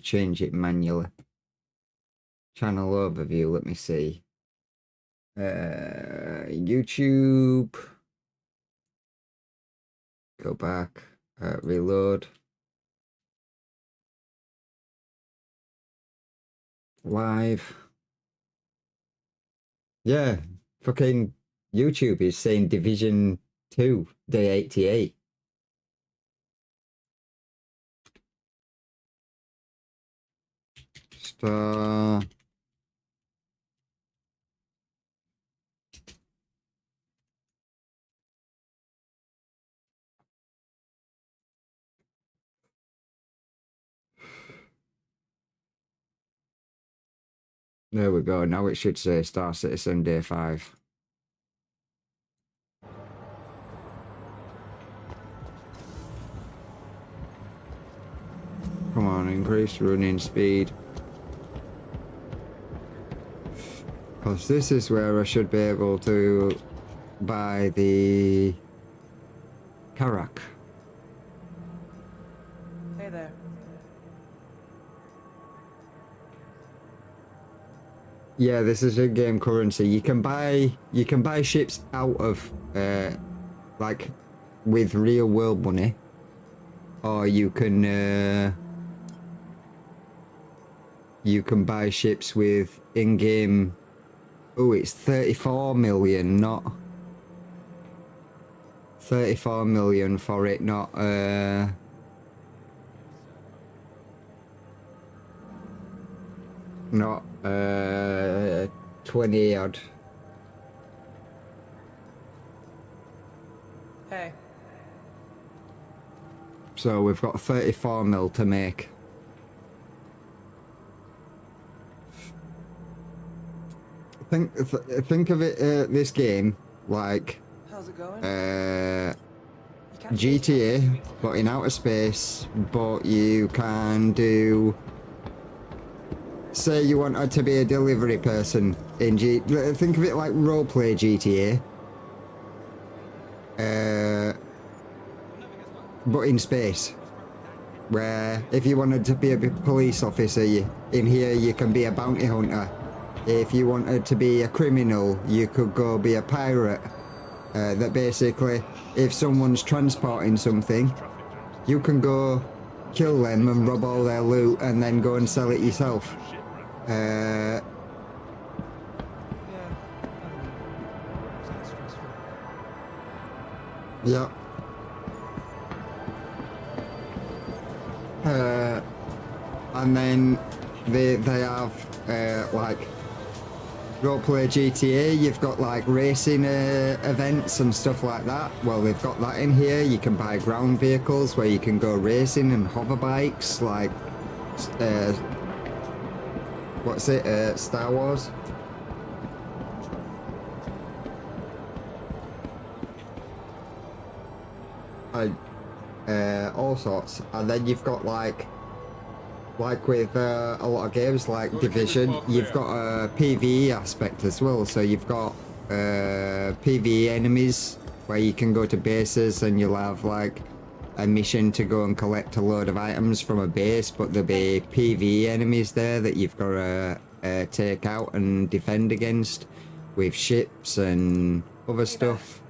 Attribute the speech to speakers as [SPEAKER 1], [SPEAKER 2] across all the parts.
[SPEAKER 1] change it manually. Channel overview, let me see. YouTube. Go back, reload. Live. Yeah, fucking YouTube is saying Division 2, day 88. Star. There we go. Now it should say Star Citizen Day 5. Come on, increase running speed. Because this is where I should be able to buy the Karak.
[SPEAKER 2] Hey there.
[SPEAKER 1] Yeah, this is in-game currency. You can buy ships out of like with real world money, or you can buy ships with in-game. Oh, it's 34 million, not 34 million for it, not not 20 odd.
[SPEAKER 2] Hey.
[SPEAKER 1] So we've got 34 mil to make. Think of it, this game like
[SPEAKER 2] How's it going?
[SPEAKER 1] GTA, but in outer space. But you can do. Say you wanted to be a delivery person in think of it like roleplay GTA. But in space. Where if you wanted to be a police officer, in here you can be a bounty hunter. If you wanted to be a criminal, you could go be a pirate. That basically, if someone's transporting something, you can go kill them and rob all their loot and then go and sell it yourself. Yeah. And then they have like roleplay GTA. You've got like racing events and stuff like that. Well, they've got that in here. You can buy ground vehicles where you can go racing and hover bikes, like what's it? Star Wars. All sorts. And then you've got like with a lot of games like Division, you've got a PvE aspect as well. So you've got PvE enemies where you can go to bases and you'll have like a mission to go and collect a load of items from a base, but there'll be PvE enemies there that you've got to take out and defend against with ships and other stuff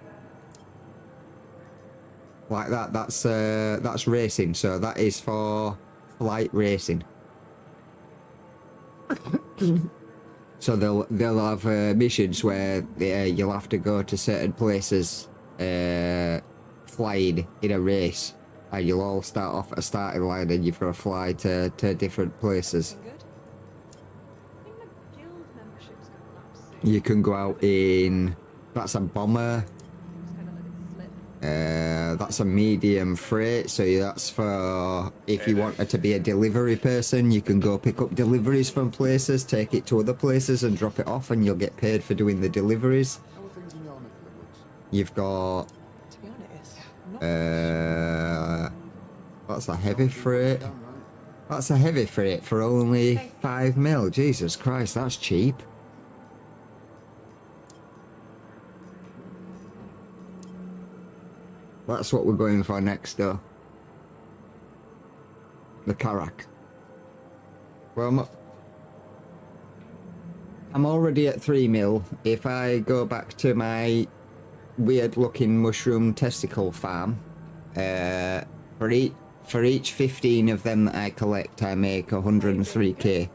[SPEAKER 1] like that. That's racing, so that is for flight racing. So they'll have missions where you'll have to go to certain places flying in a race, and you'll all start off at a starting line and you've got to fly to different places. You can go out in, that's a bomber. That's a medium freight, so that's for if you wanted to be a delivery person, you can go pick up deliveries from places, take it to other places and drop it off, and you'll get paid for doing the deliveries. You've got that's a heavy freight. That's a heavy freight for only 5 mil. Jesus Christ, that's cheap. That's what we're going for next, though. The Karak. Well, I'm already at 3 mil. If I go back to my weird looking mushroom testicle farm, for each 15 of them that I collect, I make 103k.
[SPEAKER 2] You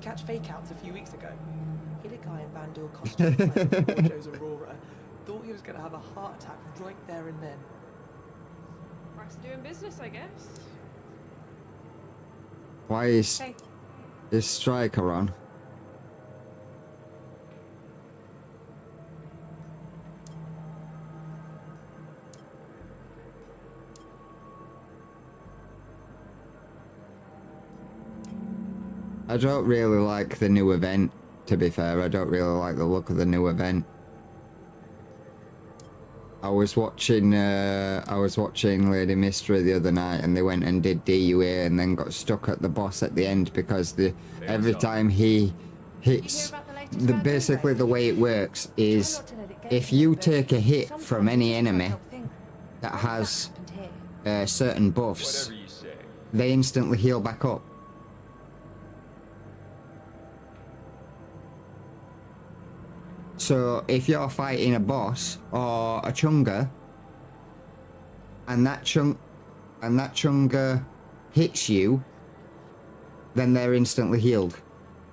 [SPEAKER 2] catch fake outs a few weeks ago. Hit a guy in Vandal costume playing Joe's Aurora. Thought he was going to have a heart attack right there and then.
[SPEAKER 3] Price of doing business, I guess.
[SPEAKER 1] Why is
[SPEAKER 2] Hey,
[SPEAKER 1] Striker on? I don't really like the new event, to be fair. I don't really like the look of the new event. I was watching Lady Mystery the other night, and they went and did DUA and then got stuck at the boss at the end because every time he hits, basically the way it works is if you take a hit from any enemy that has certain buffs, they instantly heal back up. So if you're fighting a boss or a chunga, and that chunga hits you, then they're instantly healed.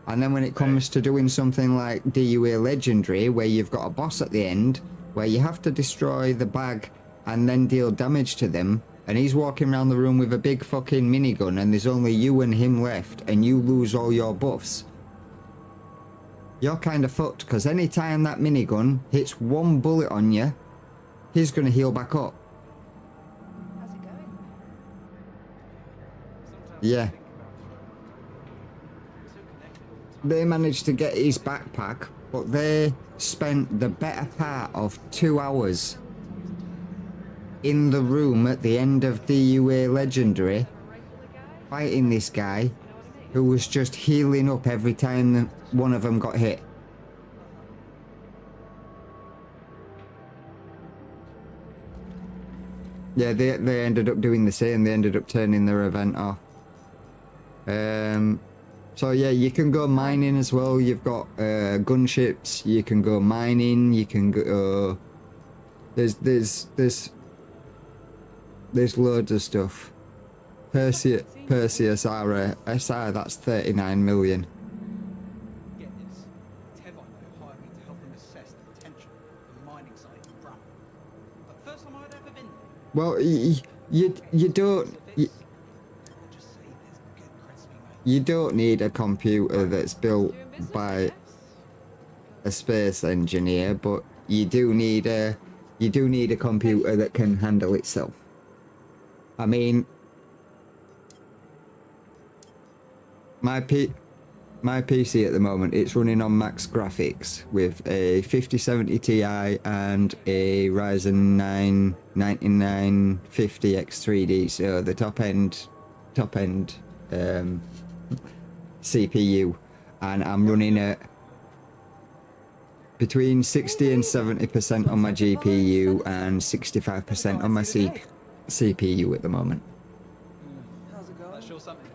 [SPEAKER 1] And then when it comes to doing something like DUA Legendary, where you've got a boss at the end, where you have to destroy the bag and then deal damage to them, and he's walking around the room with a big fucking minigun, and there's only you and him left, and you lose all your buffs, you're kind of fucked, because any time that minigun hits one bullet on you, he's going to heal back up.
[SPEAKER 3] How's it going?
[SPEAKER 1] Yeah. They managed to get his backpack, but they spent the better part of 2 hours in the room at the end of DUA Legendary, fighting this guy who was just healing up every time one of them got hit. Yeah, they ended up doing the same. They ended up turning their event off. So yeah, you can go mining as well. You've got gunships. You can go mining. You can go. There's loads of stuff. Perseus SR, that's 39 million.
[SPEAKER 4] Get this. Tevon hired me to help them assess the potential of the mining site in Bram. But first time I'd ever been there.
[SPEAKER 1] Well, you don't need a computer that's built by a space engineer, but you do need a computer that can handle itself. I mean, my PC at the moment, it's running on max graphics with a 5070 Ti and a Ryzen 9 9950X3D, so the top end CPU, and I'm running at between 60 and 70% on my GPU and 65% on my CPU at the moment.
[SPEAKER 2] how's it going?
[SPEAKER 4] That's sure something.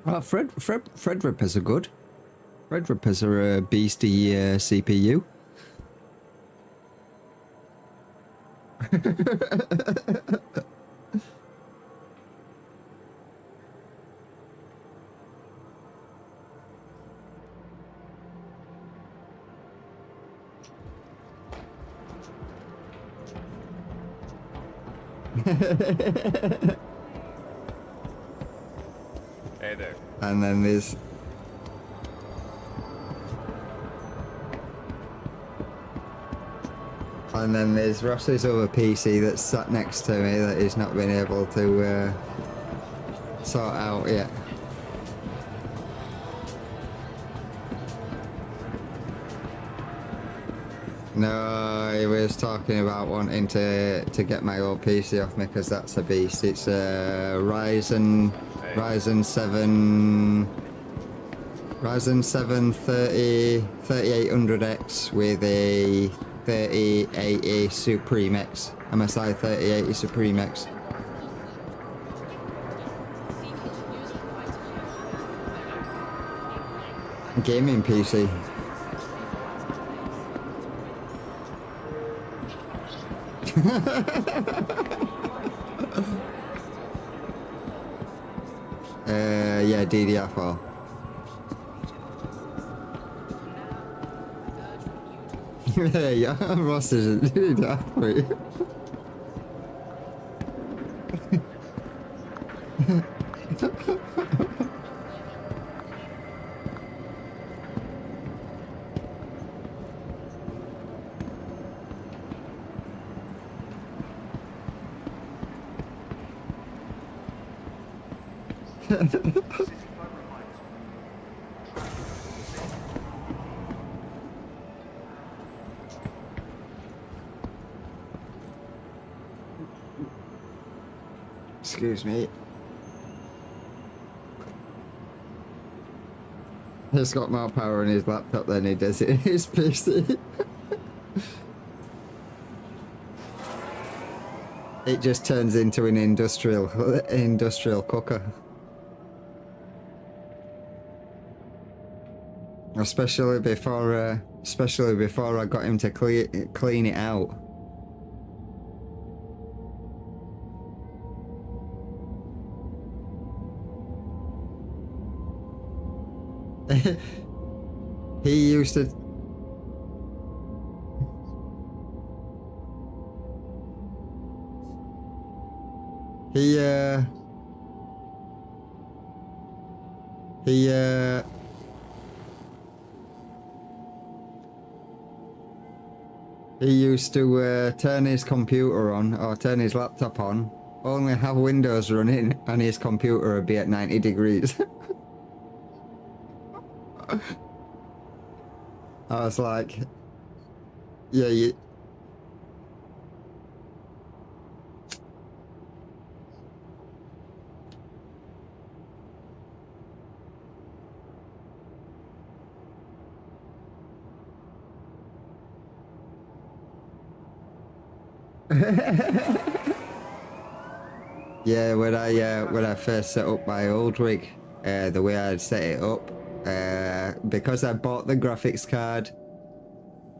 [SPEAKER 1] Well, Threadrippers are good. Threadrippers are a beastie CPU.
[SPEAKER 5] Hey there.
[SPEAKER 1] And then there's Ross's other PC that's sat next to me that he's not been able to sort out yet. No, he was talking about wanting to get my old PC off me because that's a beast. It's a Ryzen 7 Ryzen 7 3800X with a 3080 Supreme X. MSI 3080 Supreme X. Gaming PC. Yeah, DDR4. Yeah, Ross is DDR3. Excuse me. He's got more power in his laptop than he does in his PC. It just turns into an industrial cooker. Especially before I got him to clean it out. He used to. He used to turn his computer on, or turn his laptop on, only have Windows running, and his computer would be at 90 degrees. I was like, yeah, you... Yeah, when I first set up my old rig, the way I'd set it up, because I bought the graphics card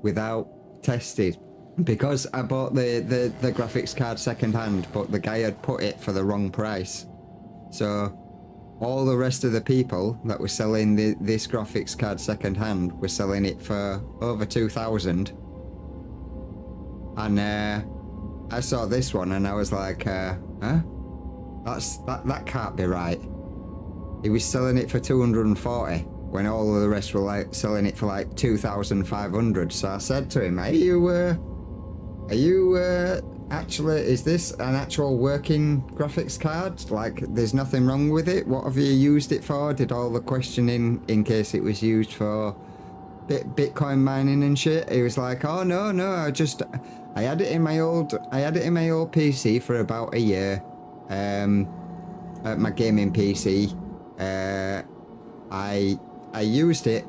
[SPEAKER 1] without tested, because I bought the graphics card second hand, but the guy had put it for the wrong price. So all the rest of the people that were selling this graphics card second hand were selling it for over 2,000. And I saw this one and I was like, huh? That can't be right. He was selling it for 240 when all of the rest were like selling it for like 2,500. So I said to him, are you actually, is this an actual working graphics card? Like, there's nothing wrong with it? What have you used it for? Did all the questioning in case it was used for Bitcoin mining and shit? He was like, oh no, I had it in my old PC for about a year. My gaming PC. I used it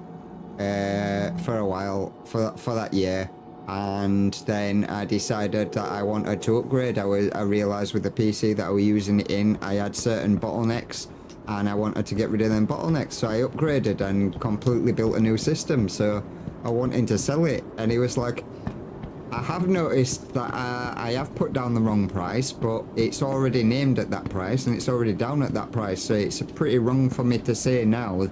[SPEAKER 1] for a while for that year, and then I decided that I wanted to upgrade. I realized with the PC that I was using it in, I had certain bottlenecks, and I wanted to get rid of them bottlenecks. So I upgraded and completely built a new system. So I wanted to sell it, and he was like, I have noticed that I have put down the wrong price, but it's already named at that price and it's already down at that price, so it's pretty wrong for me to say now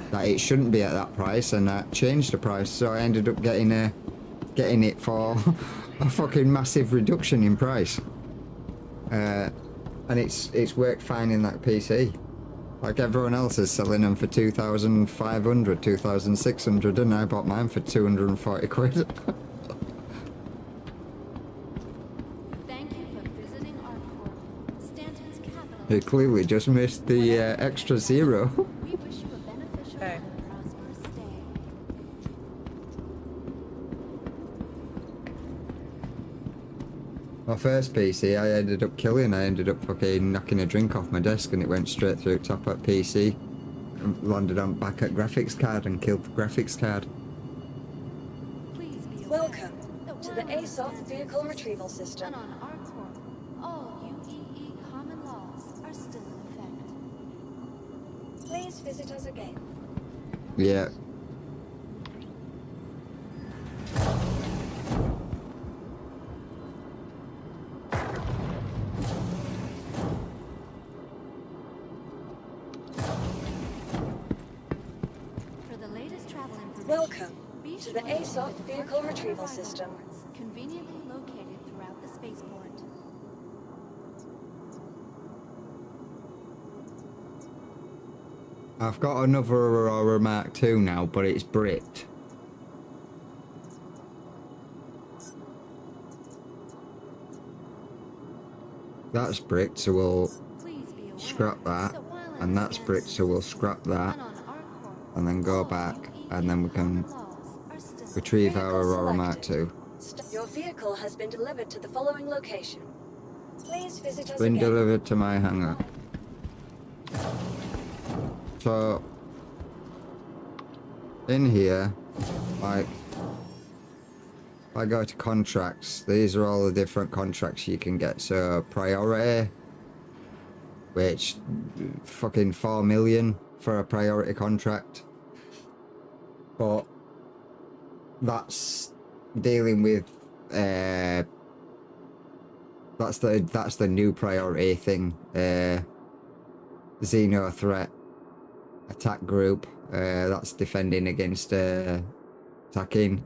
[SPEAKER 1] that it shouldn't be at that price, and I changed the price. So I ended up getting it for a fucking massive reduction in price, and it's worked fine in that PC. Like everyone else is selling them for 2,500, 2,600, and I bought mine for 240 quid. He clearly just missed the extra zero.
[SPEAKER 3] We wish you a beneficial
[SPEAKER 2] Hey.
[SPEAKER 3] and prosperous day.
[SPEAKER 1] My first PC, I ended up killing. I ended up fucking knocking a drink off my desk, and it went straight through top up PC. landed on back at graphics card and killed the graphics card.
[SPEAKER 3] Please be aware
[SPEAKER 5] Welcome
[SPEAKER 3] that
[SPEAKER 5] to the
[SPEAKER 3] while
[SPEAKER 5] ASOP
[SPEAKER 3] understanding
[SPEAKER 5] vehicle
[SPEAKER 3] the
[SPEAKER 5] retrieval
[SPEAKER 3] system
[SPEAKER 5] system.
[SPEAKER 3] And on our core, all UEE common laws are still in effect.
[SPEAKER 5] Please visit us again.
[SPEAKER 1] Yeah.
[SPEAKER 3] For the latest travel information,
[SPEAKER 5] Welcome
[SPEAKER 3] be
[SPEAKER 5] to
[SPEAKER 3] sure
[SPEAKER 5] the
[SPEAKER 3] to
[SPEAKER 5] ASOP
[SPEAKER 3] visit
[SPEAKER 5] vehicle
[SPEAKER 3] our
[SPEAKER 5] retrieval
[SPEAKER 3] arrival
[SPEAKER 5] system.
[SPEAKER 3] ports, conveniently located throughout the spaceport.
[SPEAKER 1] I've got another Aurora Mark II now, but it's bricked. That's bricked, so we'll
[SPEAKER 3] Please be aware
[SPEAKER 1] scrap that,
[SPEAKER 3] while
[SPEAKER 1] and that's
[SPEAKER 3] understanding
[SPEAKER 1] bricked, so we'll
[SPEAKER 3] the system
[SPEAKER 1] scrap that,
[SPEAKER 3] and on our core,
[SPEAKER 1] and then go
[SPEAKER 3] all
[SPEAKER 1] back,
[SPEAKER 3] UEE
[SPEAKER 1] and then we can
[SPEAKER 3] common laws are still in
[SPEAKER 1] retrieve
[SPEAKER 5] Vehicle
[SPEAKER 1] our Aurora Mark
[SPEAKER 5] selected.
[SPEAKER 1] II.
[SPEAKER 5] Your vehicle has been delivered to the following location. Please visit us
[SPEAKER 1] Been
[SPEAKER 5] again.
[SPEAKER 1] delivered to my hangar. So, in here, like, if I go to contracts, these are all the different contracts you can get. So, priority, which fucking 4 million for a priority contract. But that's dealing with that's the new priority thing. Xeno threat attack group. That's defending against attacking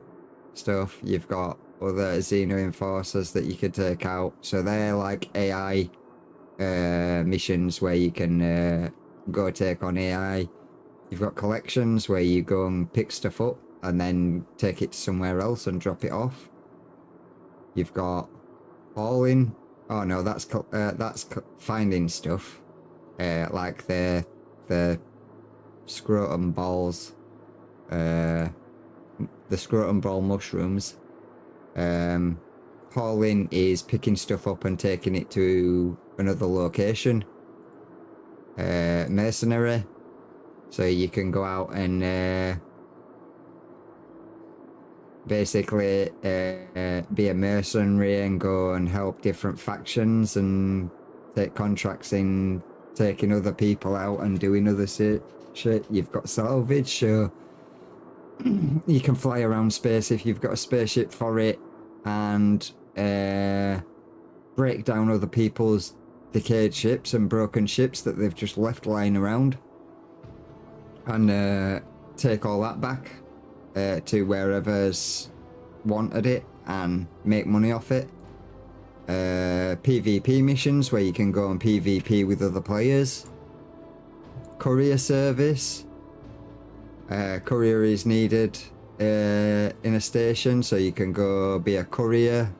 [SPEAKER 1] stuff. You've got other Xeno enforcers that you could take out. So they're like AI missions where you can go take on AI. You've got collections where you go and pick stuff up and then take it to somewhere else and drop it off. You've got hauling. Oh no, that's finding stuff, like the scrotum balls, the scrotum ball mushrooms. Hauling is picking stuff up and taking it to another location. Mercenary, so you can go out and basically be a mercenary and go and help different factions and take contracts in taking other people out and doing other shit. You've got salvage, so you can fly around space if you've got a spaceship for it, and break down other people's decayed ships and broken ships that they've just left lying around, and take all that back to wherever's wanted it and make money off it. PvP missions where you can go and PvP with other players. Courier service. Courier is needed in a station, so you can go be a courier.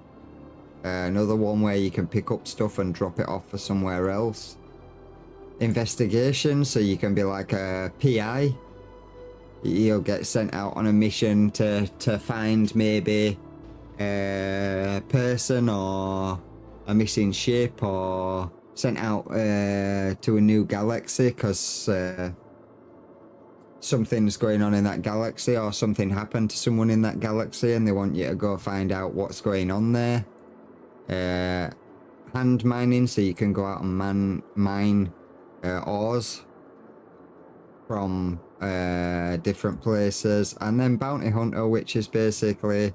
[SPEAKER 1] Another one where you can pick up stuff and drop it off for somewhere else. Investigation, so you can be like a PI. You'll get sent out on a mission to find maybe a person or a missing ship, or sent out to a new galaxy because something's going on in that galaxy, or something happened to someone in that galaxy and they want you to go find out what's going on there. Hand mining, so you can go out and mine ores from different places. And then bounty hunter, which is basically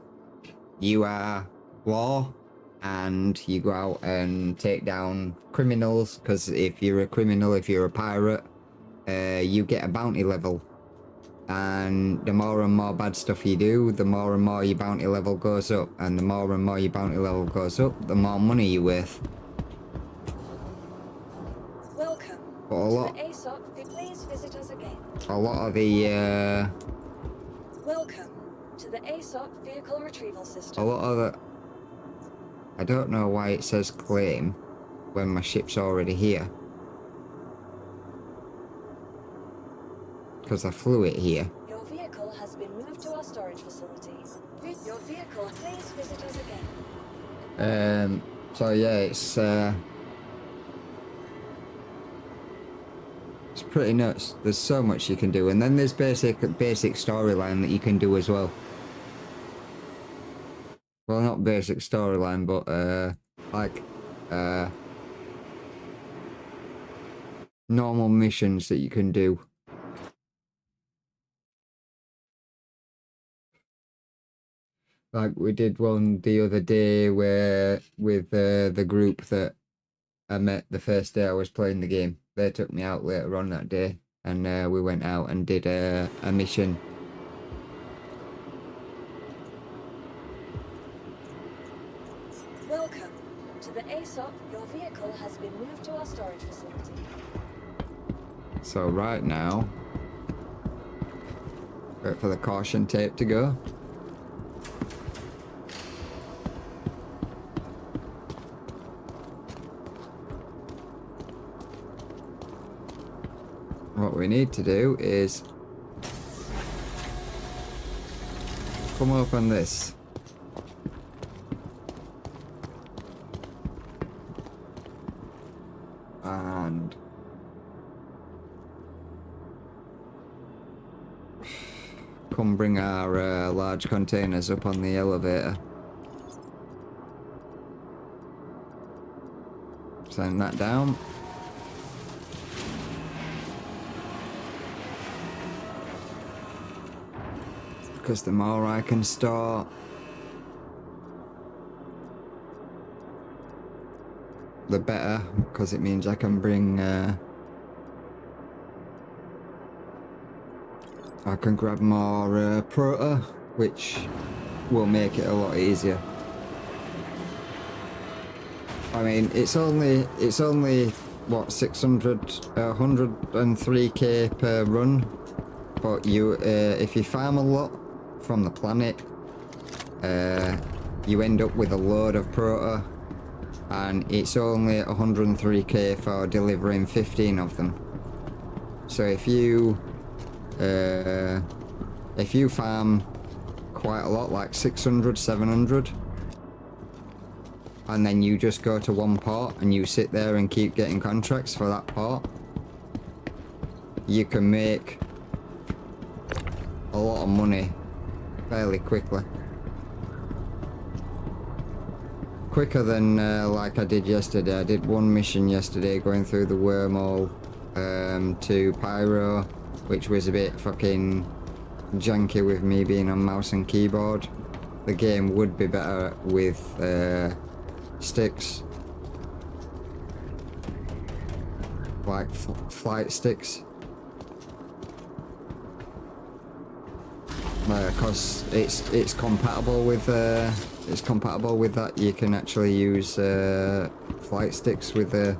[SPEAKER 1] you are law and you go out and take down criminals, because if you're a criminal, if you're a pirate, you get a bounty level, and the more and more bad stuff you do, the more and more your bounty level goes up, and the more and more your bounty level goes up, the more money you're worth.
[SPEAKER 5] Welcome
[SPEAKER 1] But a lot,
[SPEAKER 5] to the ASOP. Please visit us again.
[SPEAKER 1] a lot of the
[SPEAKER 5] Welcome to the ASOP vehicle retrieval
[SPEAKER 1] a
[SPEAKER 5] system.
[SPEAKER 1] lot of the, I don't know why it says claim when my ship's already here, because I flew it here.
[SPEAKER 5] Your vehicle has been moved to our storage facility. Your vehicle, please visit us again.
[SPEAKER 1] So yeah, it's pretty nuts. There's so much you can do, and then there's basic storyline that you can do as well. Well, not basic storyline, but like normal missions that you can do. Like we did one the other day where with the group that I met the first day I was playing the game. They took me out later on that day, and we went out and did a mission.
[SPEAKER 5] Welcome to the ASOP. Your vehicle has been moved to our storage facility.
[SPEAKER 1] So right now, wait for the caution tape to go. What we need to do is come open this. And come bring our large containers up on the elevator. Send that down. Because the more I can store, the better, because it means I can bring I can grab more Proto, which will make it a lot easier. I mean, it's only what 103k per run, but you if you farm a lot from the planet, you end up with a load of Proto, and it's only 103k for delivering 15 of them. So if you farm quite a lot, like 600, 700, and then you just go to one port and you sit there and keep getting contracts for that port, you can make a lot of money fairly quickly. Quicker than like I did yesterday. I did one mission yesterday going through the wormhole to Pyro, which was a bit fucking janky with me being on mouse and keyboard. The game would be better with sticks, like flight sticks, because it's compatible with that. You can actually use flight sticks with the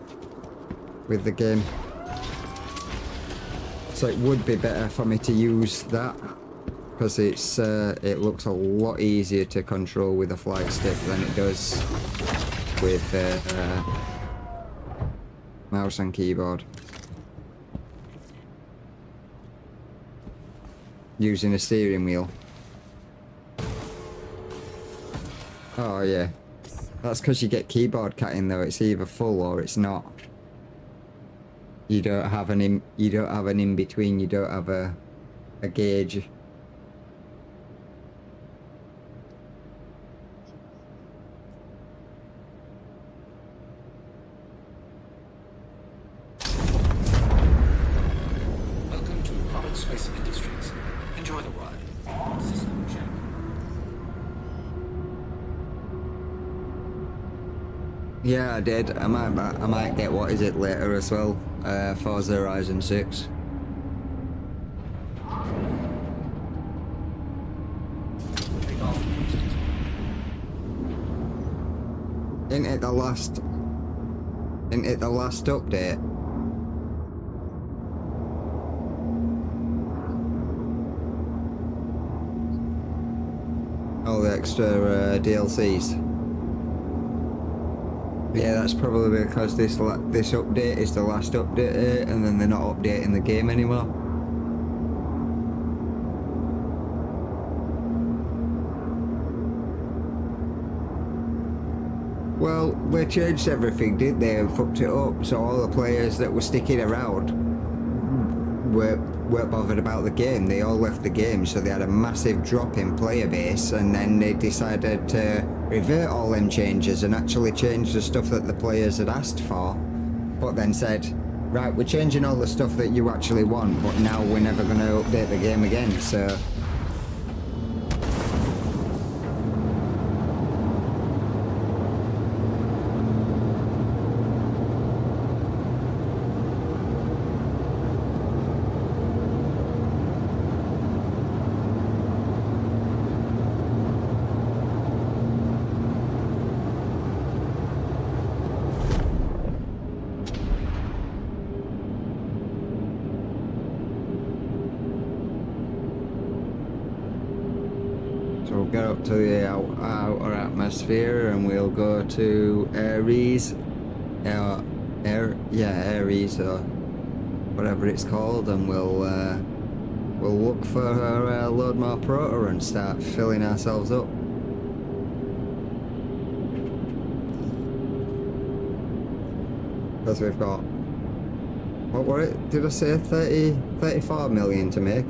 [SPEAKER 1] game. So it would be better for me to use that, because it looks a lot easier to control with a flight stick than it does with mouse and keyboard. Using a steering wheel. Oh yeah, that's because you get keyboard cutting though. It's either full or it's not. You don't have an in between. You don't have a gauge.
[SPEAKER 6] Welcome to Robert Swiss Industries. Enjoy the ride. System check.
[SPEAKER 1] Yeah, I did. I might get what is it later as well. Forza Horizon 6. Isn't it the last update? All the extra DLCs. Yeah, that's probably because this update is the last update, and then they're not updating the game anymore. Well, they changed everything, didn't they, and fucked it up, so all the players that were sticking around weren't bothered about the game. They all left the game, so they had a massive drop in player base, and then they decided to revert all them changes and actually change the stuff that the players had asked for, but then said, right, we're changing all the stuff that you actually want, but now we're never going to update the game again. So we'll get up to the outer atmosphere and we'll go to Ares, Ares or whatever it's called, and we'll look for a load more Proto and start filling ourselves up. Because we've got, what were it? Did I say 34 million to make?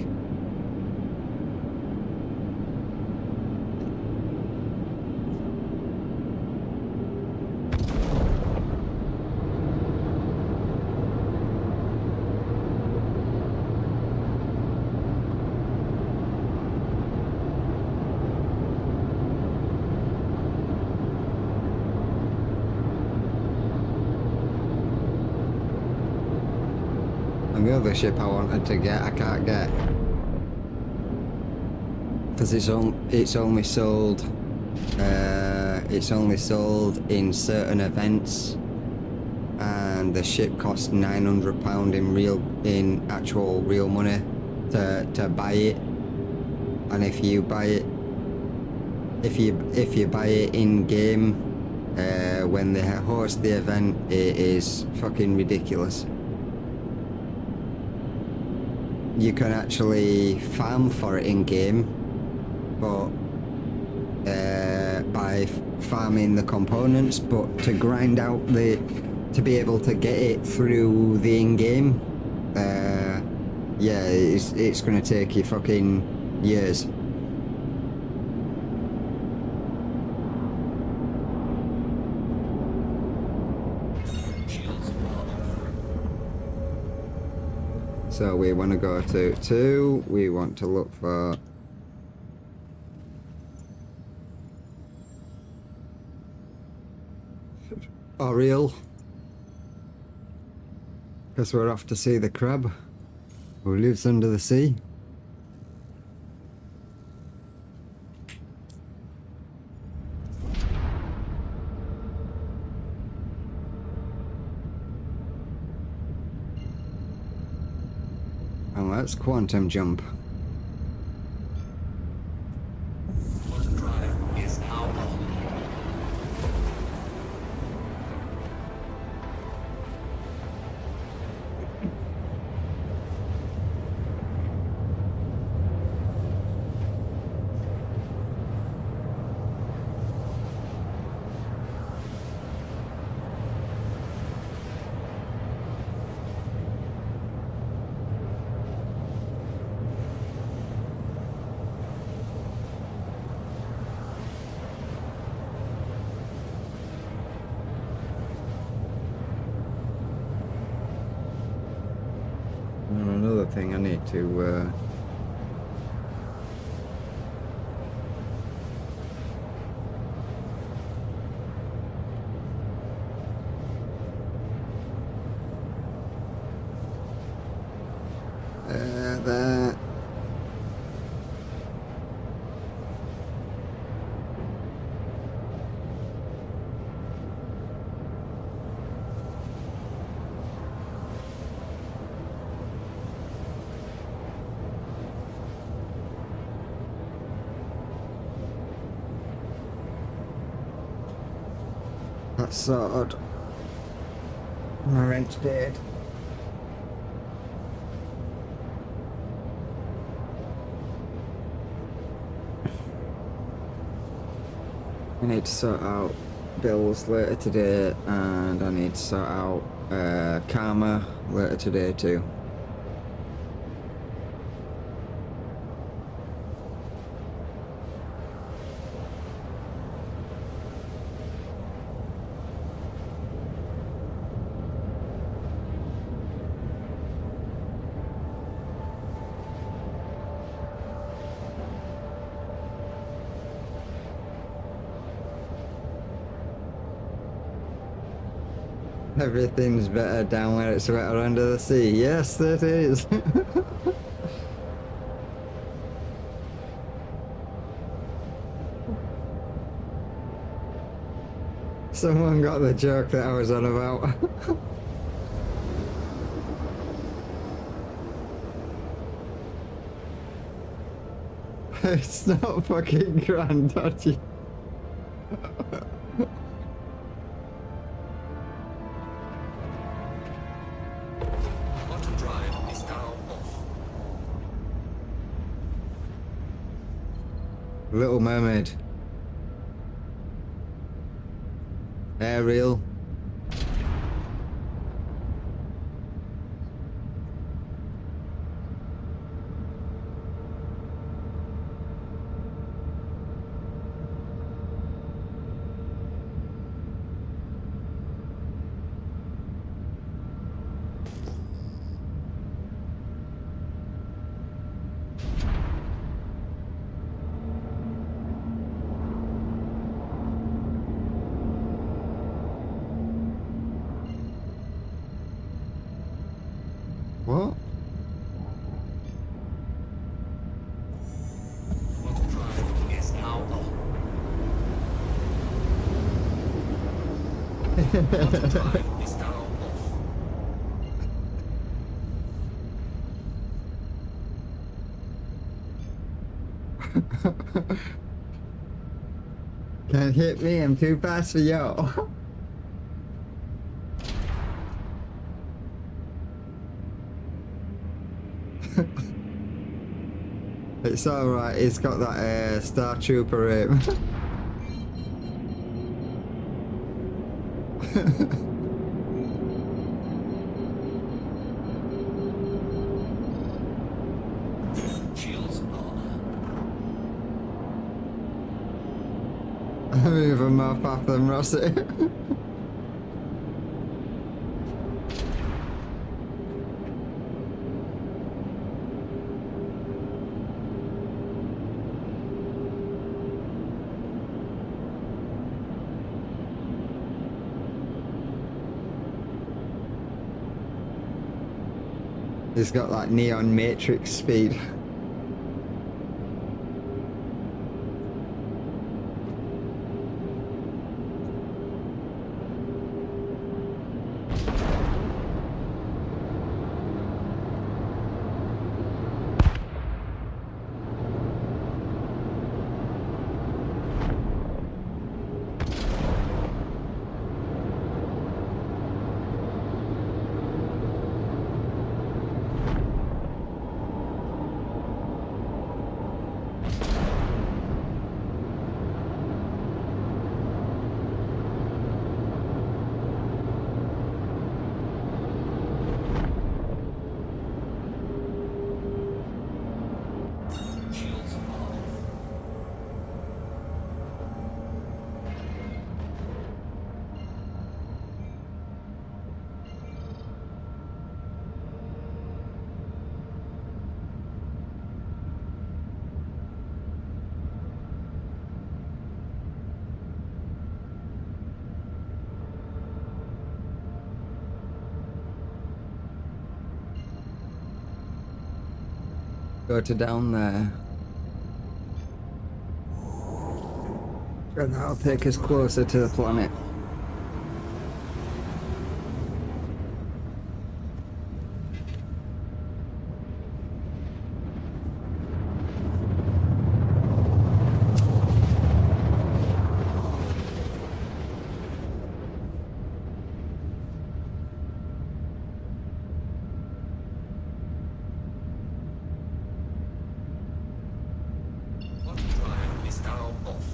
[SPEAKER 1] And the other ship I wanted to get, I can't get, because it's only sold in certain events, and the ship costs £900 in actual real money to buy it. And if you buy it, if you buy it in game when they host the event, it is fucking ridiculous. You can actually farm for it in game, but by farming the components, but to grind out to be able to get it through the in-game, yeah, it's gonna take you fucking years. So we want to go to 2, we want to look for Oriel, because we're off to see the crab who lives under the sea. And let's quantum jump.
[SPEAKER 6] Quantum drive is now on.
[SPEAKER 1] And another thing I need to that. That's sorted. My rent's paid. I need to sort out bills later today, and I need to sort out karma later today too. Everything's better down where it's wetter under the sea. Yes, it is. Someone got the joke that I was on about. It's not fucking grand, dodgy.
[SPEAKER 6] Auto drive is now off.
[SPEAKER 1] Little Mermaid. Ariel. What?
[SPEAKER 6] Auto drive is now on. Auto drive is now off.
[SPEAKER 1] Can't hit me, I'm too fast for you. It's alright, he's got that Star Trooper aim.
[SPEAKER 6] Shields on.
[SPEAKER 1] I'm even more fast than Rossi. He's got like neon matrix speed.
[SPEAKER 6] Shields off.
[SPEAKER 1] Go to down there. And that'll take us closer to the planet.
[SPEAKER 6] Auto drive is now off.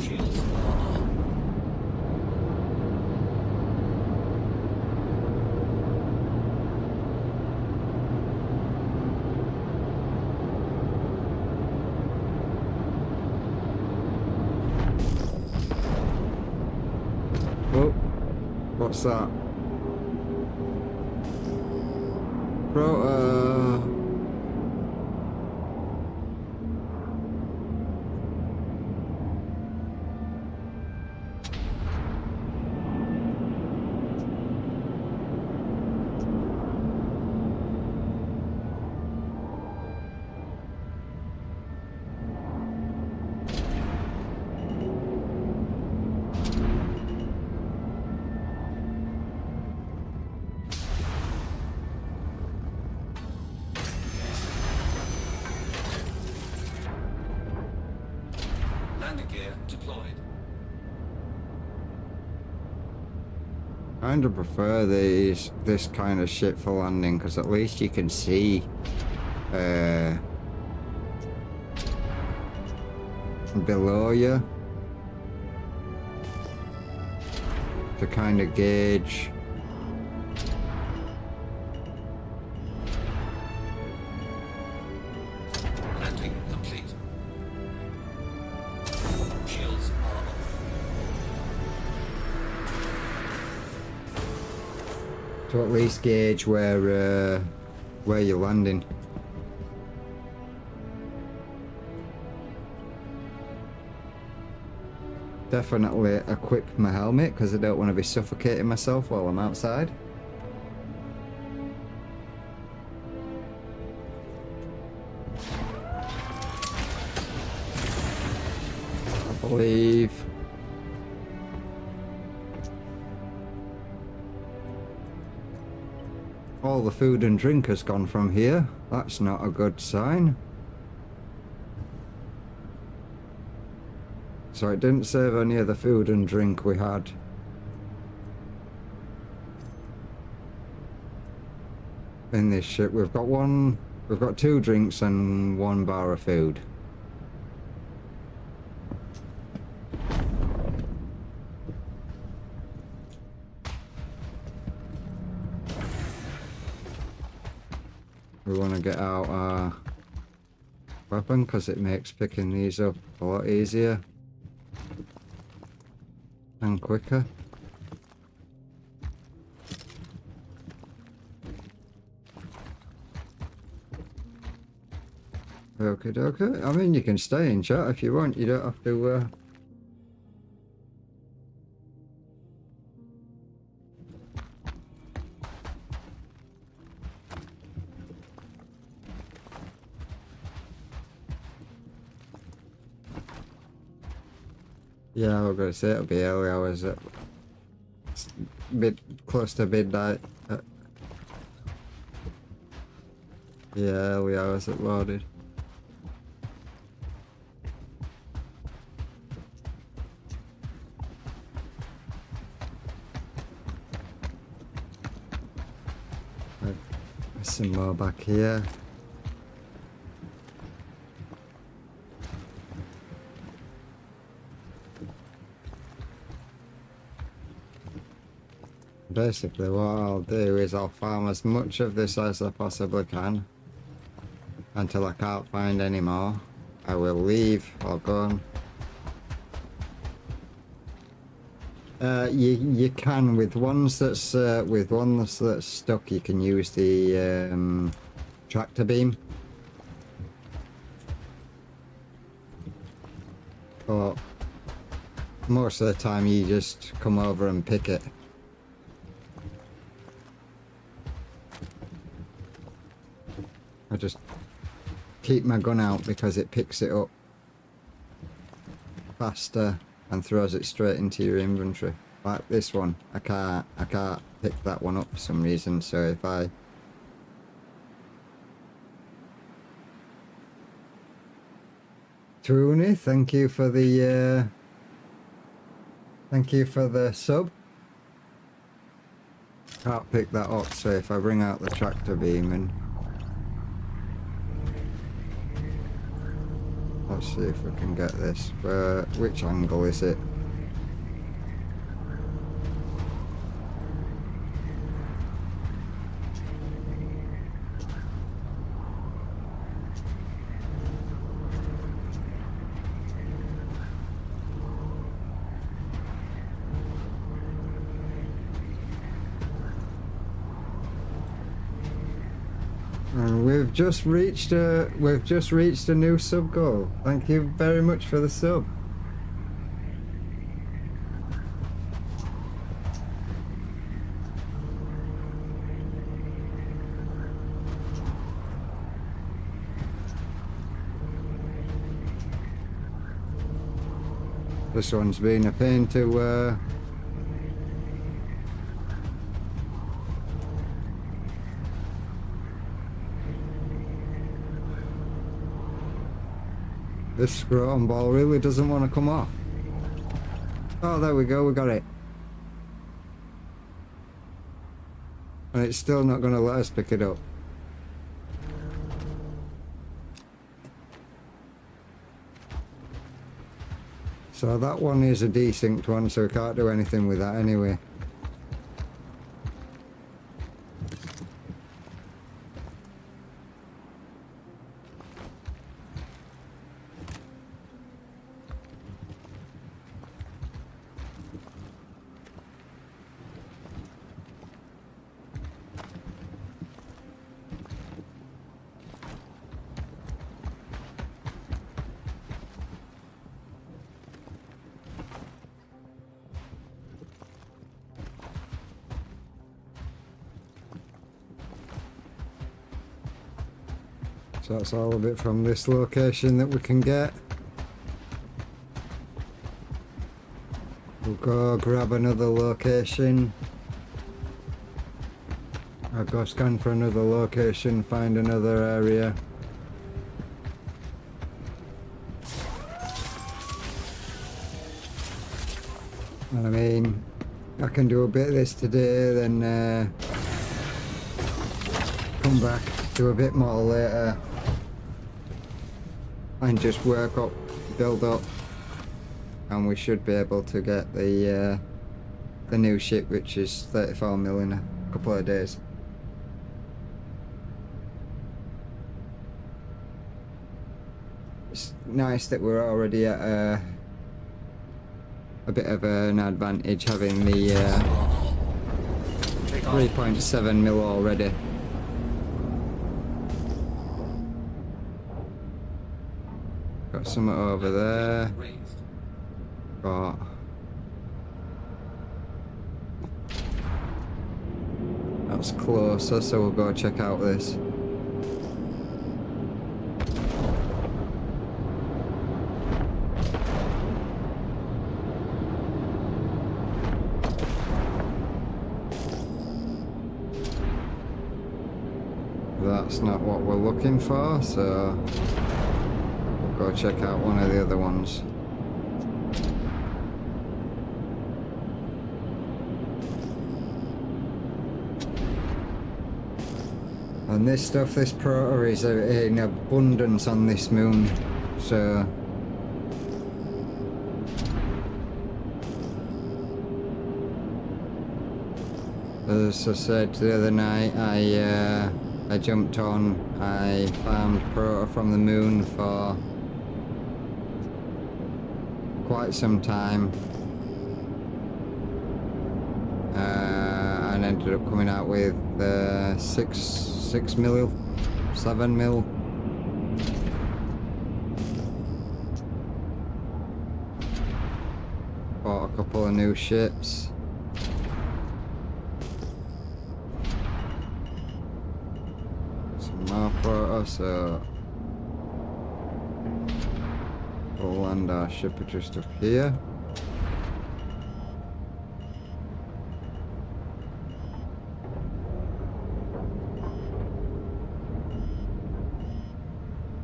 [SPEAKER 6] Shields on.
[SPEAKER 1] Oh, what's that? Proto.
[SPEAKER 6] Landing gear deployed.
[SPEAKER 1] Kind of prefer this kind of shit for landing because at least you can see below you to kind of gauge.
[SPEAKER 6] Landing complete. Shields are off.
[SPEAKER 1] To at least gauge where you're landing. Definitely equip my helmet because I don't want to be suffocating myself while I'm outside. I believe all the food and drink has gone from here. That's not a good sign. So it didn't save any of the food and drink we had. In this ship, we've got 2 drinks and 1 bar of food. We want to get out our weapon because it makes picking these up a lot easier and quicker. Okay, okay. I mean, you can stay in chat if you want. You don't have to. Yeah, I was gonna say it'll be early hours at close to midnight. Yeah, early hours at loaded. Right, there's some more back here. Basically what I'll do is I'll farm as much of this as I possibly can until I can't find any more. I will leave or go on. You can with ones that's stuck. You can use the tractor beam, but most of the time you just come over and pick it. I just keep my gun out because it picks it up faster and throws it straight into your inventory. Like this one, I can't pick that one up for some reason. So if I Tooney, thank you for the sub. Can't pick that up, so if I bring out the tractor beam and let's see if we can get this. Which angle is it? And we've just reached a new sub goal. Thank you very much for the sub. This one's been a pain to This scrotum ball really doesn't want to come off. Oh, there we go, we got it. And it's still not going to let us pick it up. So that one is a desynced one, so we can't do anything with that anyway. So that's all of it from this location that we can get. We'll go grab another location. I'll go scan for another location, find another area. I mean, I can do a bit of this today, then come back, do a bit more later. And just work up, build up, and we should be able to get the new ship, which is 34 mil in a couple of days. It's nice that we're already at a bit of an advantage having the 3.7 mil already. Got something over there. Got that's closer, so we'll go check out this. That's not what we're looking for, so go check out one of the other ones. And this stuff, this proto is in abundance on this moon, so as I said the other night, I jumped on, I farmed proto from the moon for quite some time, and ended up coming out with 6 mil, 7 mil. Bought a couple of new ships. Some more proto, so we'll land our ship just up here.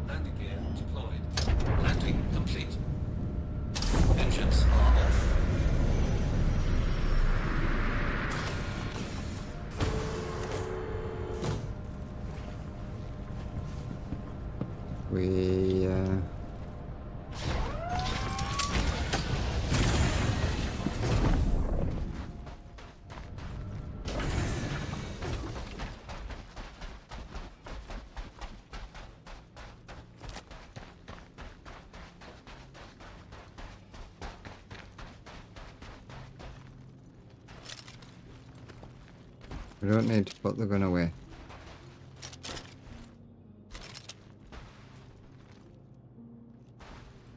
[SPEAKER 6] Landing gear deployed. Landing complete. Engines are off.
[SPEAKER 1] We don't need to put the gun away.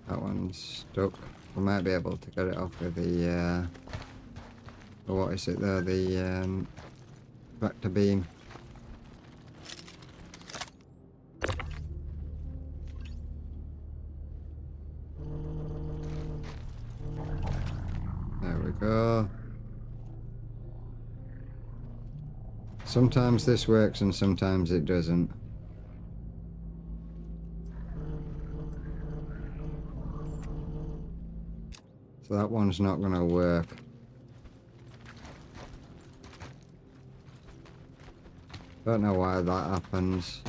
[SPEAKER 1] That one's stuck. We might be able to get it off with the what is it there? The tractor beam. There we go. Sometimes this works and sometimes it doesn't. So that one's not gonna work. Don't know why that happens.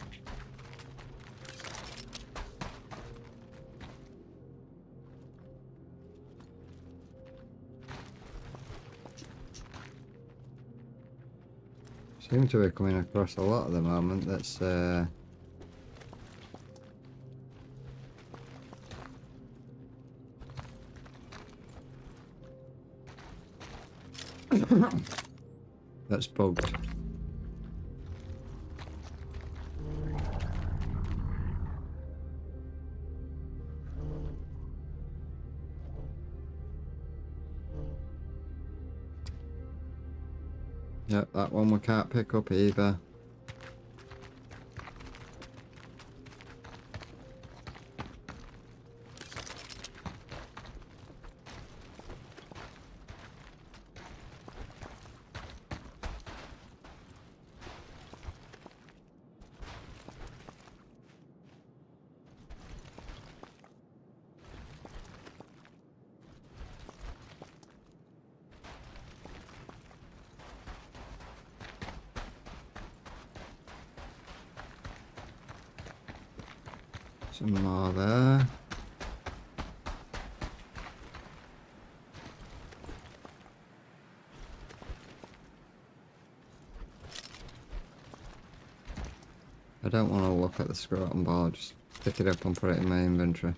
[SPEAKER 1] Seem to be coming across a lot at the moment. That's that's bugged. Yep, that one we can't pick up either. Some more there. I don't want to look at the scrotum ball, just pick it up and put it in my inventory.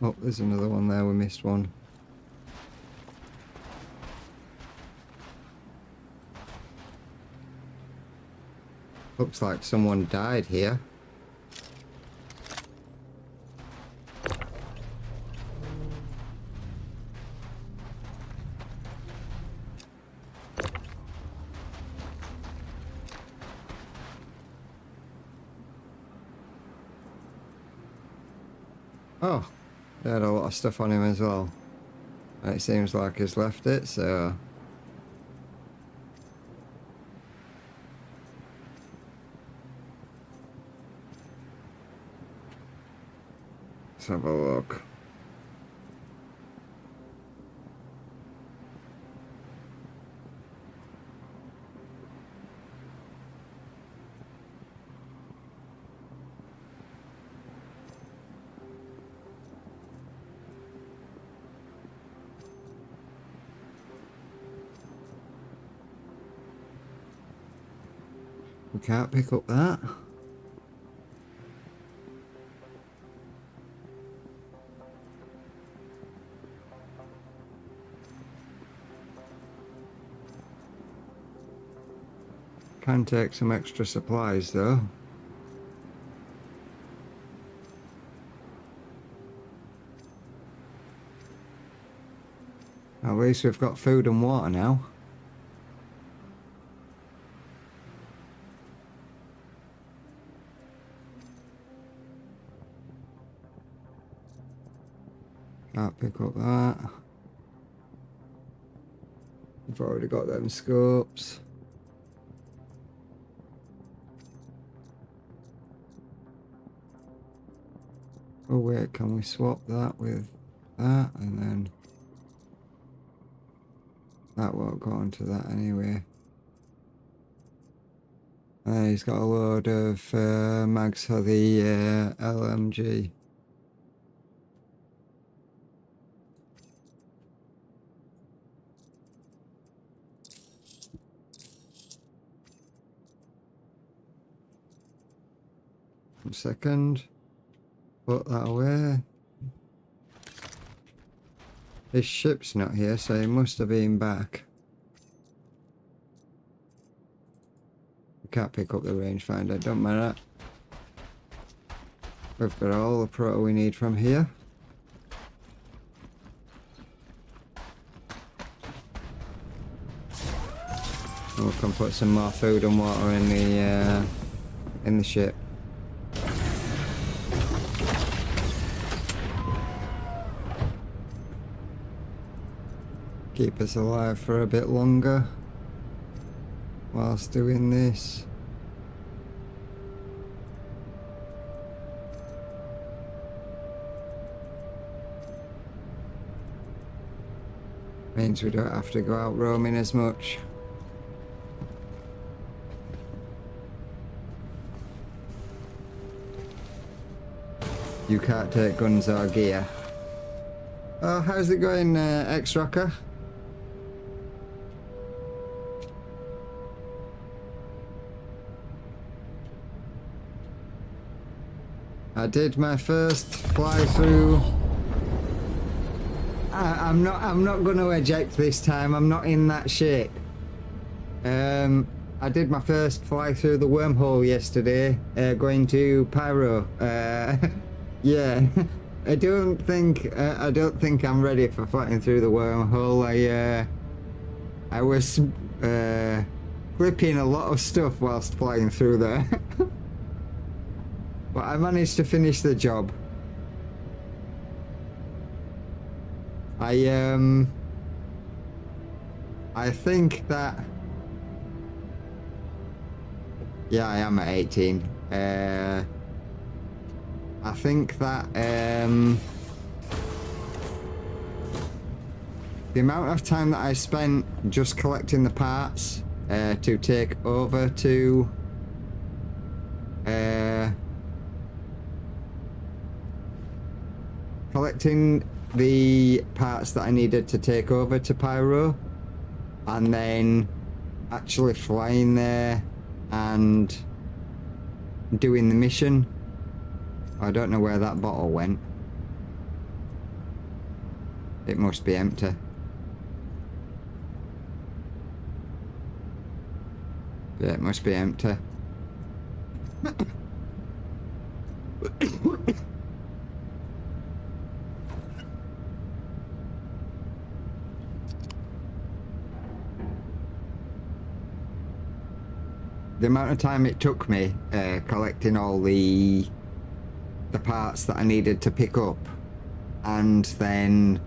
[SPEAKER 1] Oh, there's another one there, we missed one. Looks like someone died here. Oh. They had a lot of stuff on him as well. It seems like he's left it, so... let's have a look. We can't pick up that. Can take some extra supplies though. At least we've got food and water now. Can't pick up that. We've already got them scopes. Oh wait, can we swap that with that, and then that won't go onto that anyway. He's got a load of mags for the LMG. One second. Put that away. His ship's not here, so he must have been back. We can't pick up the rangefinder, don't matter. We've got all the proto we need from here. And we can put some more food and water in the ship. Keep us alive for a bit longer whilst doing this. Means we don't have to go out roaming as much. You can't take guns or gear. Oh, how's it going, X-Rocker? I did my first fly through. I'm not going to eject this time. I'm not in that shit. I did my first fly through the wormhole yesterday, going to Pyro. Yeah, I don't think I'm ready for flying through the wormhole. I was clipping a lot of stuff whilst flying through there, but I managed to finish the job. I think that, yeah, I am at 18. I think that the amount of time that I spent just collecting the parts to take over to collecting the parts that I needed to take over to Pyro, and then actually flying there and doing the mission. I don't know where that bottle went. It must be empty. Yeah, it must be empty. The amount of time it took me collecting all the parts that I needed to pick up and then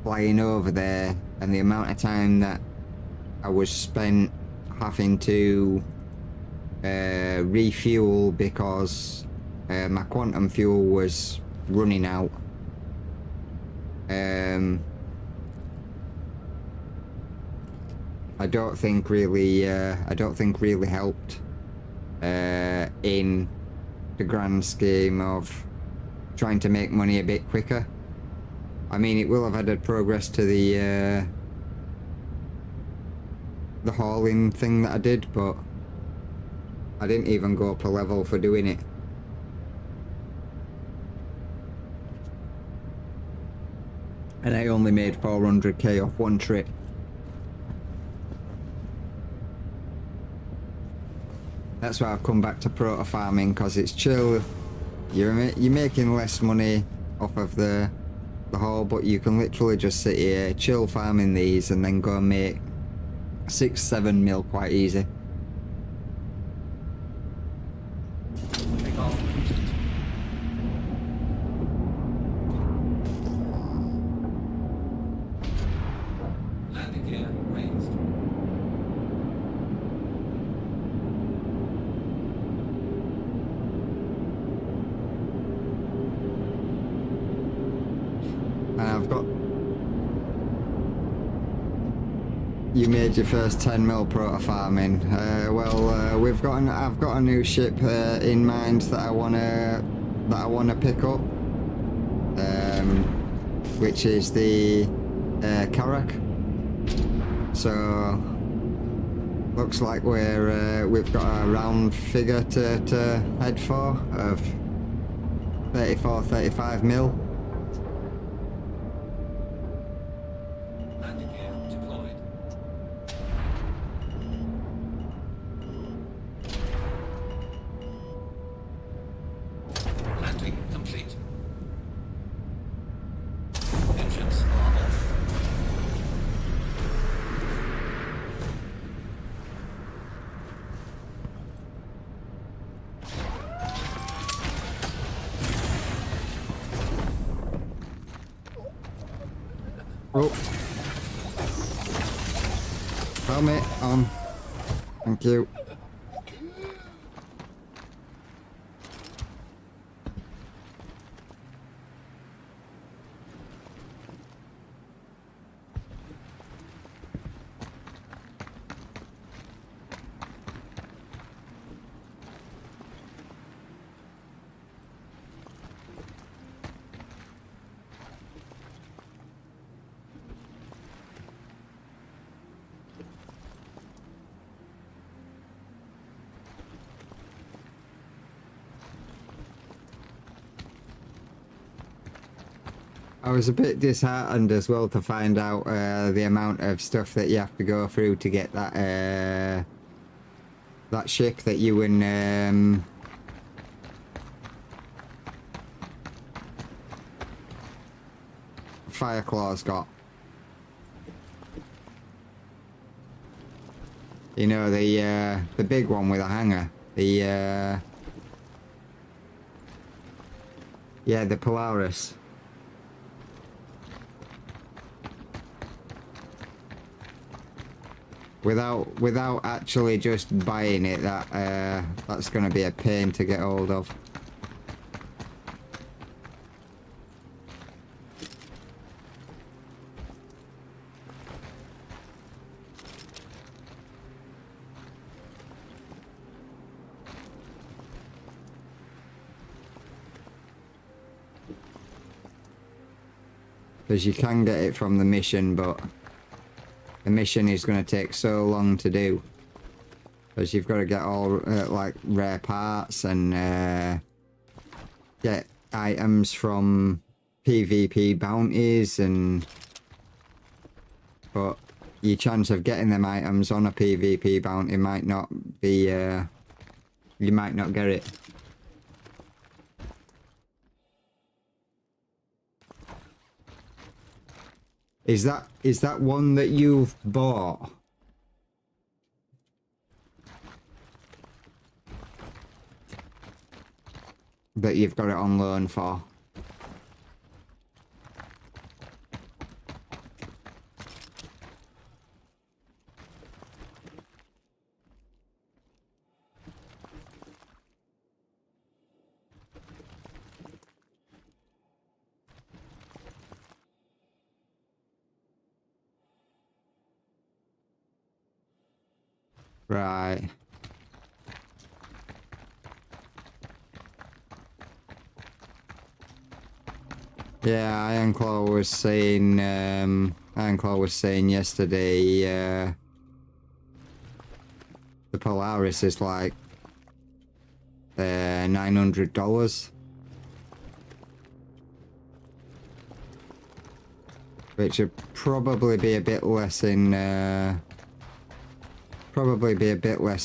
[SPEAKER 1] flying over there, and the amount of time that I was spent having to refuel because my quantum fuel was running out. I don't think really helped in the grand scheme of trying to make money a bit quicker. I mean, it will have added progress to the hauling thing that I did, but I didn't even go up a level for doing it. And I only made 400k off one trip. That's why I've come back to proto farming, because it's chill. You're making less money off of the haul, but you can literally just sit here, chill farming these, and then go and make 6-7 mil quite easy.
[SPEAKER 6] Take off complete. Landing gear raised.
[SPEAKER 1] And I've got... You made your first 10 mil proto farming. I've got a new ship in mind that I wanna pick up, which is the Karak. So looks like we've got a round figure to head for of 34-35 mil.
[SPEAKER 6] Landing gear deployed. Landing complete. Engines are off.
[SPEAKER 1] Oh. Helmet on. Thank you. I was a bit disheartened as well to find out the amount of stuff that you have to go through to get that that ship that you and Fireclaw's got. You know, the big one with a hanger. The yeah, the Polaris. Without actually just buying it, that's going to be a pain to get hold of. Because you can get it from the mission, but the mission is going to take so long to do, because you've got to get all like rare parts and get items from PvP bounties, and but your chance of getting them items on a PvP bounty might not be you might not get it. Is that one that you've bought? That you've got it on loan for? Right. Yeah, Ironclaw was saying yesterday the Polaris is like $900, which would probably be a bit less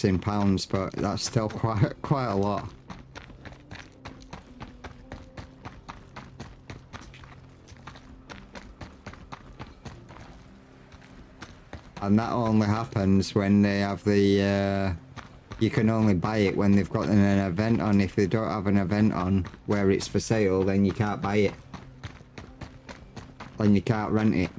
[SPEAKER 1] in pounds, but that's still quite a lot. And that only happens when they have the you can only buy it when they've got an event on. If they don't have an event on where it's for sale, then you can't buy it. Then you can't rent it.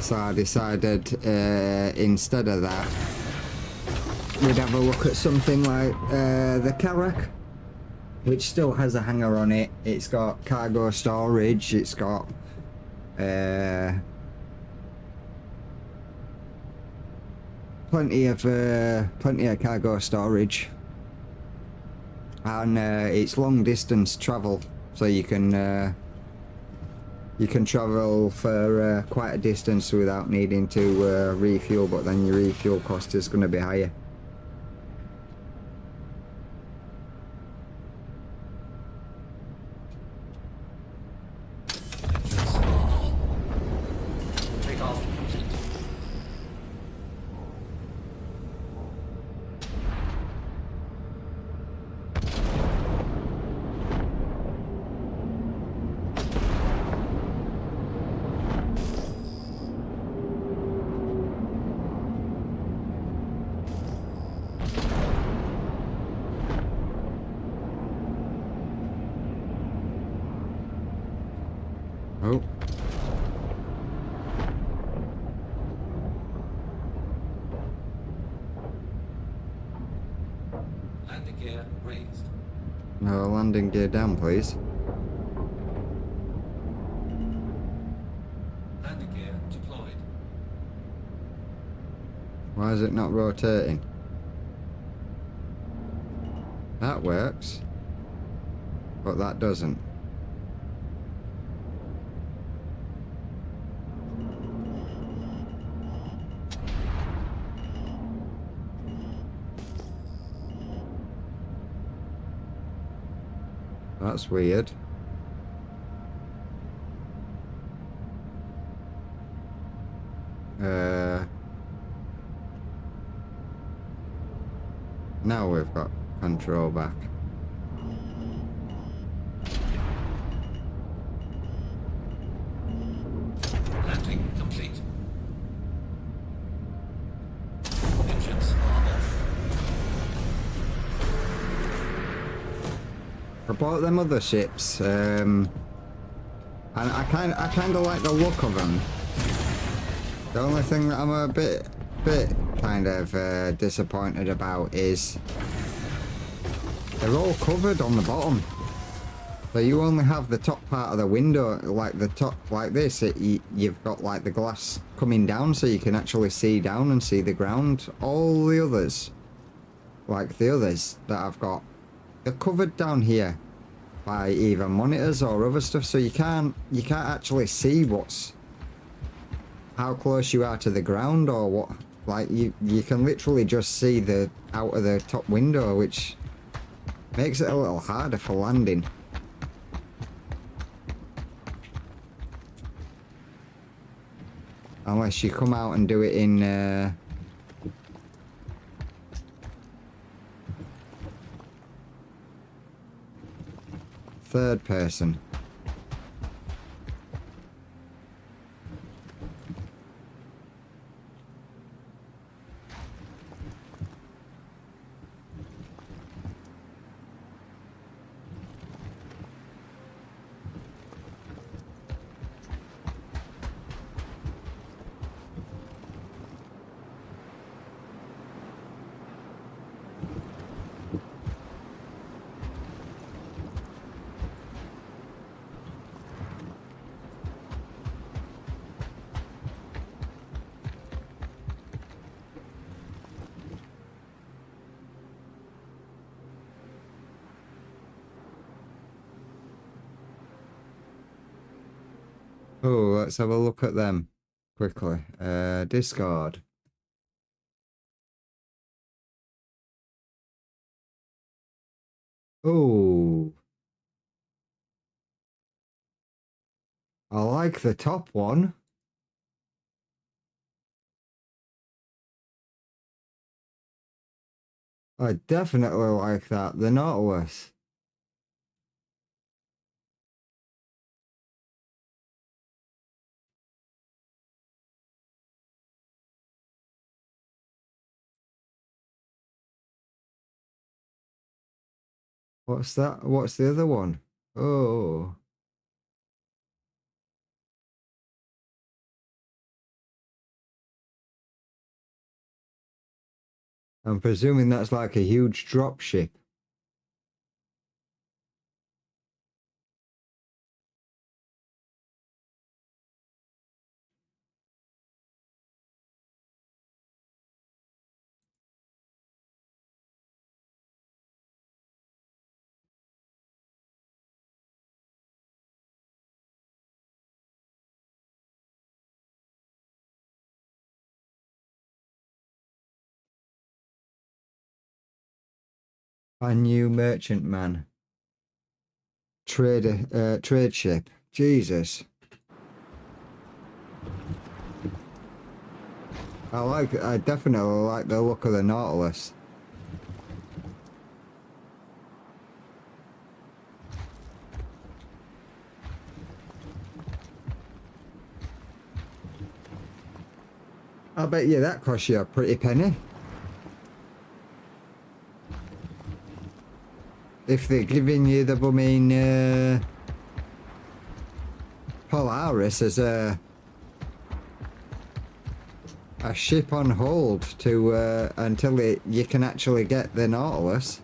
[SPEAKER 1] So I decided instead of that, we'd have a look at something like the Karak, which still has a hanger on it. It's got cargo storage. It's got plenty of cargo storage, and it's long distance travel, so you can travel for quite a distance without needing to refuel, but then your refuel cost is going to be higher.
[SPEAKER 6] Take off complete. Landing gear raised.
[SPEAKER 1] No, landing gear down, please.
[SPEAKER 6] Landing gear deployed.
[SPEAKER 1] Why is it not rotating? That works. But that doesn't. That's weird. Now we've got control back.
[SPEAKER 6] Landing complete. Engines are off.
[SPEAKER 1] About them other ships, and I kind of like the look of them. The only thing that I'm a bit kind of disappointed about is they're all covered on the bottom. So you only have the top part of the window, like the top, like this. You've got like the glass coming down, so you can actually see down and see the ground. All the others, like the others that I've got, they're covered down here by either monitors or other stuff, so you can't actually see how close you are to the ground or what. Like you can literally just see the out of the top window, which makes it a little harder for landing. Unless you come out and do it in third person. Oh, let's have a look at them quickly. Discard. Oh, I like the top one. I definitely like that, the Nautilus. What's that? What's the other one? Oh. I'm presuming that's like a huge drop ship. A new merchantman. Trade ship. Jesus. I definitely like the look of the Nautilus. I bet you that costs you a pretty penny. If they're giving you the bumming Polaris as a ship on hold to until you can actually get the Nautilus.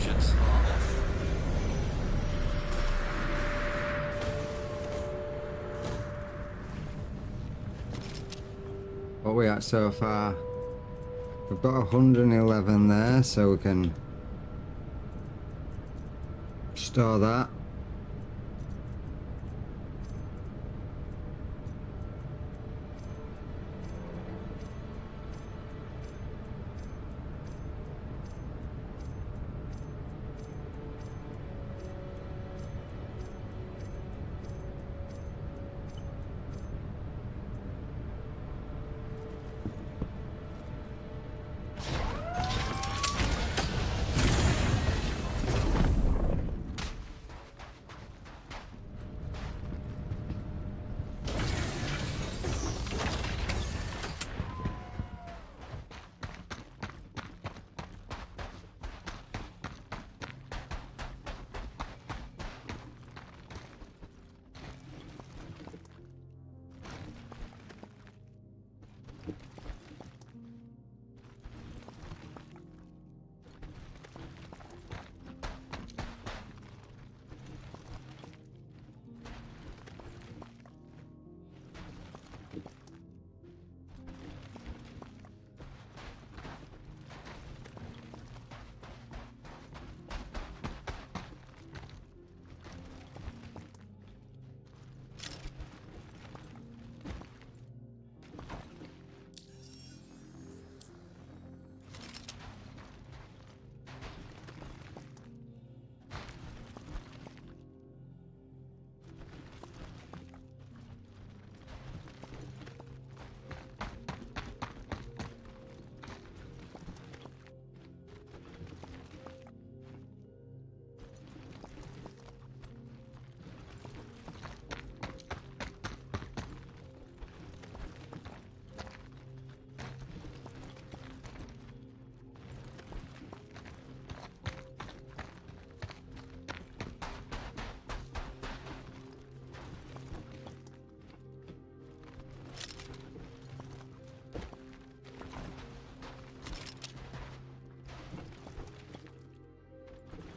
[SPEAKER 6] Engines are off.
[SPEAKER 1] What we at so far? We've got 111 there, so we can store that.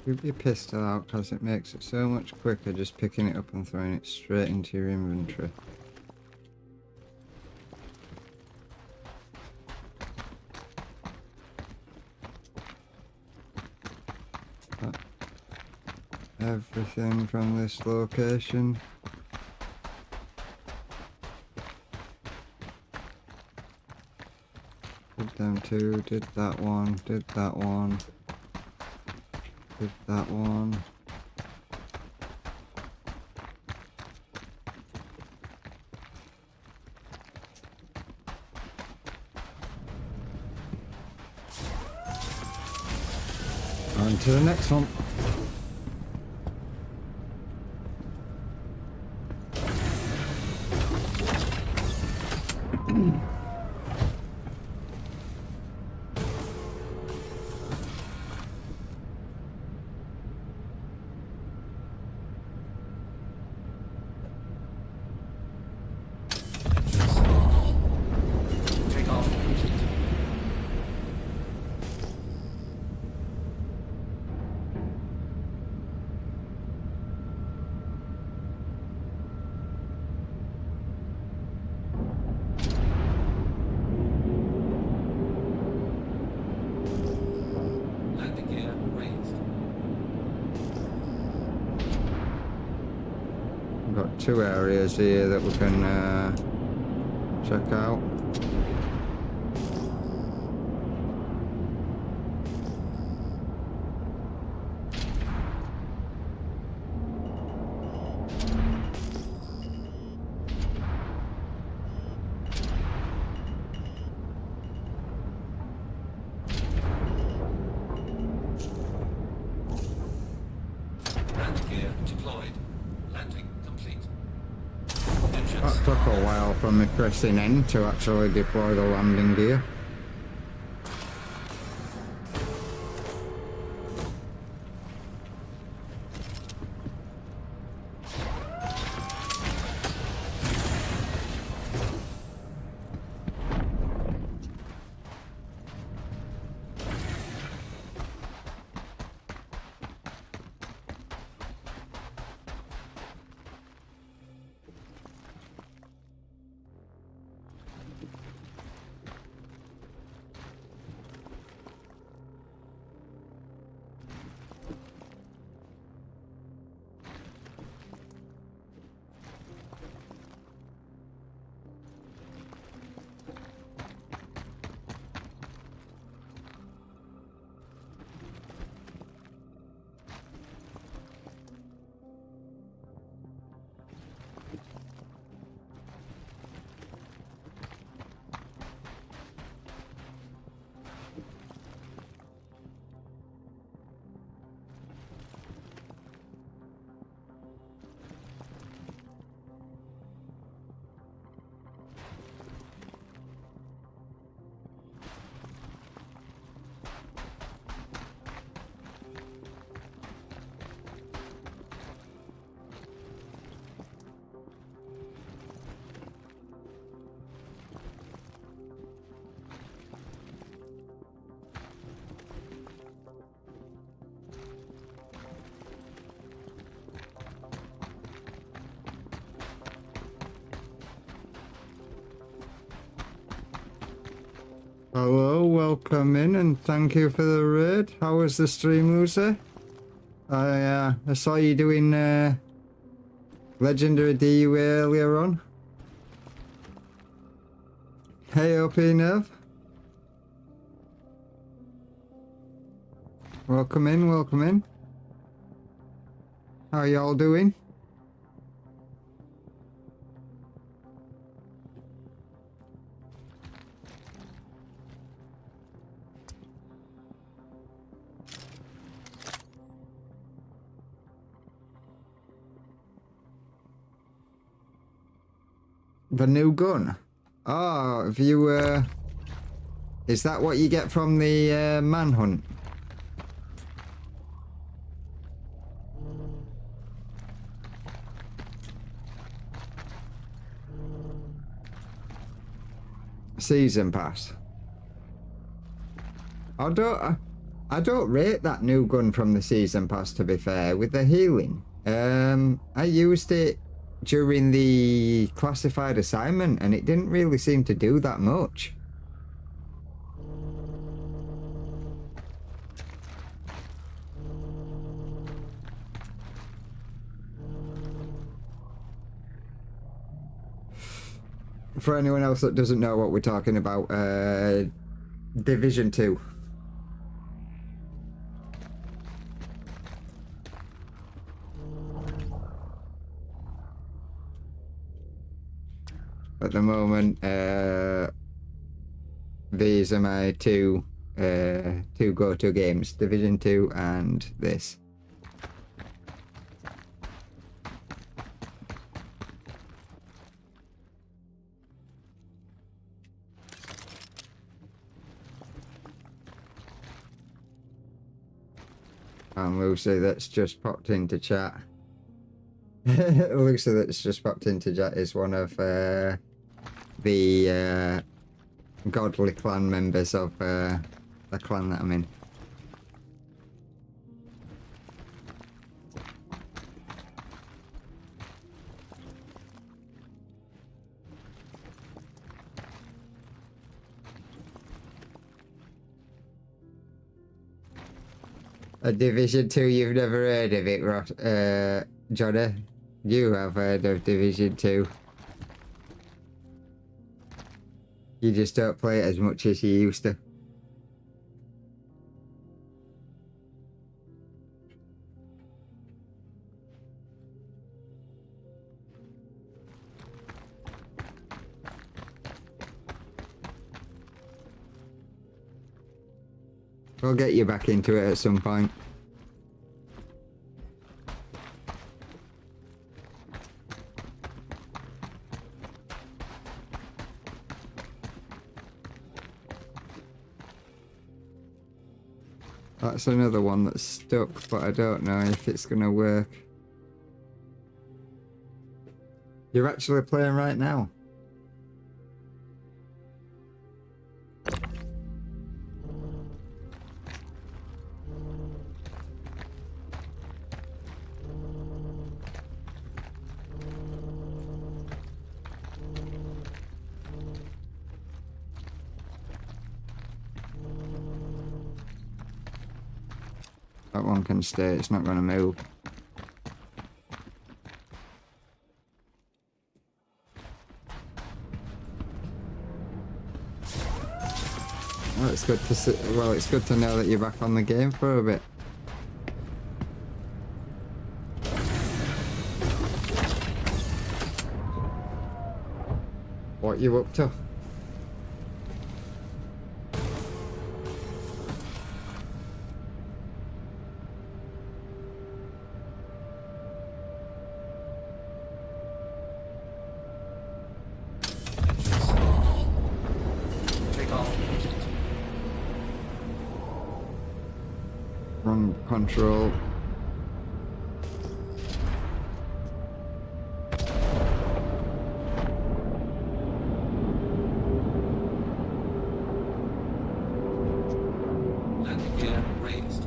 [SPEAKER 1] Keep your pistol out because it makes it so much quicker just picking it up and throwing it straight into your inventory. Everything from this location. Did them two, did that one, did that one. Did that one. On to the next one.
[SPEAKER 6] Engines are on. Takeoff complete. Landing gear raised.
[SPEAKER 1] We've got two areas here that we can check out.
[SPEAKER 6] Landing gear deployed. Landing complete. Engines
[SPEAKER 1] That took a while from me pressing N to actually deploy the landing gear. Hello, welcome in, and thank you for the raid. How was the stream, Lucy? I saw you doing Legendary DU earlier on. Hey, OP Nerve. Welcome in, welcome in. How y'all doing? The new gun. Oh, have you, is that what you get from the, manhunt? Season pass. I don't rate that new gun from the season pass, to be fair, with the healing. I used it during the classified assignment and it didn't really seem to do that much. For anyone else that doesn't know what we're talking about, Division 2. At the moment, these are my two go-to games, Division 2 and this. And Lucy that's just popped into chat. Lucy that's just popped into chat is one of the godly clan members of the clan that I'm in. A Division 2, you've never heard of it, Ross, Johnny? You have heard of Division 2. You just don't play it as much as you used to. We'll get you back into it at some point. That's another one that's stuck, but I don't know if it's gonna work. You're actually playing right now? That one can stay, it's not going to move. Well, it's good to see, well, it's good to know that you're back on the game for a bit. What you up to? Wrong control.
[SPEAKER 6] Landing gear raised.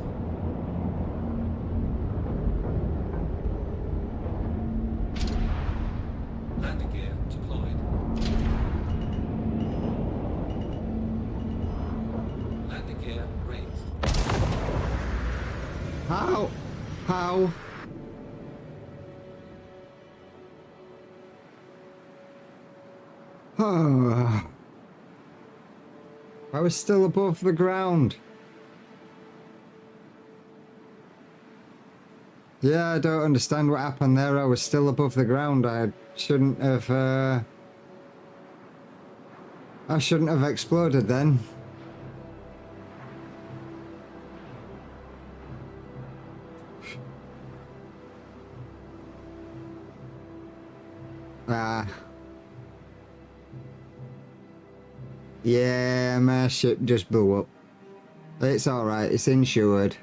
[SPEAKER 6] Landing gear deployed.
[SPEAKER 1] How? How? Oh. I was still above the ground. Yeah, I don't understand what happened there. I was still above the ground. I shouldn't have exploded then. Ah. Yeah, my ship just blew up. It's alright, it's insured.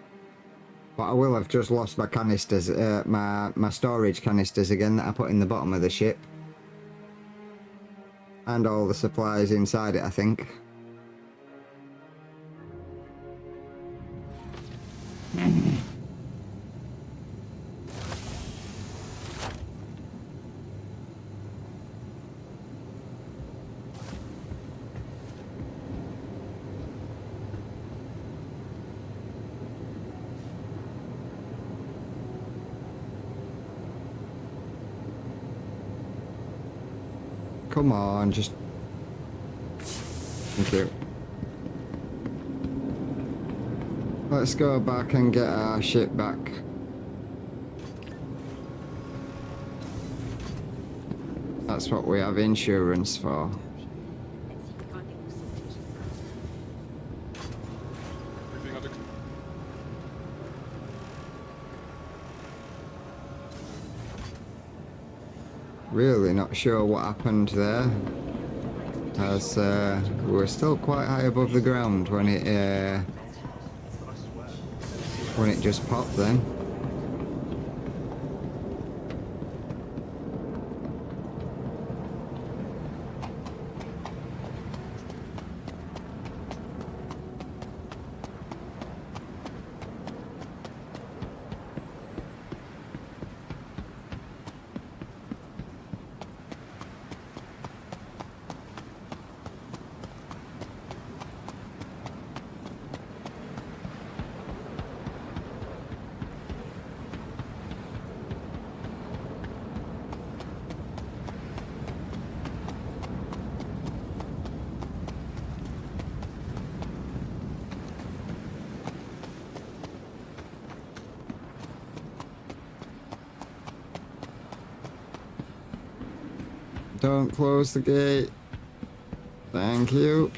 [SPEAKER 1] But I will have just lost my canisters, my storage canisters again that I put in the bottom of the ship. And all the supplies inside it, I think. Come on, just... Thank you. Let's go back and get our ship back. That's what we have insurance for. Really not sure what happened there, as we were still quite high above the ground when it just popped then. Don't close the gate. Thank you.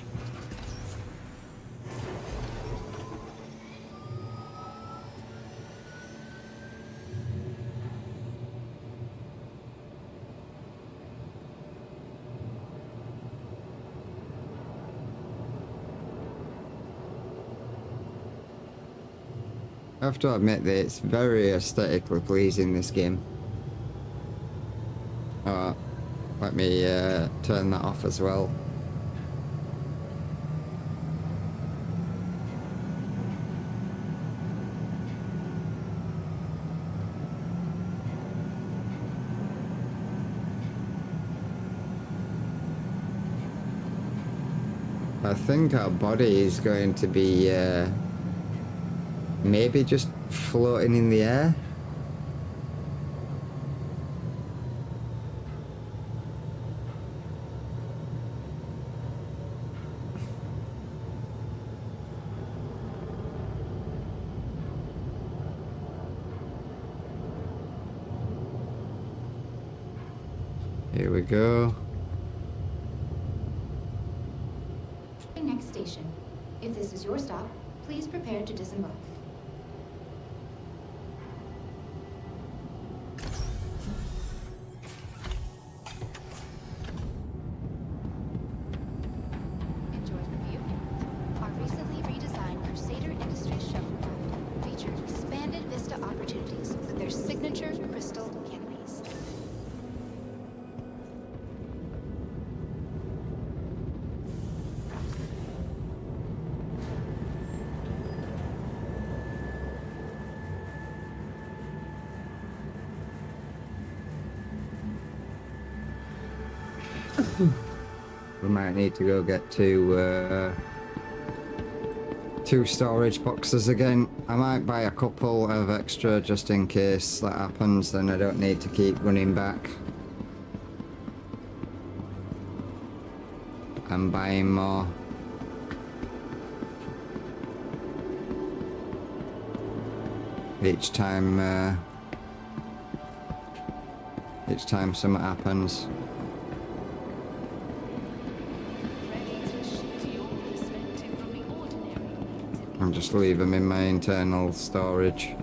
[SPEAKER 1] I have to admit that it's very aesthetically pleasing, this game. Let me turn that off as well. I think our body is going to be maybe just floating in the air. Here we go.
[SPEAKER 7] Next station. If this is your stop, please prepare to disembark. Enjoy the view. Our recently redesigned Crusader Industries shuttlecraft features expanded vista opportunities with their signature crystal canopies.
[SPEAKER 1] We might need to go get two storage boxes again. I might buy a couple of extra just in case that happens, then I don't need to keep running back and buying more. Each time something happens. I'm just leave them in my internal storage.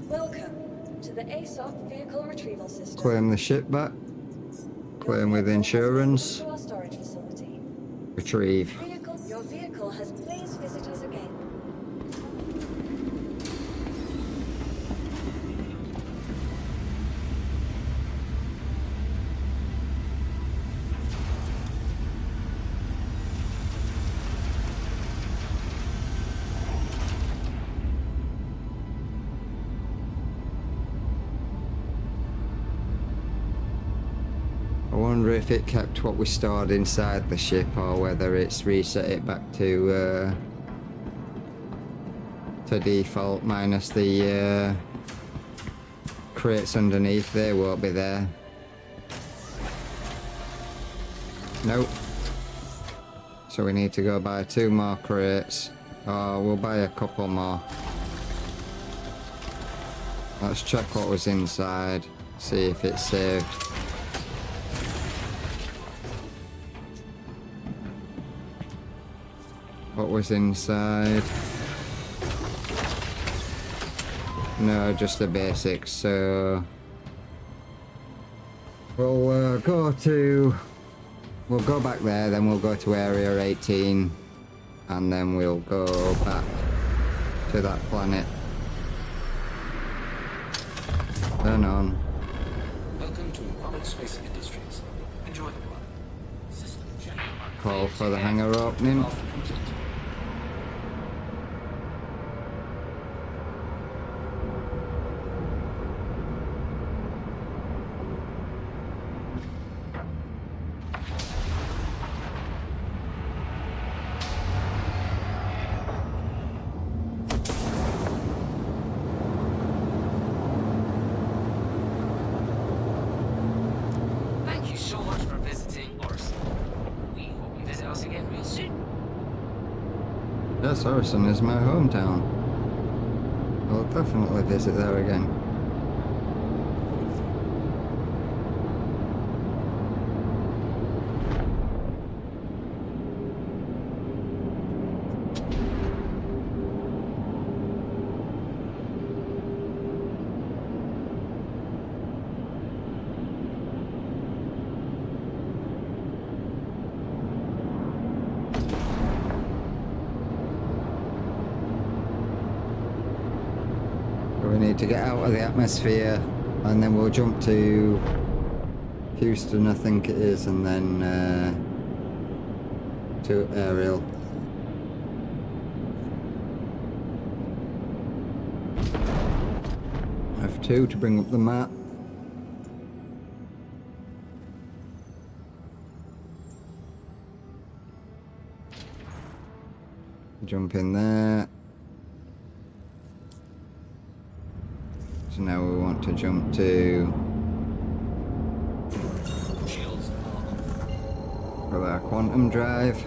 [SPEAKER 5] Welcome to the ASOP Vehicle Retrieval System.
[SPEAKER 1] Claim the ship back. Claim with insurance.
[SPEAKER 5] To our storage facility.
[SPEAKER 1] Retrieve.
[SPEAKER 5] Your vehicle has. Please visit us again.
[SPEAKER 1] I wonder if it kept what we stored inside the ship or whether it's reset it back to default minus the crates underneath. They won't be there. Nope. So we need to go buy 2 more crates. Oh, we'll buy a couple more. Let's check what was inside. See if it's saved. What was inside? No, just the basics. So we'll go back there, then we'll go to area 18, and then we'll go back to that planet. Turn on.
[SPEAKER 6] Welcome to Robert Space Industries. Enjoy the ride. System check.
[SPEAKER 1] Call for the hangar opening.
[SPEAKER 6] Off complete.
[SPEAKER 8] Thank you so much for visiting Orson. We hope you visit us again real soon.
[SPEAKER 1] Yes, Orson is my hometown. I'll definitely visit there again. We need to get out of the atmosphere, and then we'll jump to Houston, I think it is, and then to Ariel. F2 to bring up the map. Jump in there. So now we want to jump to
[SPEAKER 6] Shields are
[SPEAKER 1] for our quantum drive.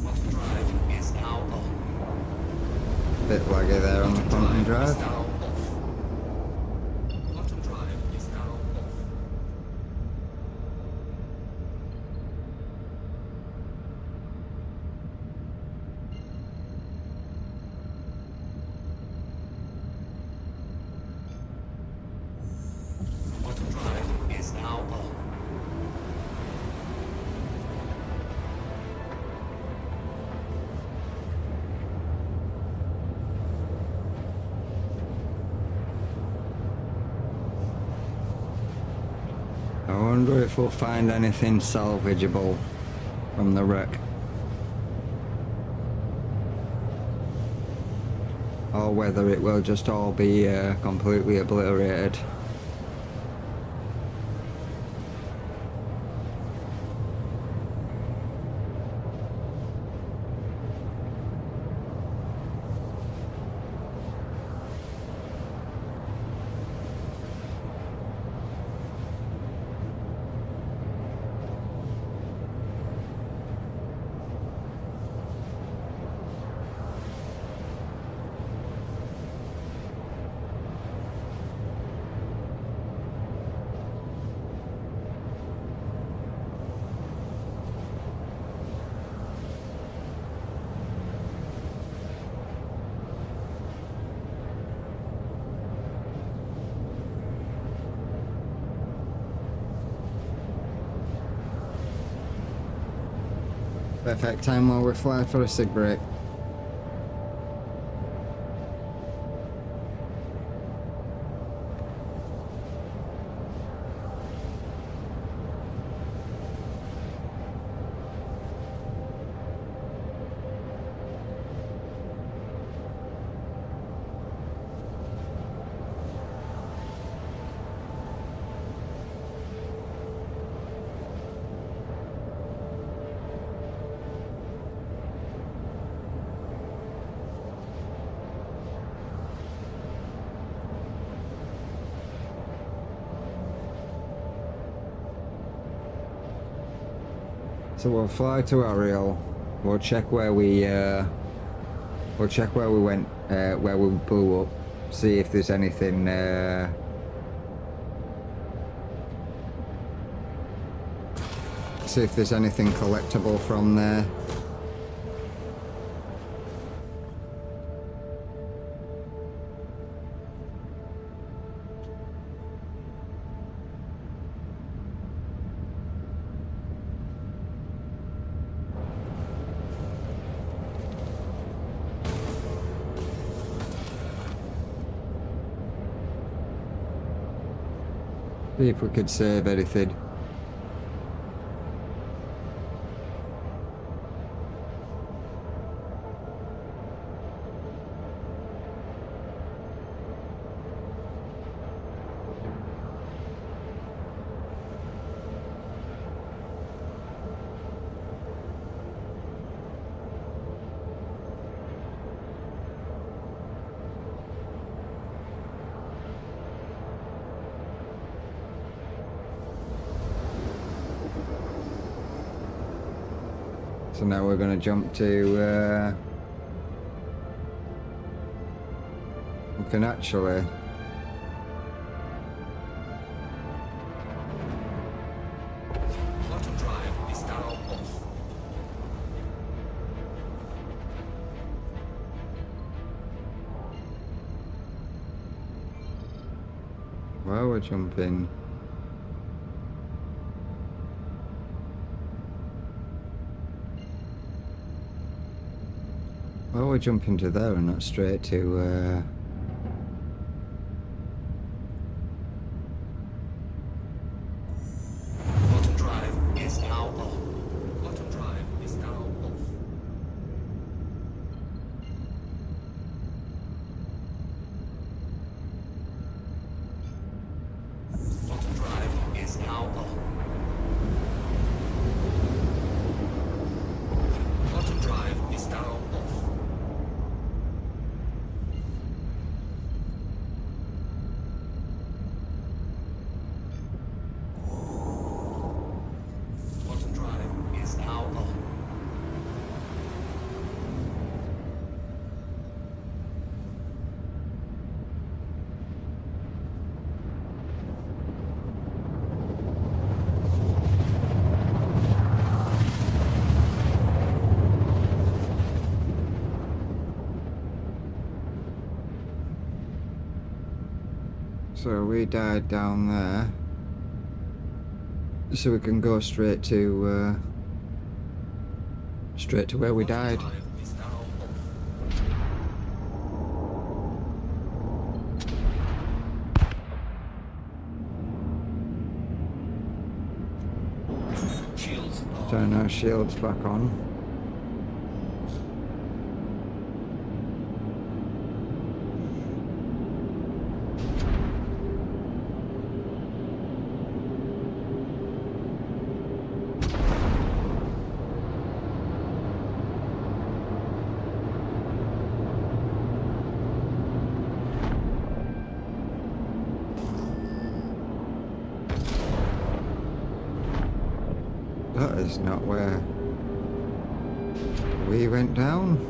[SPEAKER 6] Quantum drive is now on.
[SPEAKER 1] Bit laggy there on the quantum
[SPEAKER 6] Is
[SPEAKER 1] drive.
[SPEAKER 6] now off. Quantum drive is now off. Quantum drive is now on.
[SPEAKER 1] wonder if we'll find anything salvageable from the wreck. Or whether it will just all be completely obliterated. Perfect time while we fly for a cig break. So we'll fly to Ariel. We'll check where we went, where we blew up. See if there's anything. See if there's anything collectible from there. See if we could save anything. So now we're going to jump to we can actually
[SPEAKER 6] Auto drive is now off.
[SPEAKER 1] while we're jumping. Well, we're jumping to there and not straight to
[SPEAKER 6] Auto drive is now on. Auto drive is now off. Auto drive is now on. Auto drive is now off. Auto drive is now on.
[SPEAKER 1] So we died down there. So we can go straight to where we died.
[SPEAKER 6] Auto drive is now off.
[SPEAKER 1] Turn our shields back on. That is not where we went down.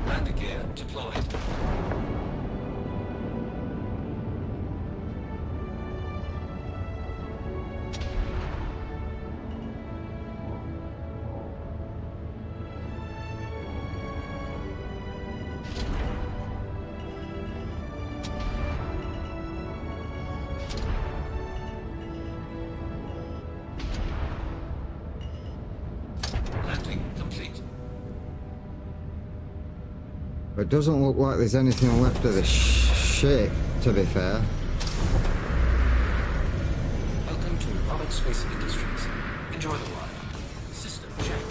[SPEAKER 6] Landing gear deployed. Landing complete.
[SPEAKER 1] It doesn't look like there's anything left of the ship, to be fair.
[SPEAKER 6] Welcome to Republic Space Industries. Enjoy the ride. System check.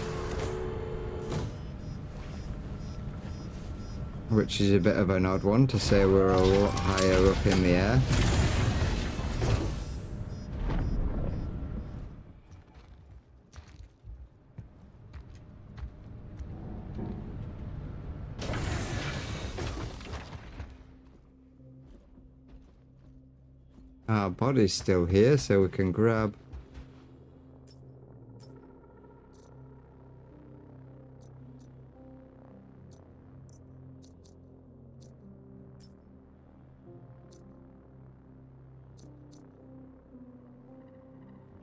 [SPEAKER 1] Which is a bit of an odd one to say we're a lot higher up in the air. Our body's still here, so we can grab.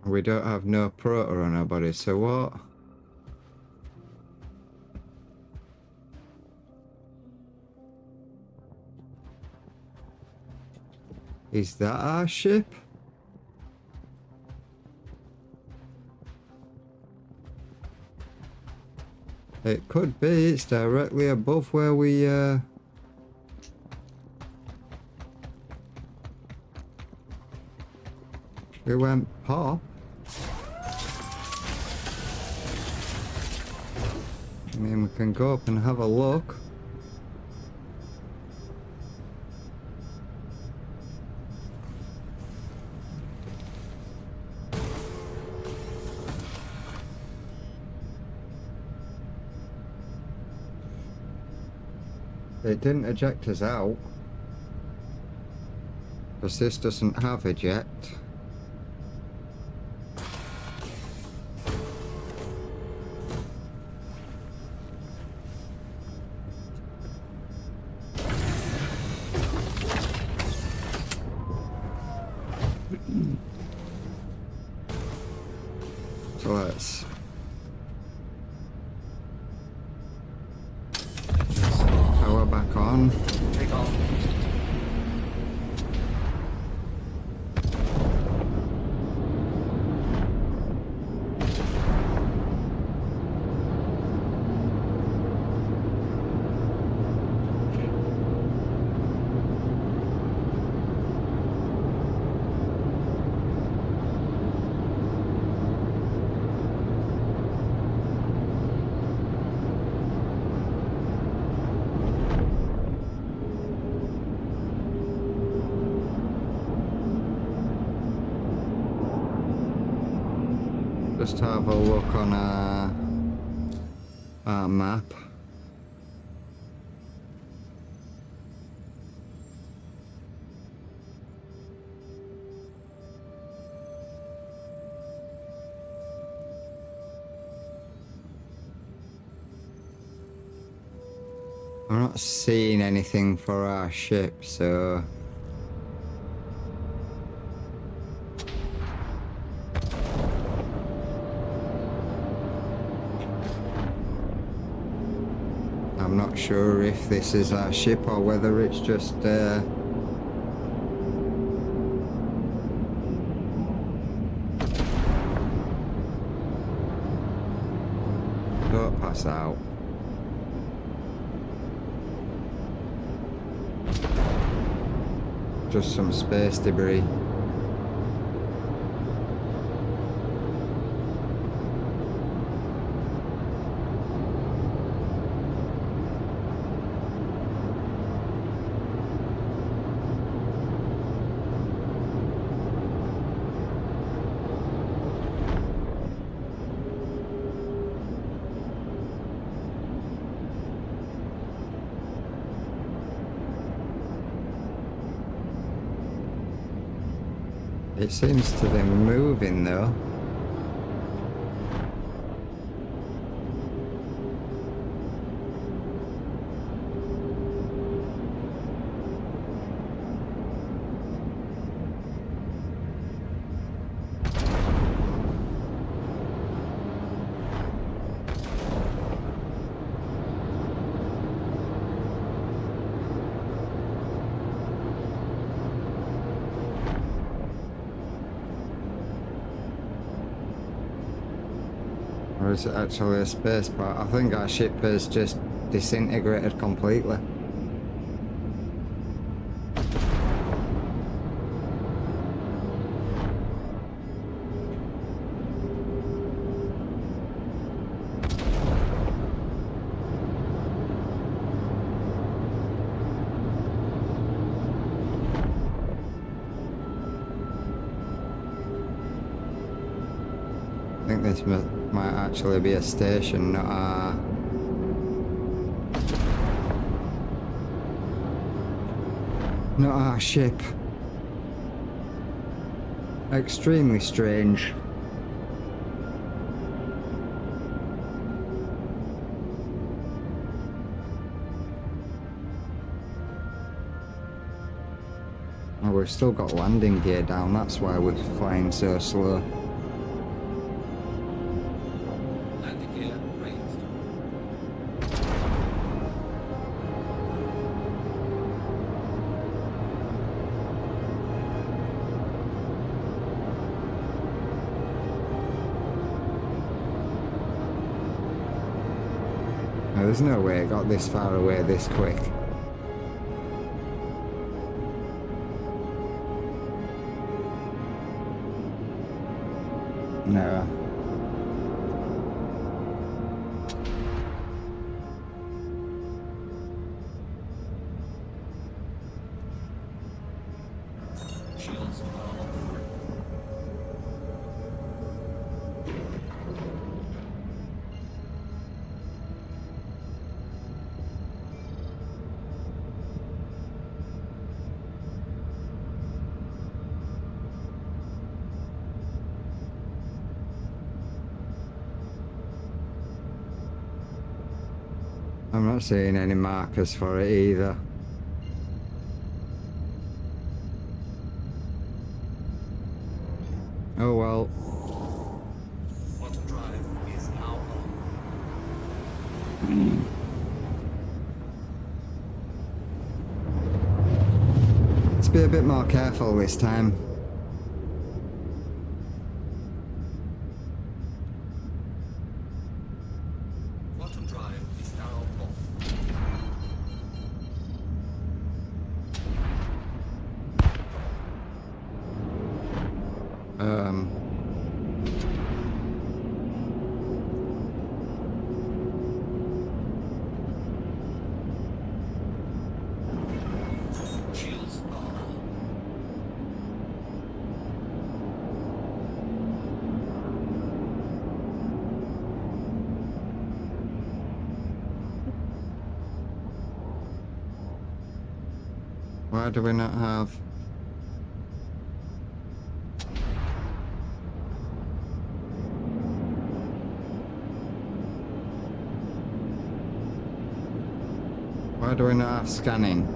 [SPEAKER 1] We don't have no proto on our body, so what? Is that our ship? It could be. It's directly above where we went pop. I mean, we can go up and have a look. It didn't eject us out, because this doesn't have eject. So let's power back on.
[SPEAKER 6] Take off.
[SPEAKER 1] Just have a look on our map. I'm not seeing anything for our ship, so I'm not sure if this is our ship or whether it's just don't pass out. Just some space debris. It seems to be moving though. Or is it actually a space part? I think our ship has just disintegrated completely. I think this might actually be a station, not our ship. Extremely strange. Oh, we've still got landing gear down, that's why we're flying so slow.
[SPEAKER 6] Landing gear raised.
[SPEAKER 1] No, there's no way it got this far away this quick. No.
[SPEAKER 6] Shields are off.
[SPEAKER 1] I'm not seeing any markers for it either. Oh well.
[SPEAKER 6] Quantum drive is now on.
[SPEAKER 1] Let's be a bit more careful this time.
[SPEAKER 6] Quantum drive is now off. Shields are on.
[SPEAKER 1] Why do we not have... Why do we not have scanning?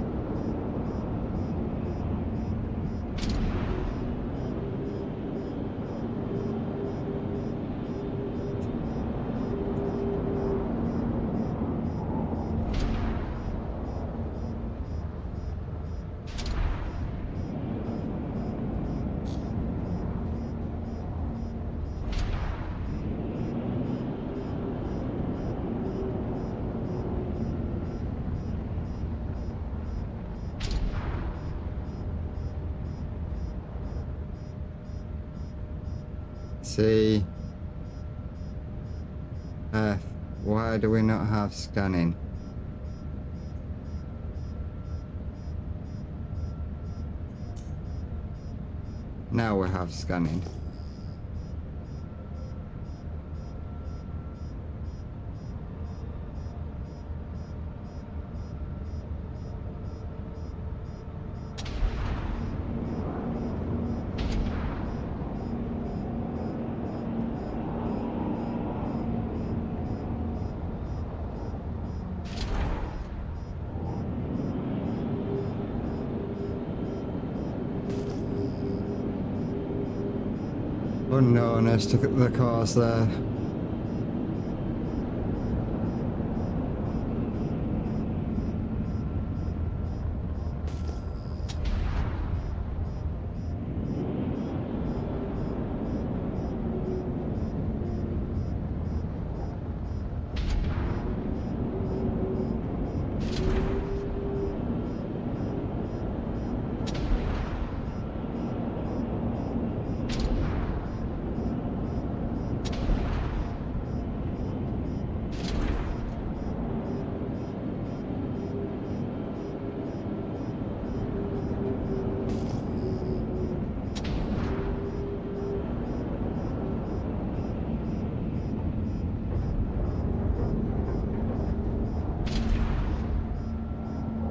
[SPEAKER 1] C. F. Why do we not have scanning? Now we have scanning. Unknowness took the course there.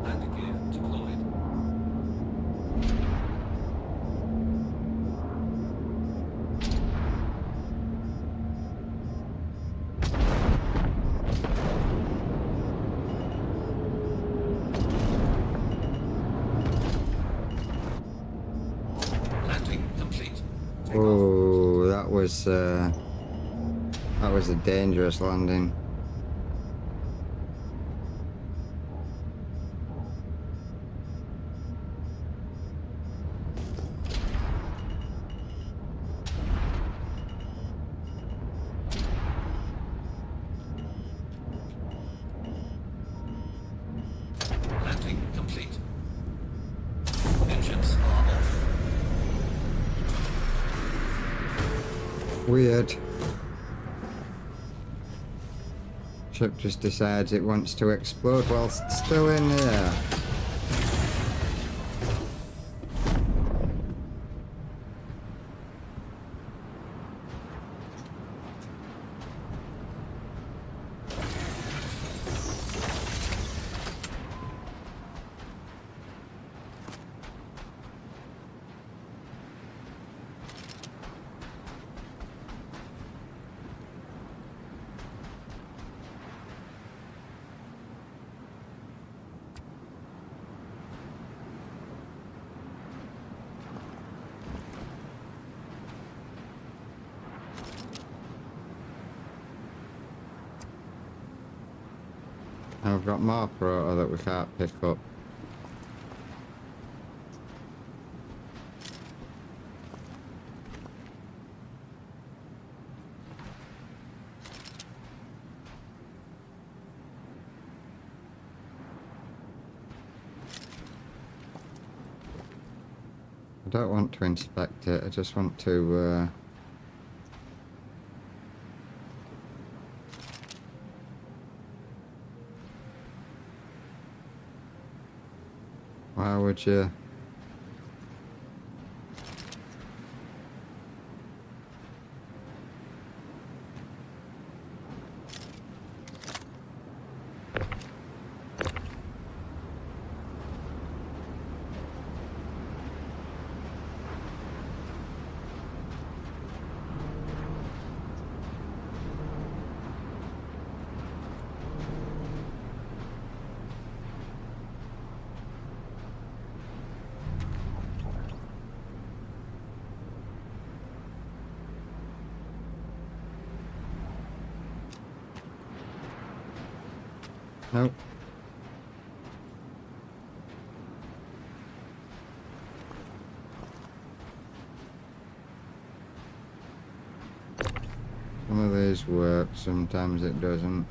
[SPEAKER 6] Landing gear deployed. Landing complete. Take off.
[SPEAKER 1] Oh, that was a dangerous landing.
[SPEAKER 6] Landing complete. Engines are off.
[SPEAKER 1] Weird. Ship just decides it wants to explode whilst still in the air. Now we've got more proto that we can't pick up. I don't want to inspect it, I just want to why would you? Nope. Some of these work, sometimes it doesn't.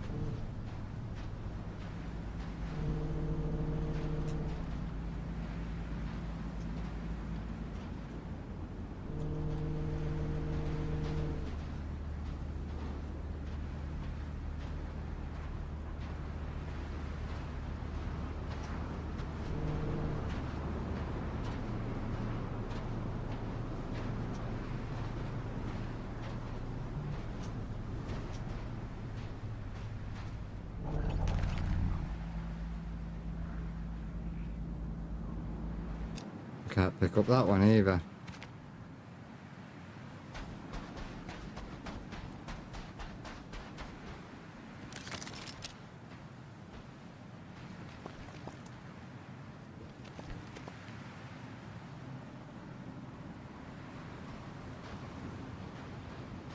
[SPEAKER 1] Can't pick up that one either.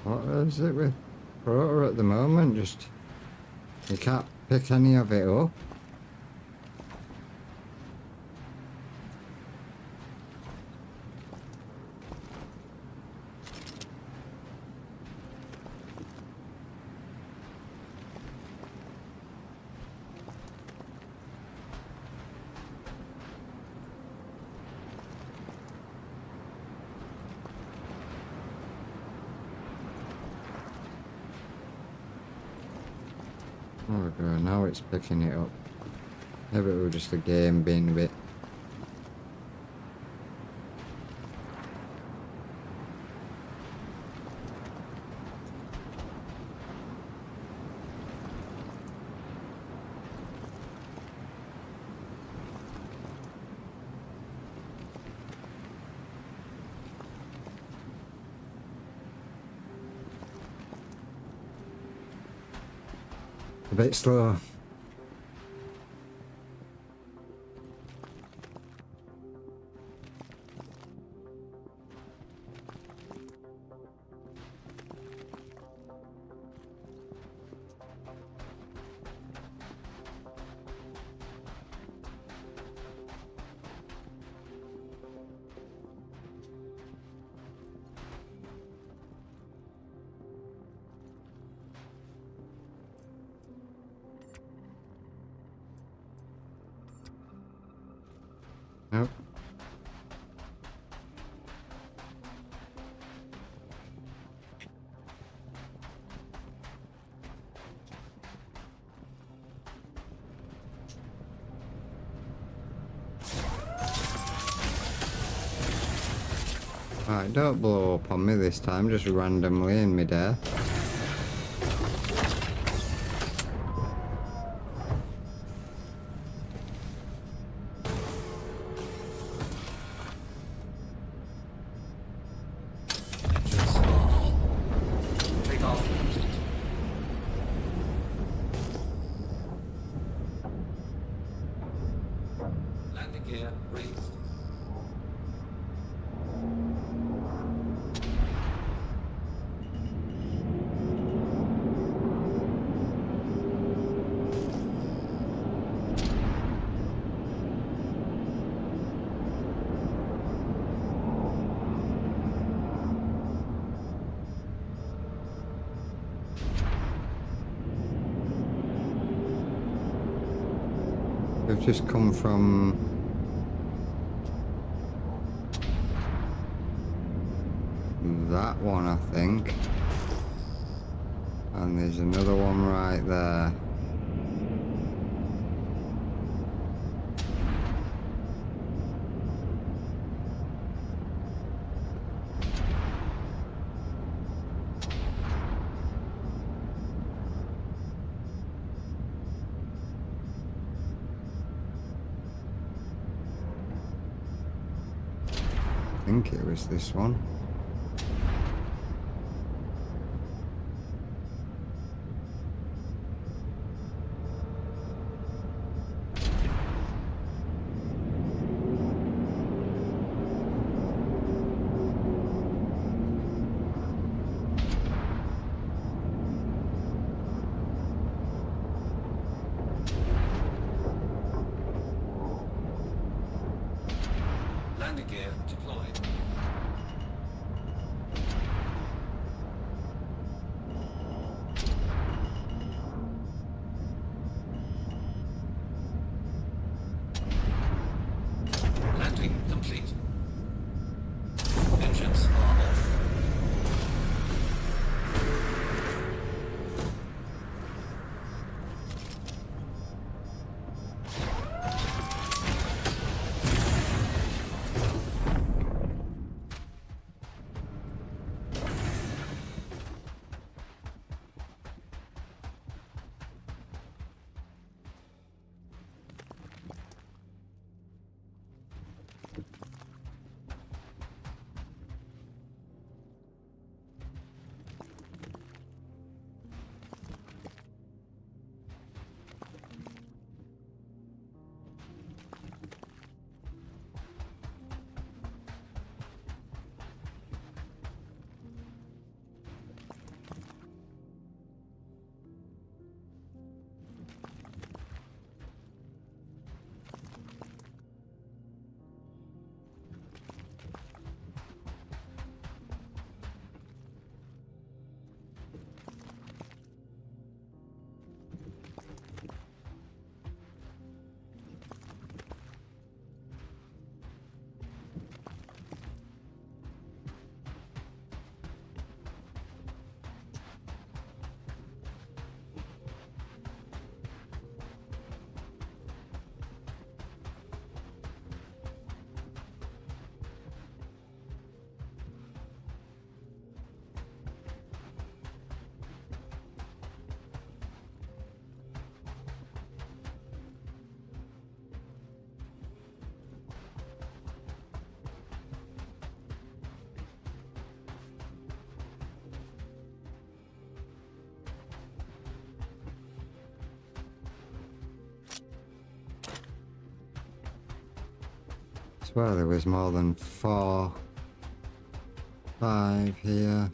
[SPEAKER 1] What is it with Rotor at the moment? Just, you can't pick any of it up. Oh god, now it's picking it up. Maybe it was just the game being a bit... a bit slow. Nope. Alright, don't blow up on me this time, just randomly in midair.
[SPEAKER 6] Engines are on. Takeoff complete. Landing gear raised.
[SPEAKER 1] We've just come from... that one, I think. And there's another one right there. I think it was this one.
[SPEAKER 6] Landing gear deployed. Landing complete. Engines are off.
[SPEAKER 1] swear there was more than 4, 5 here.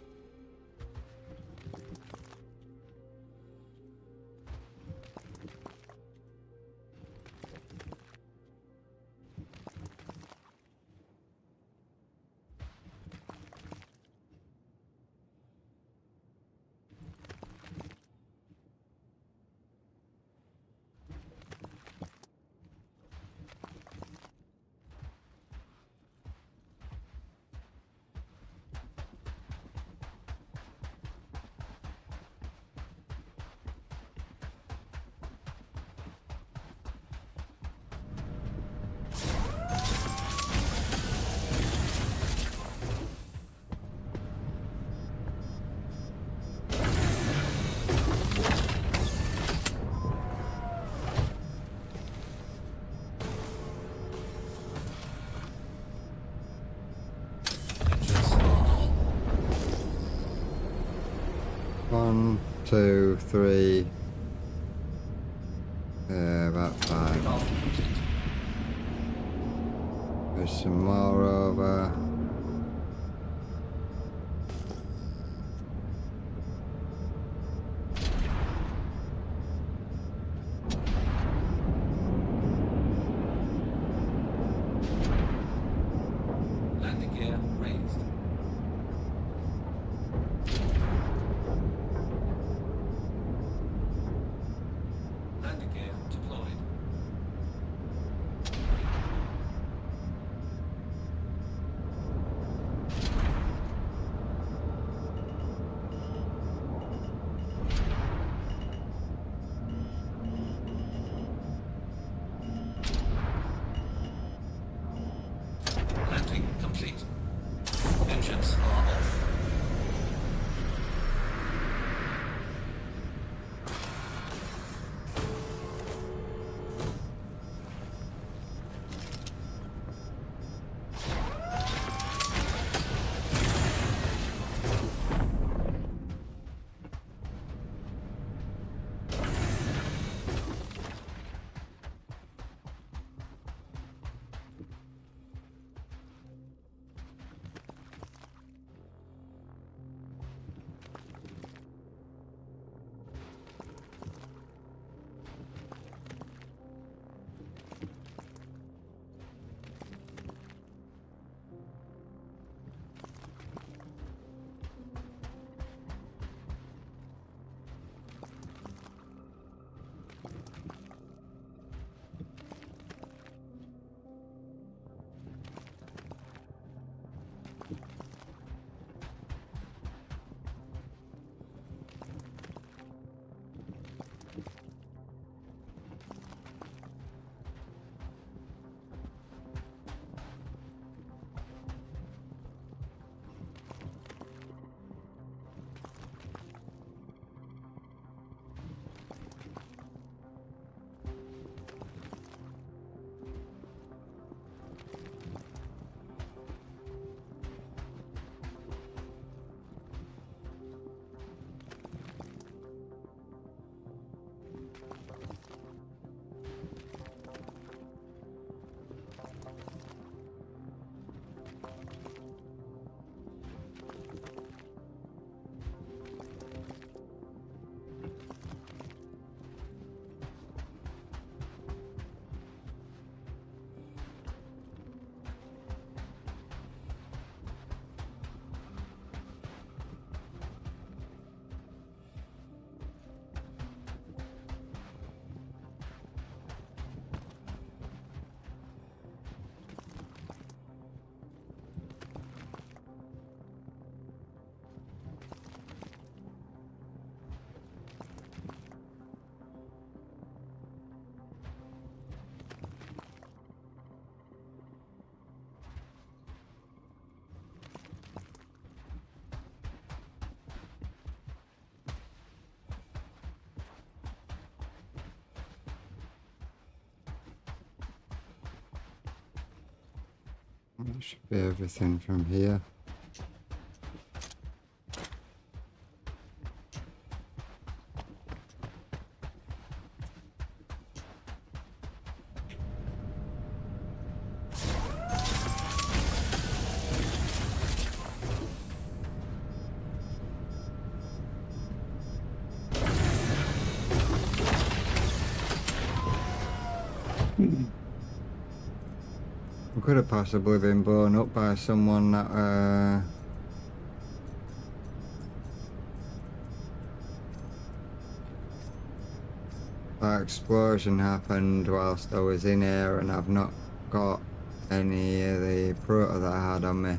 [SPEAKER 6] Engines are on.
[SPEAKER 1] 1, 2, 3. About 5.
[SPEAKER 6] Takeoff complete.
[SPEAKER 1] There's some more over.
[SPEAKER 6] Landing gear raised. Landing gear deployed. Landing complete. Engines are off.
[SPEAKER 1] That should be everything from here. I could have possibly been blown up by someone that that explosion happened whilst I was in here, and I've not got any of the proto that I had on me.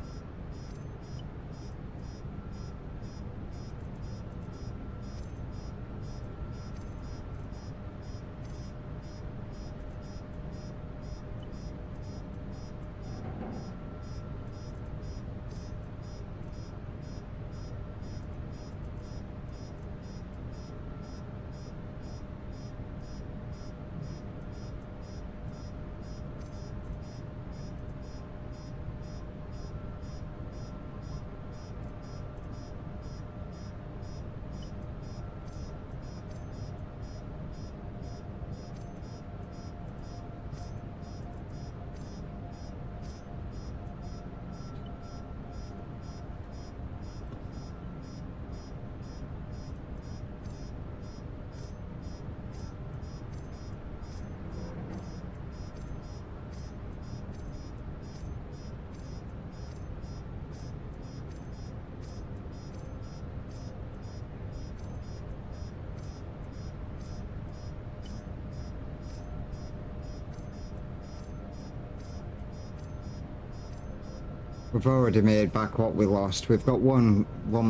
[SPEAKER 1] We've already made back what we lost. We've got one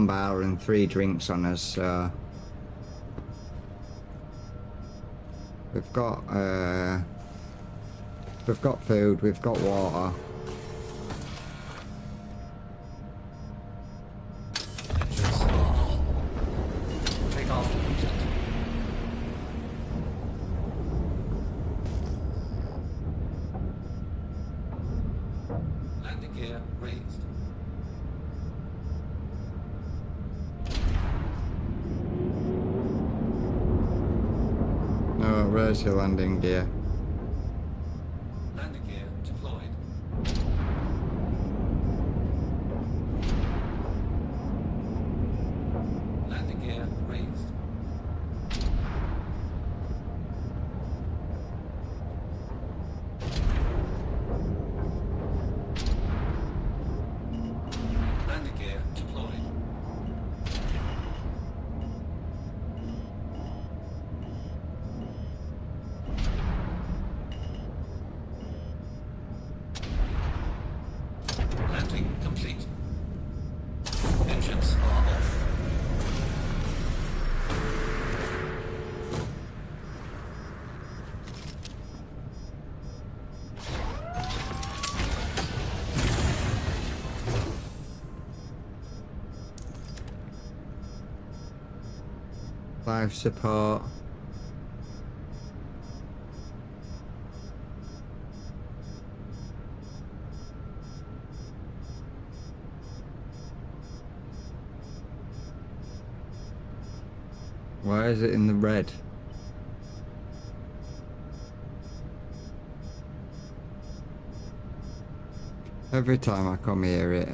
[SPEAKER 1] bar and 3 drinks on us, so we've got food, we've got water.
[SPEAKER 6] Take off. Landing gear raised.
[SPEAKER 1] No, where's your landing gear?
[SPEAKER 6] Landing gear deployed. Landing gear raised. Landing gear deployed. Landing complete. Engines are off.
[SPEAKER 1] Life support. Why is it in the red? Every time I come here, it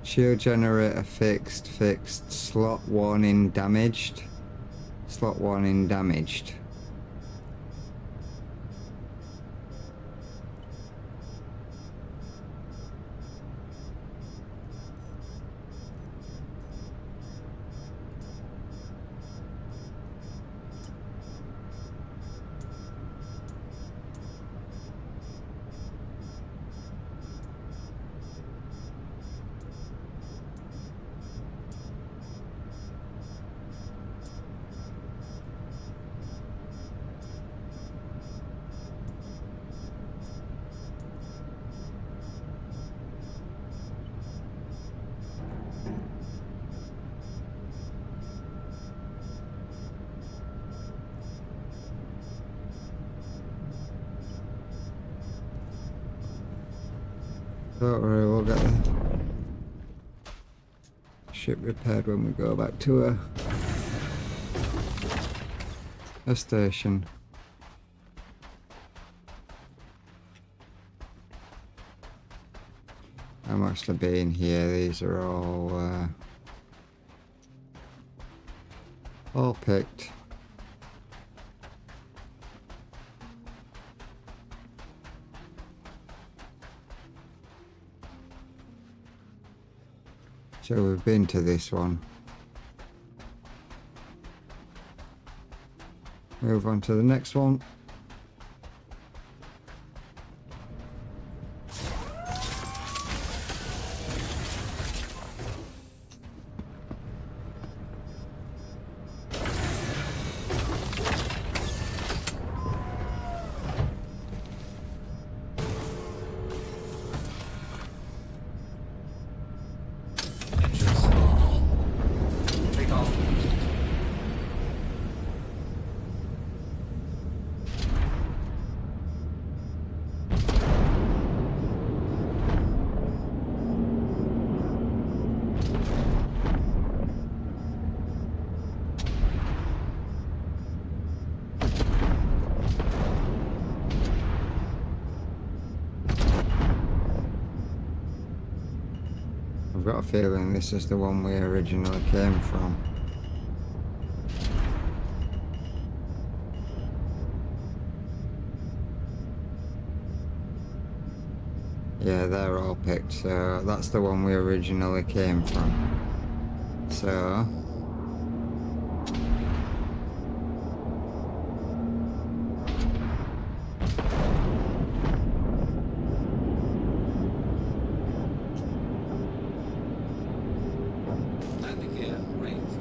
[SPEAKER 1] shield generator fixed, slot warning damaged. Slot warning damaged. Don't worry, we'll get the ship repaired when we go back to a station. How much to be in here? These are all picked. So we've been to this one. Move on to the next one.
[SPEAKER 6] Engines are on. Takeoff complete.
[SPEAKER 1] I've got a feeling this is the one we originally came from. Yeah, they're all picked, so that's the one we originally came from. So
[SPEAKER 6] Landing gear raised.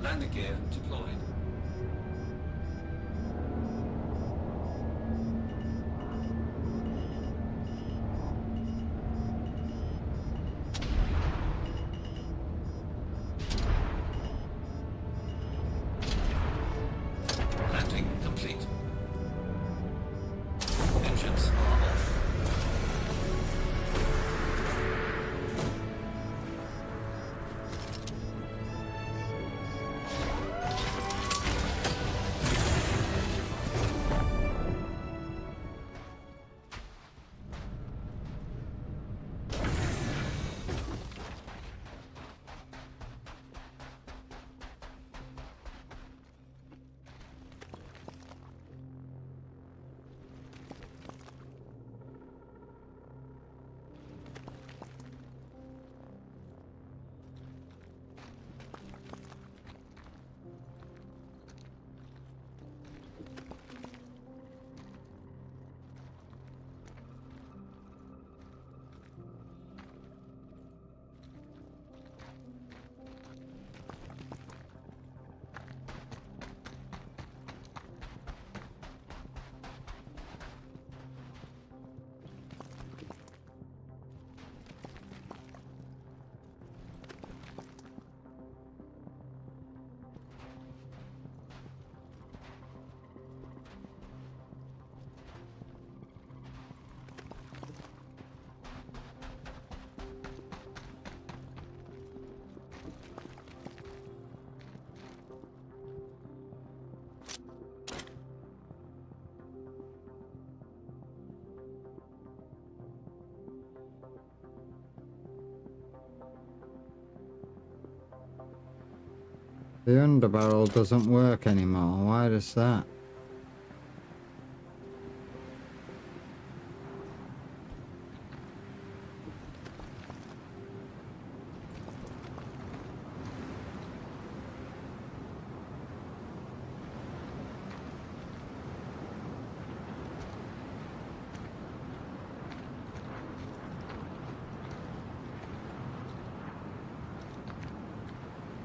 [SPEAKER 6] Landing gear deployed. Landing complete. Engines are off.
[SPEAKER 1] the underbarrel doesn't work anymore. Why does that?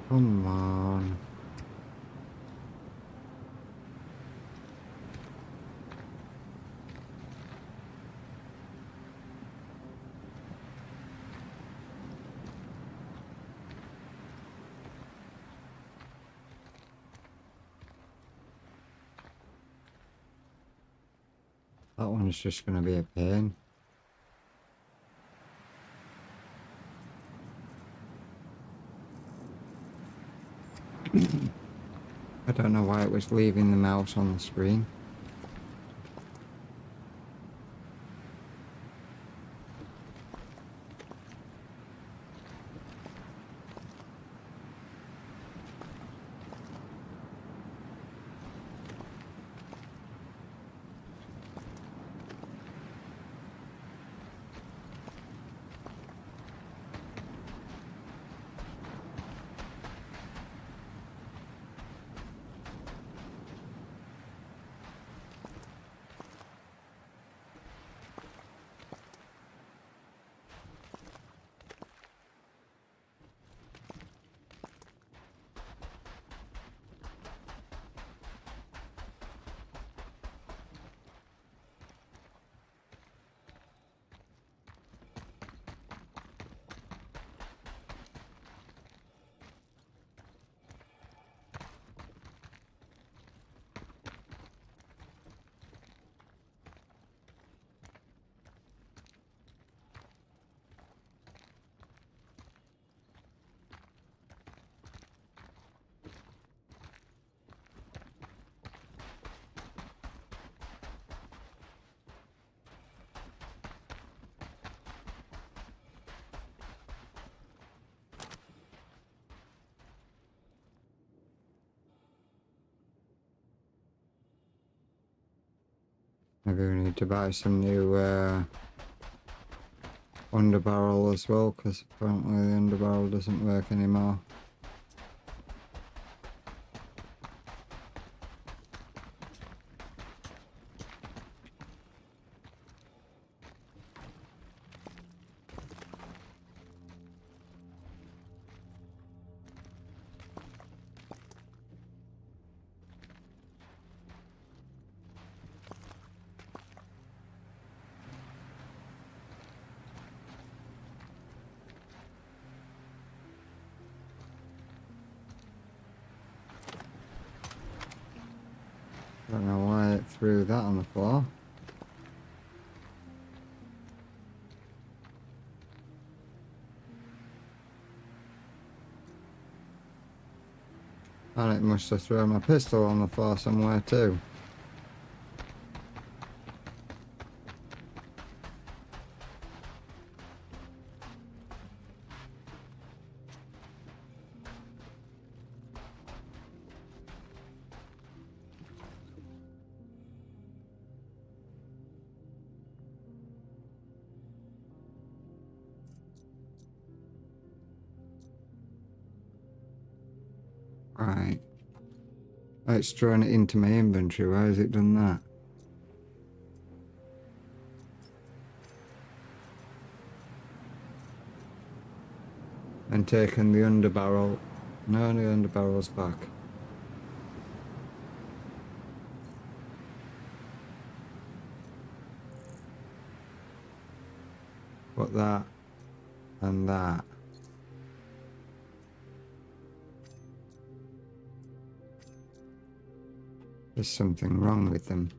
[SPEAKER 1] Come on. That one's just going to be a pain. I don't know why it was leaving the mouse on the screen. Maybe we need to buy some new underbarrel as well, because apparently the underbarrel doesn't work anymore. Don't know why it threw that on the floor. And it must have thrown my pistol on the floor somewhere too. Right. It's thrown it into my inventory. Why has it done that? And taken the underbarrel. No, the underbarrel's back. Put that and that. There's something wrong with them.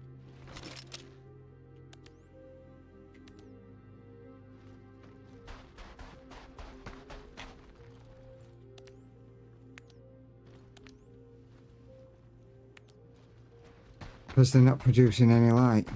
[SPEAKER 1] Because they're not producing any light.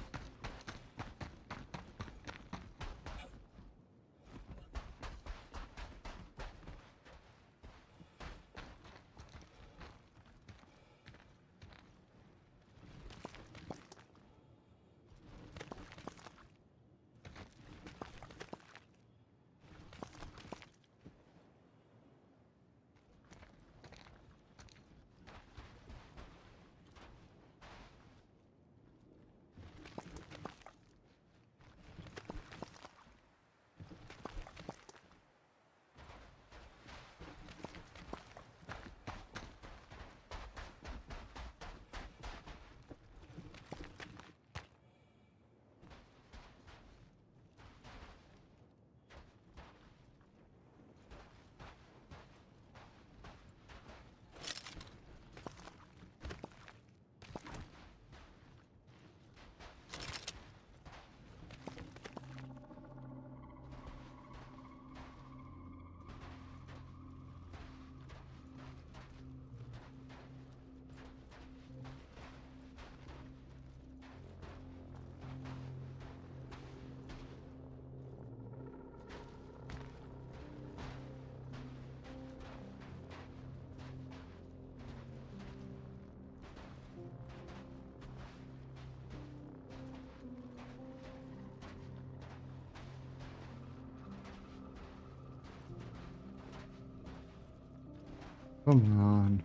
[SPEAKER 1] Come on.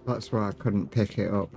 [SPEAKER 1] That's why I couldn't pick it up.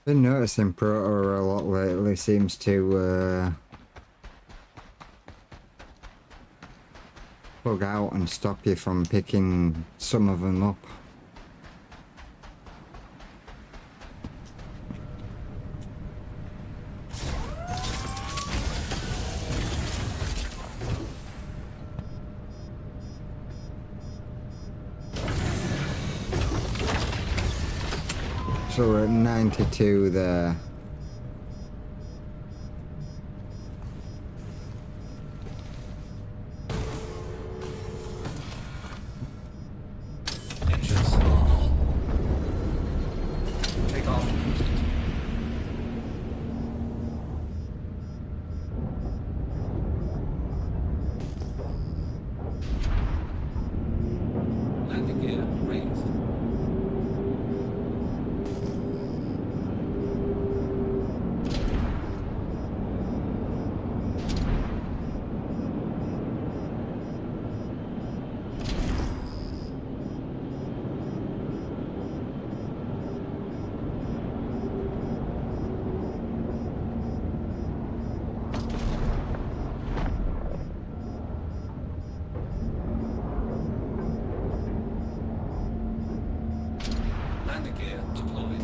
[SPEAKER 1] Been noticing Proto a lot lately. Seems to bug out and stop you from picking some of them up. So we're at 92 there.
[SPEAKER 6] Engines are on. Take off complete. Landing gear raised. Landing gear deployed.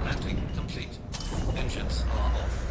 [SPEAKER 6] Landing complete. Engines are off.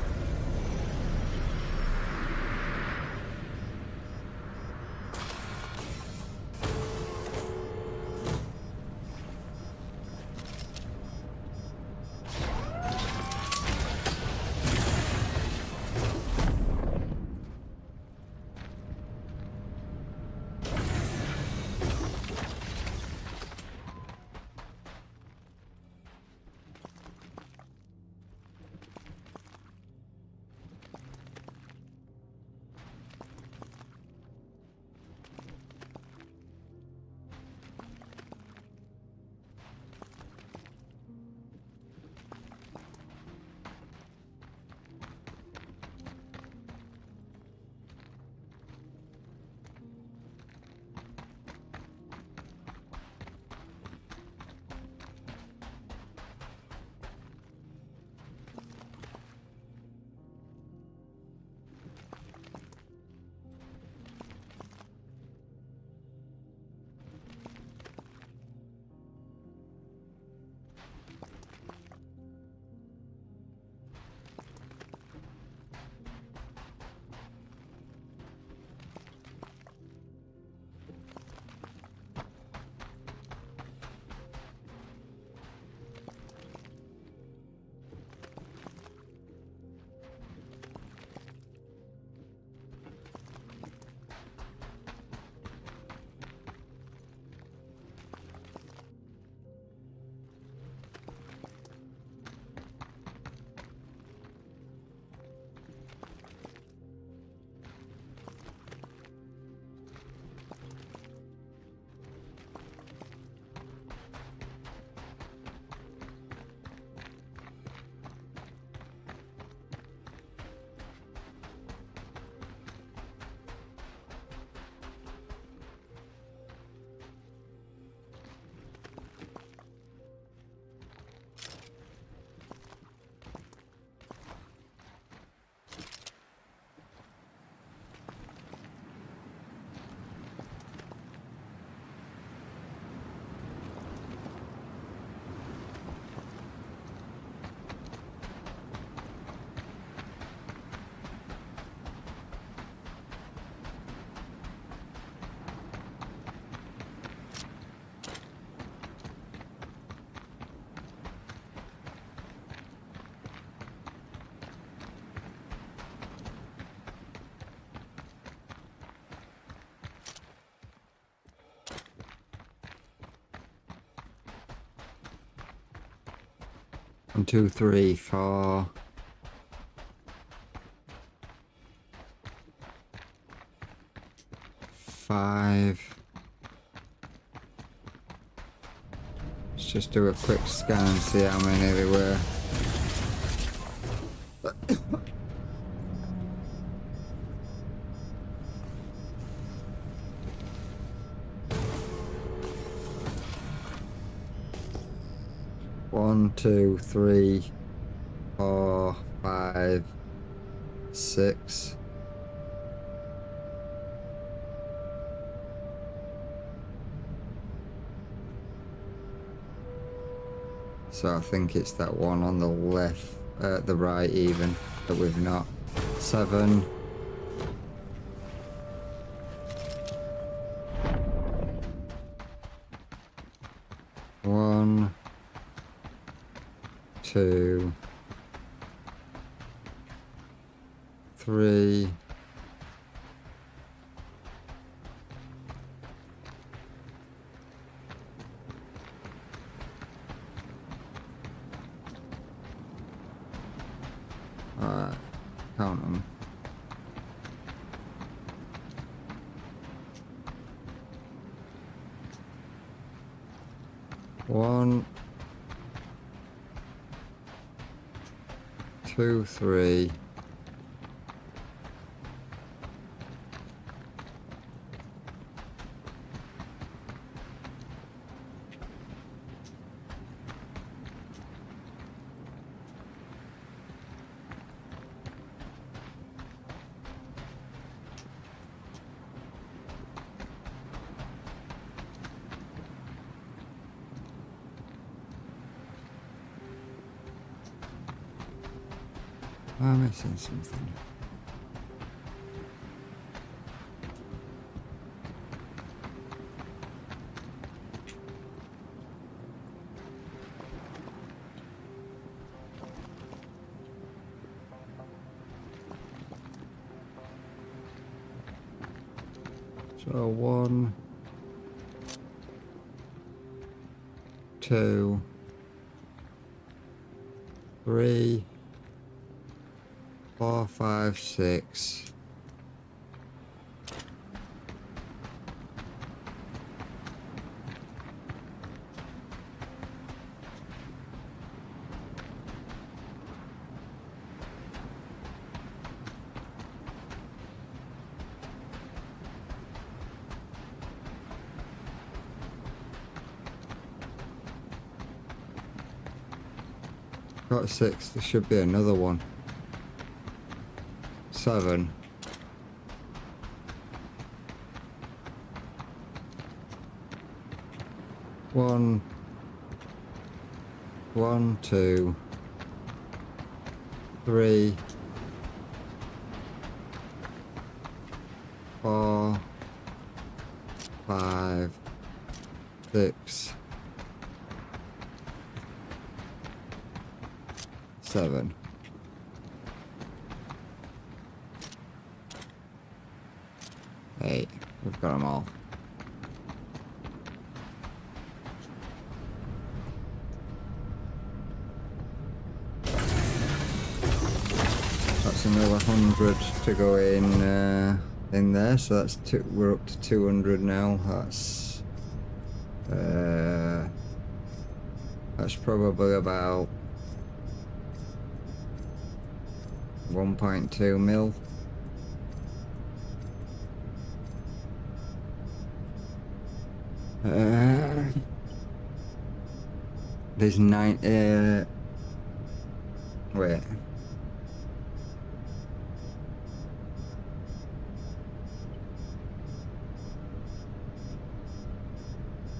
[SPEAKER 1] 1, 2, 3, 4. 5. Let's just do a quick scan and see how many there were. One, 2, 3, 4, 5, 6. So I think it's that one on the left, the right even, that we've not. 7. 1, 2, 3. 'em. Count them. 1, 2, 3. 'Am I missing something? So 1, 2, 3, 4, 5, 6. Got 6. There should be another one. 7. 1, 2, 3, 4, 5, 6, 7. Hey, we've got them all. That's another 100 to go in there, so that's we're up to 200 now. That's probably about 1.2 mil. There's 9. Wait.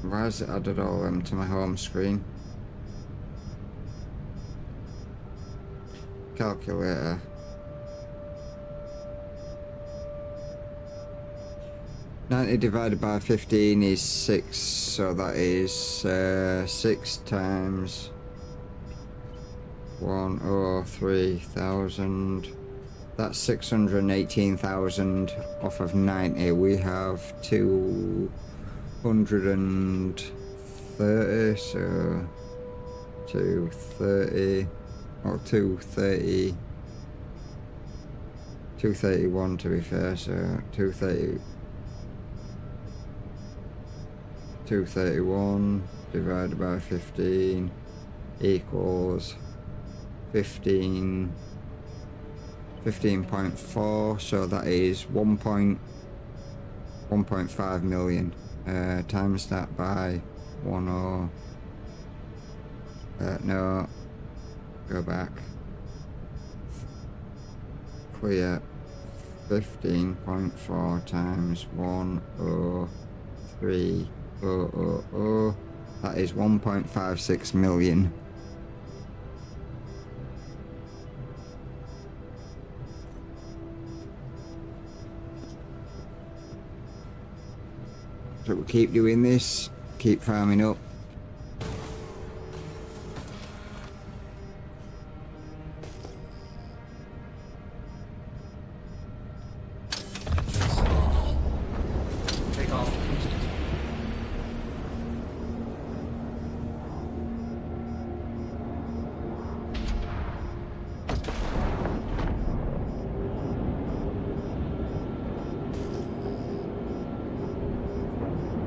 [SPEAKER 1] Why has it added all of them to my home screen? Calculator. $90 divided by 15 is 6, so that is 6 times 103,000. That's 618,000 off of 90. We have 230, so 230 or 230, 231 to be fair, so 230, 231 divided by 15 equals 15.4, so that is 1.5 million. Times that by 10, no, go back, clear, 15.4 times 103,000, that is 1.56 million. So we'll keep doing this, keep farming up.
[SPEAKER 6] Engines on. Takeoff complete.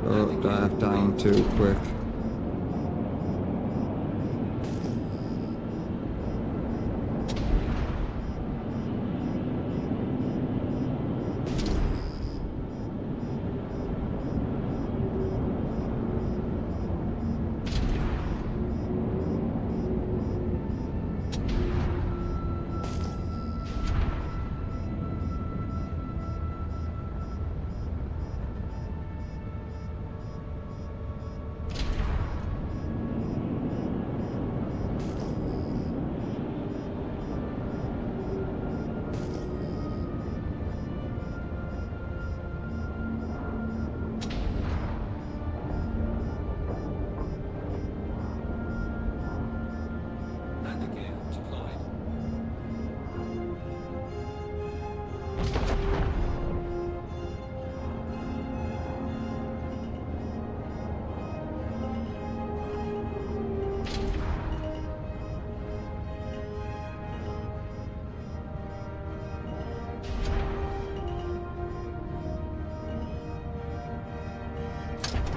[SPEAKER 1] Don't dive down too quick.
[SPEAKER 6] Landing gear deployed.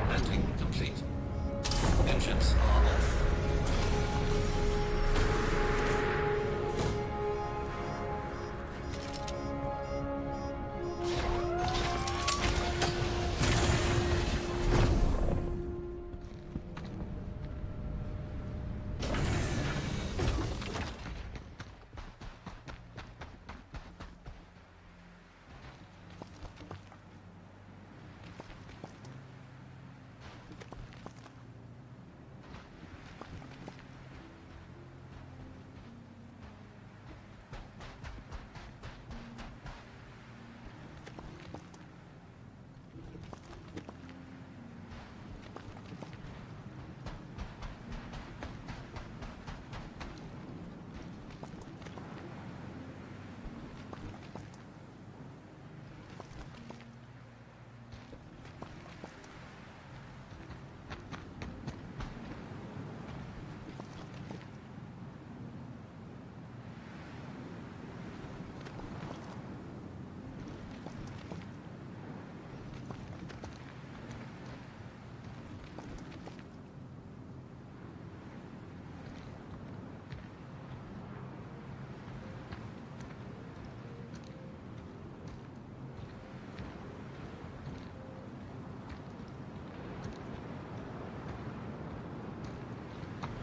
[SPEAKER 6] Landing complete. Engines are off.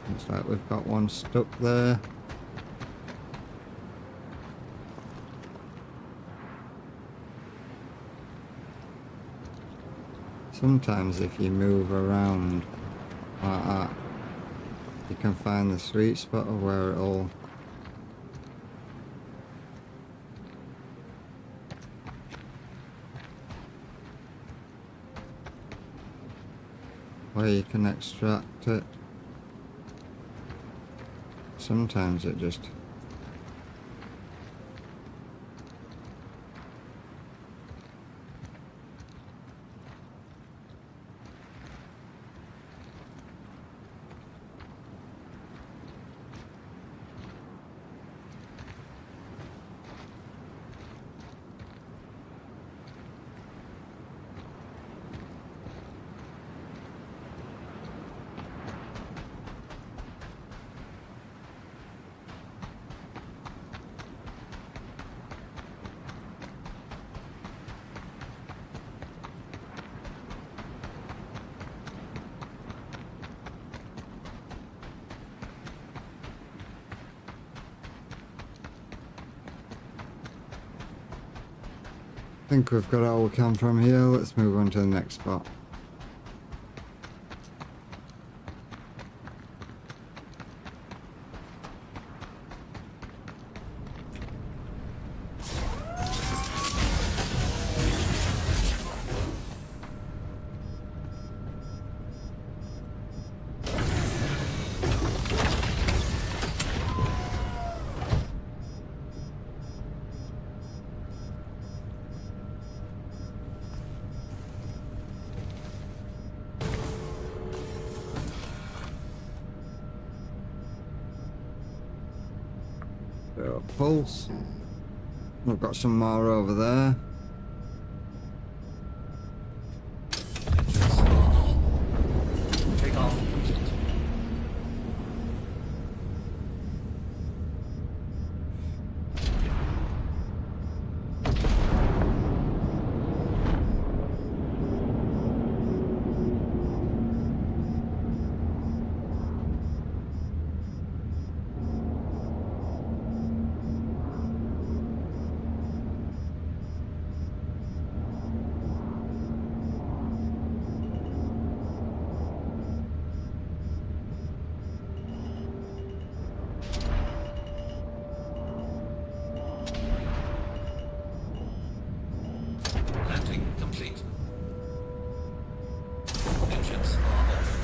[SPEAKER 1] Looks like we've got one stuck there. Sometimes if you move around like that, you can find the sweet spot of where it'll where you can extract it. Sometimes it just think we've got all we can from here. Let's move on to the next spot. Pulse. We've got some more over there.
[SPEAKER 6] Take off complete. Landing complete. Engines are off.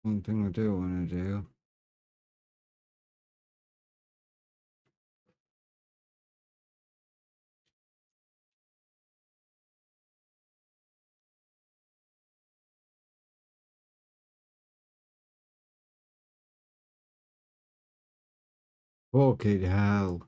[SPEAKER 1] One thing I do want to do. Fucking hell.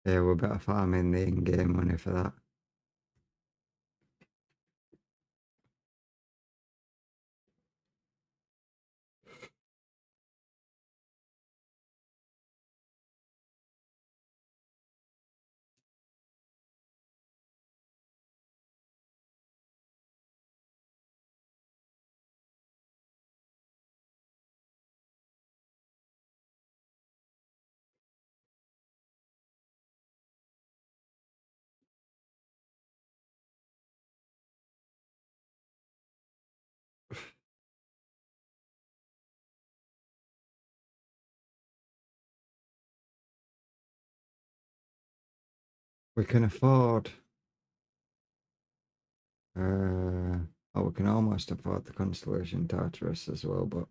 [SPEAKER 1] Yeah, we're better farming the in-game money for that. We can afford. Oh, we can almost afford the Constellation Tartarus as well, but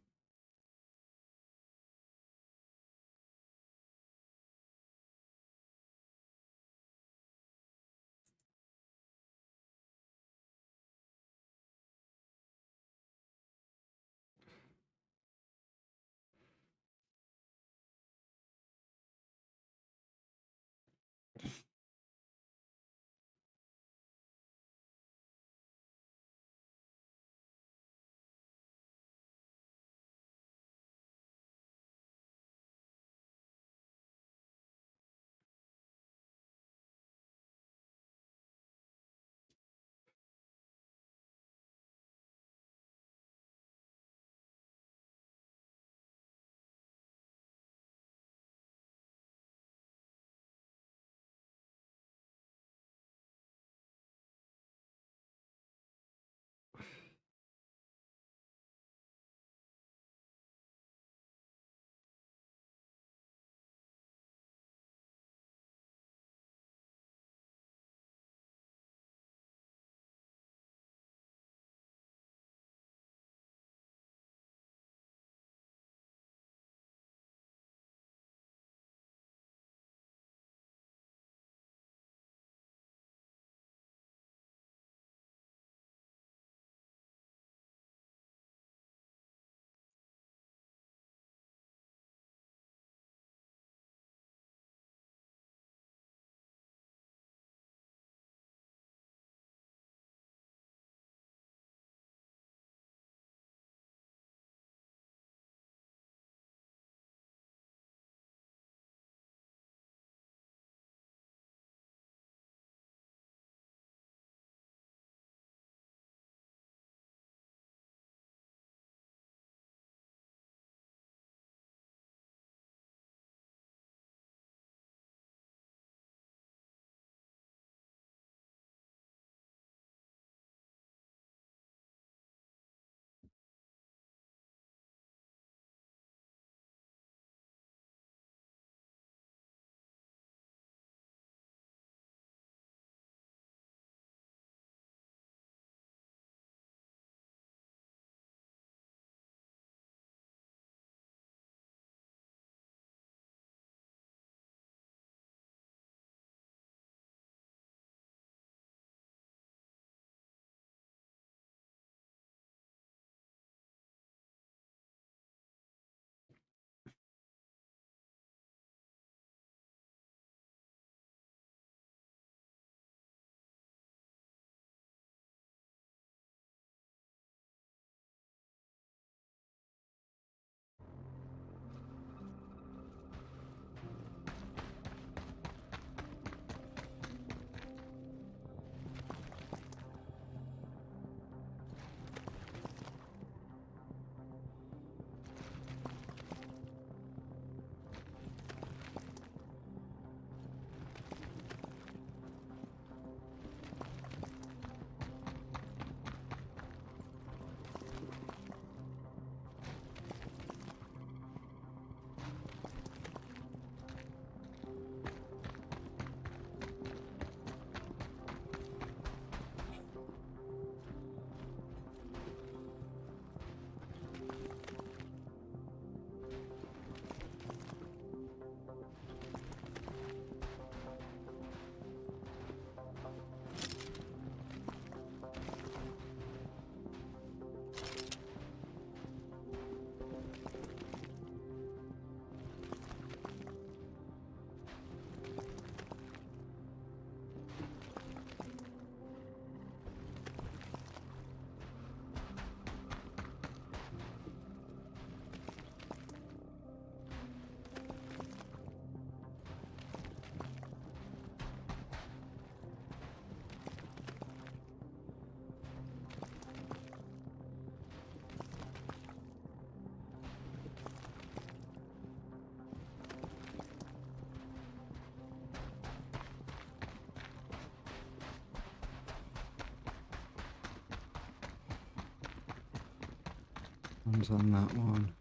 [SPEAKER 1] One's on that one.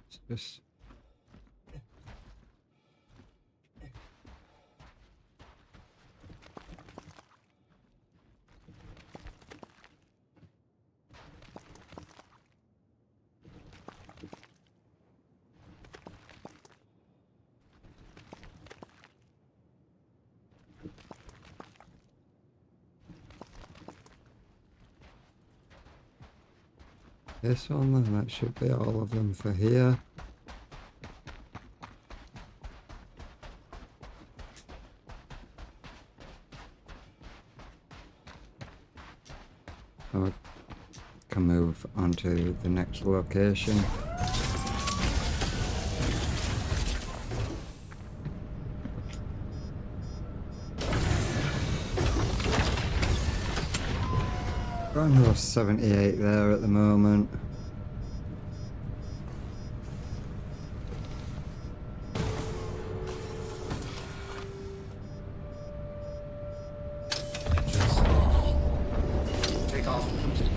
[SPEAKER 1] It's just... This one, then that should be all of them for here. So we can move on to the next location. Got another 78 there at the moment.
[SPEAKER 6] Take off complete.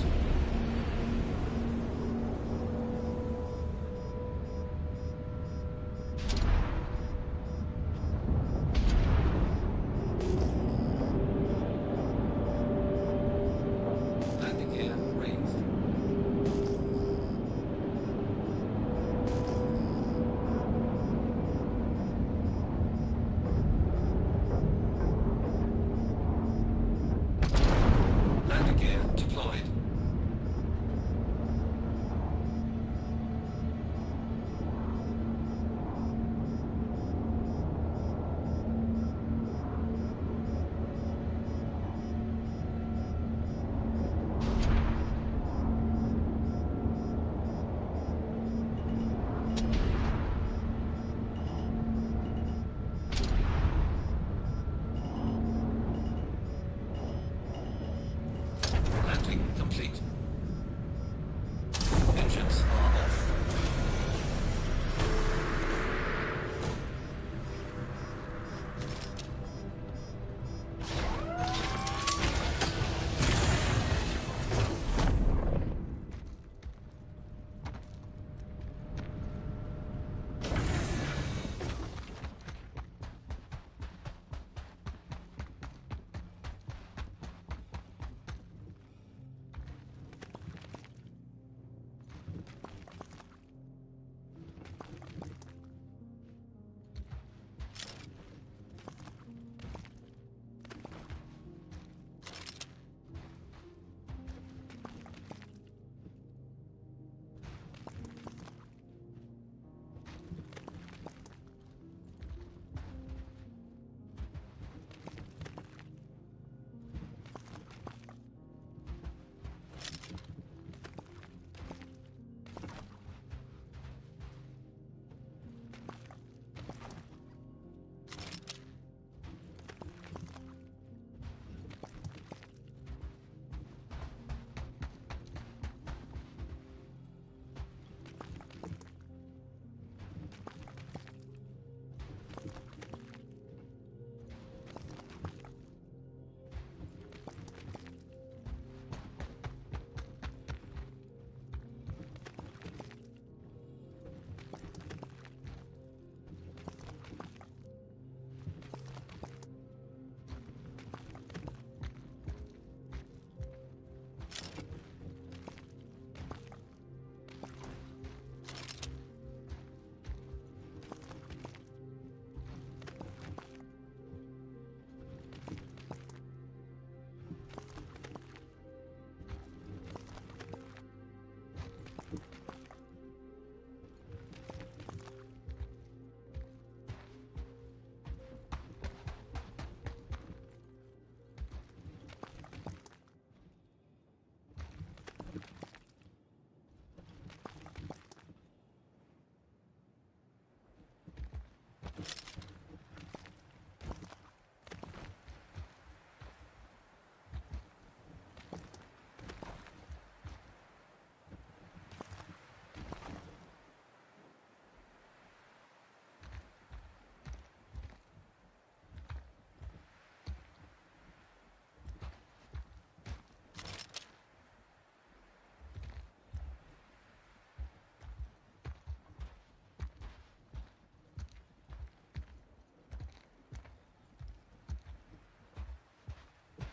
[SPEAKER 6] Landing gear raised.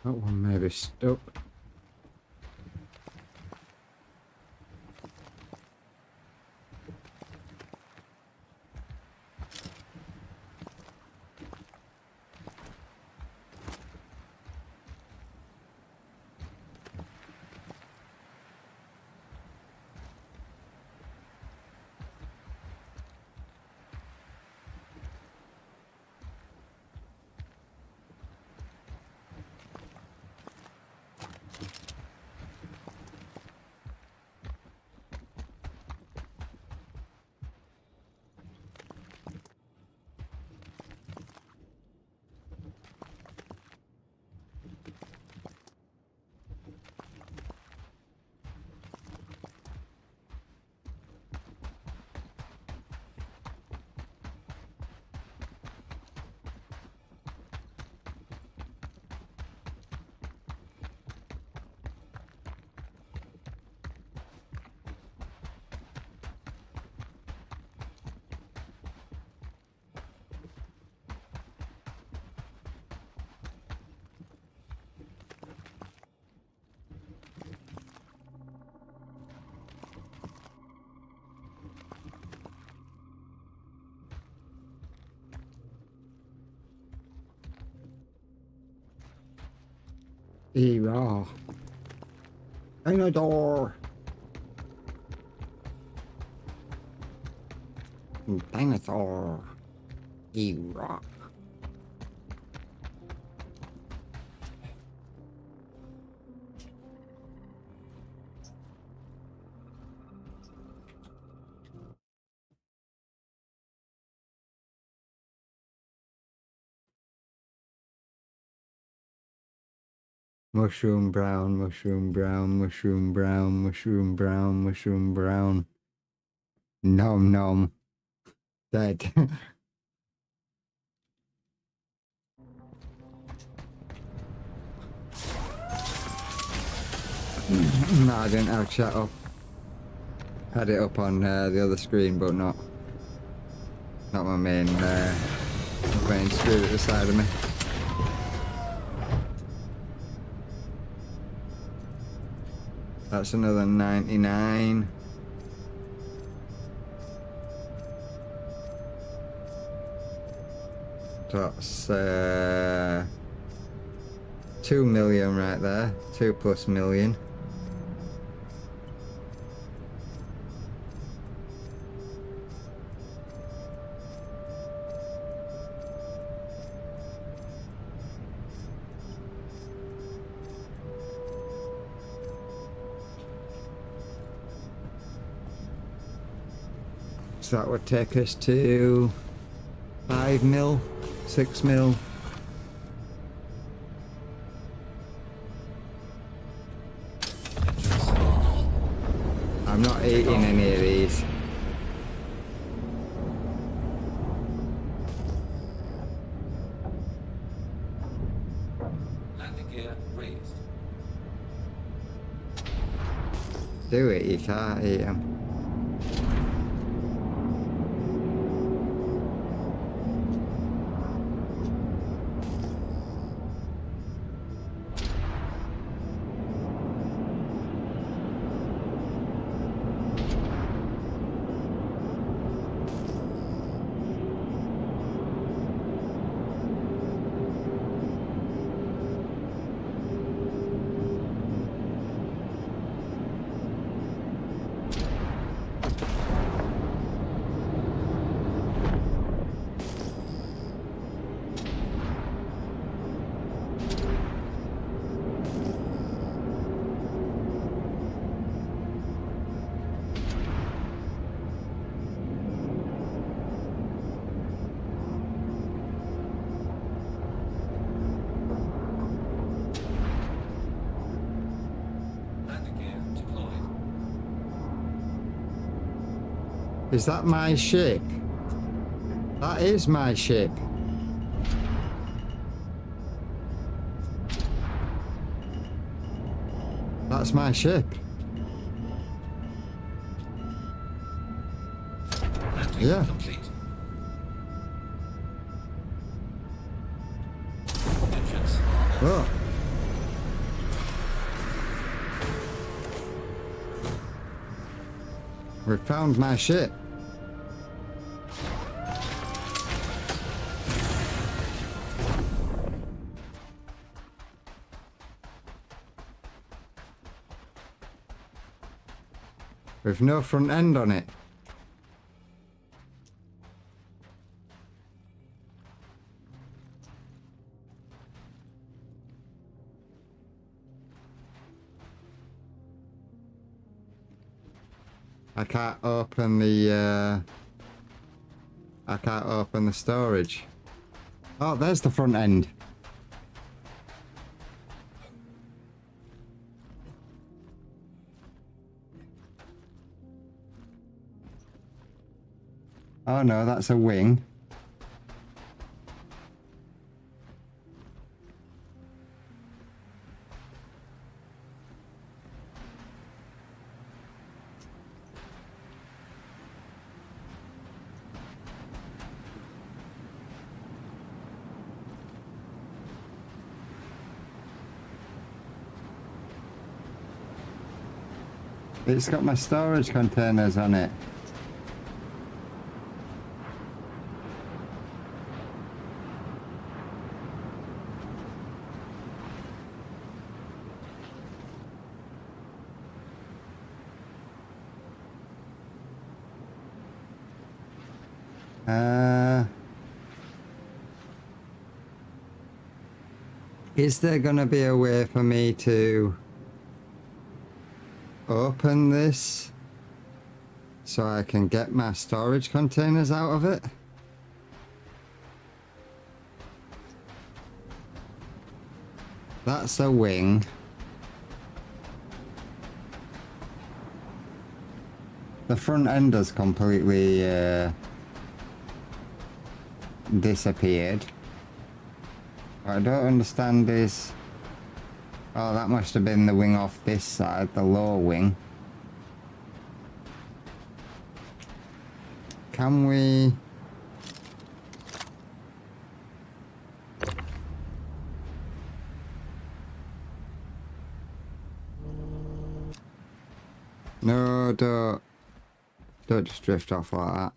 [SPEAKER 1] That one may be stuck. Hurrah. Dinosaur. Dinosaur. Hurrah. Mushroom brown, mushroom brown, mushroom brown, mushroom brown, mushroom brown. Nom nom. Dead. No, I didn't have chat up. Had it up on the other screen, but not my main screen at the side of me. That's another 99. That's 2 million right there. 2+ million. So that would take us to 5 mil, 6 mil. I'm not eating any of these.
[SPEAKER 6] Landing gear raised.
[SPEAKER 1] Do it, you can't eat them. Is that my ship? That is my ship. That's my ship.
[SPEAKER 6] Landing
[SPEAKER 1] Yeah.
[SPEAKER 6] complete. Engines.
[SPEAKER 1] Look. We found my ship. With no front end on it. I can't open the storage. Oh, there's the front end. Oh no, that's a wing. It's got my storage containers on it. Is there gonna be a way for me to open this so I can get my storage containers out of it? That's a wing. The front end has completely disappeared. What I don't understand is... Oh, that must have been the wing off this side, the lower wing. Can we... No, don't just drift off like that.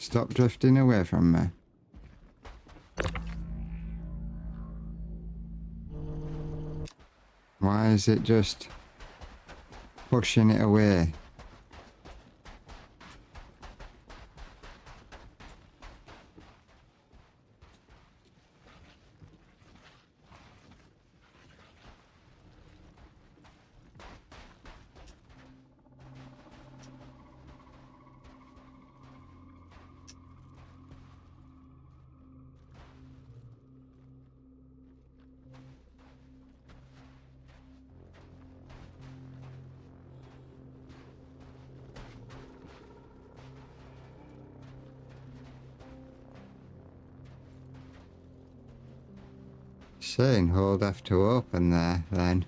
[SPEAKER 1] Stop drifting away from me. Why is it just pushing it away? Saying hold F to open there then.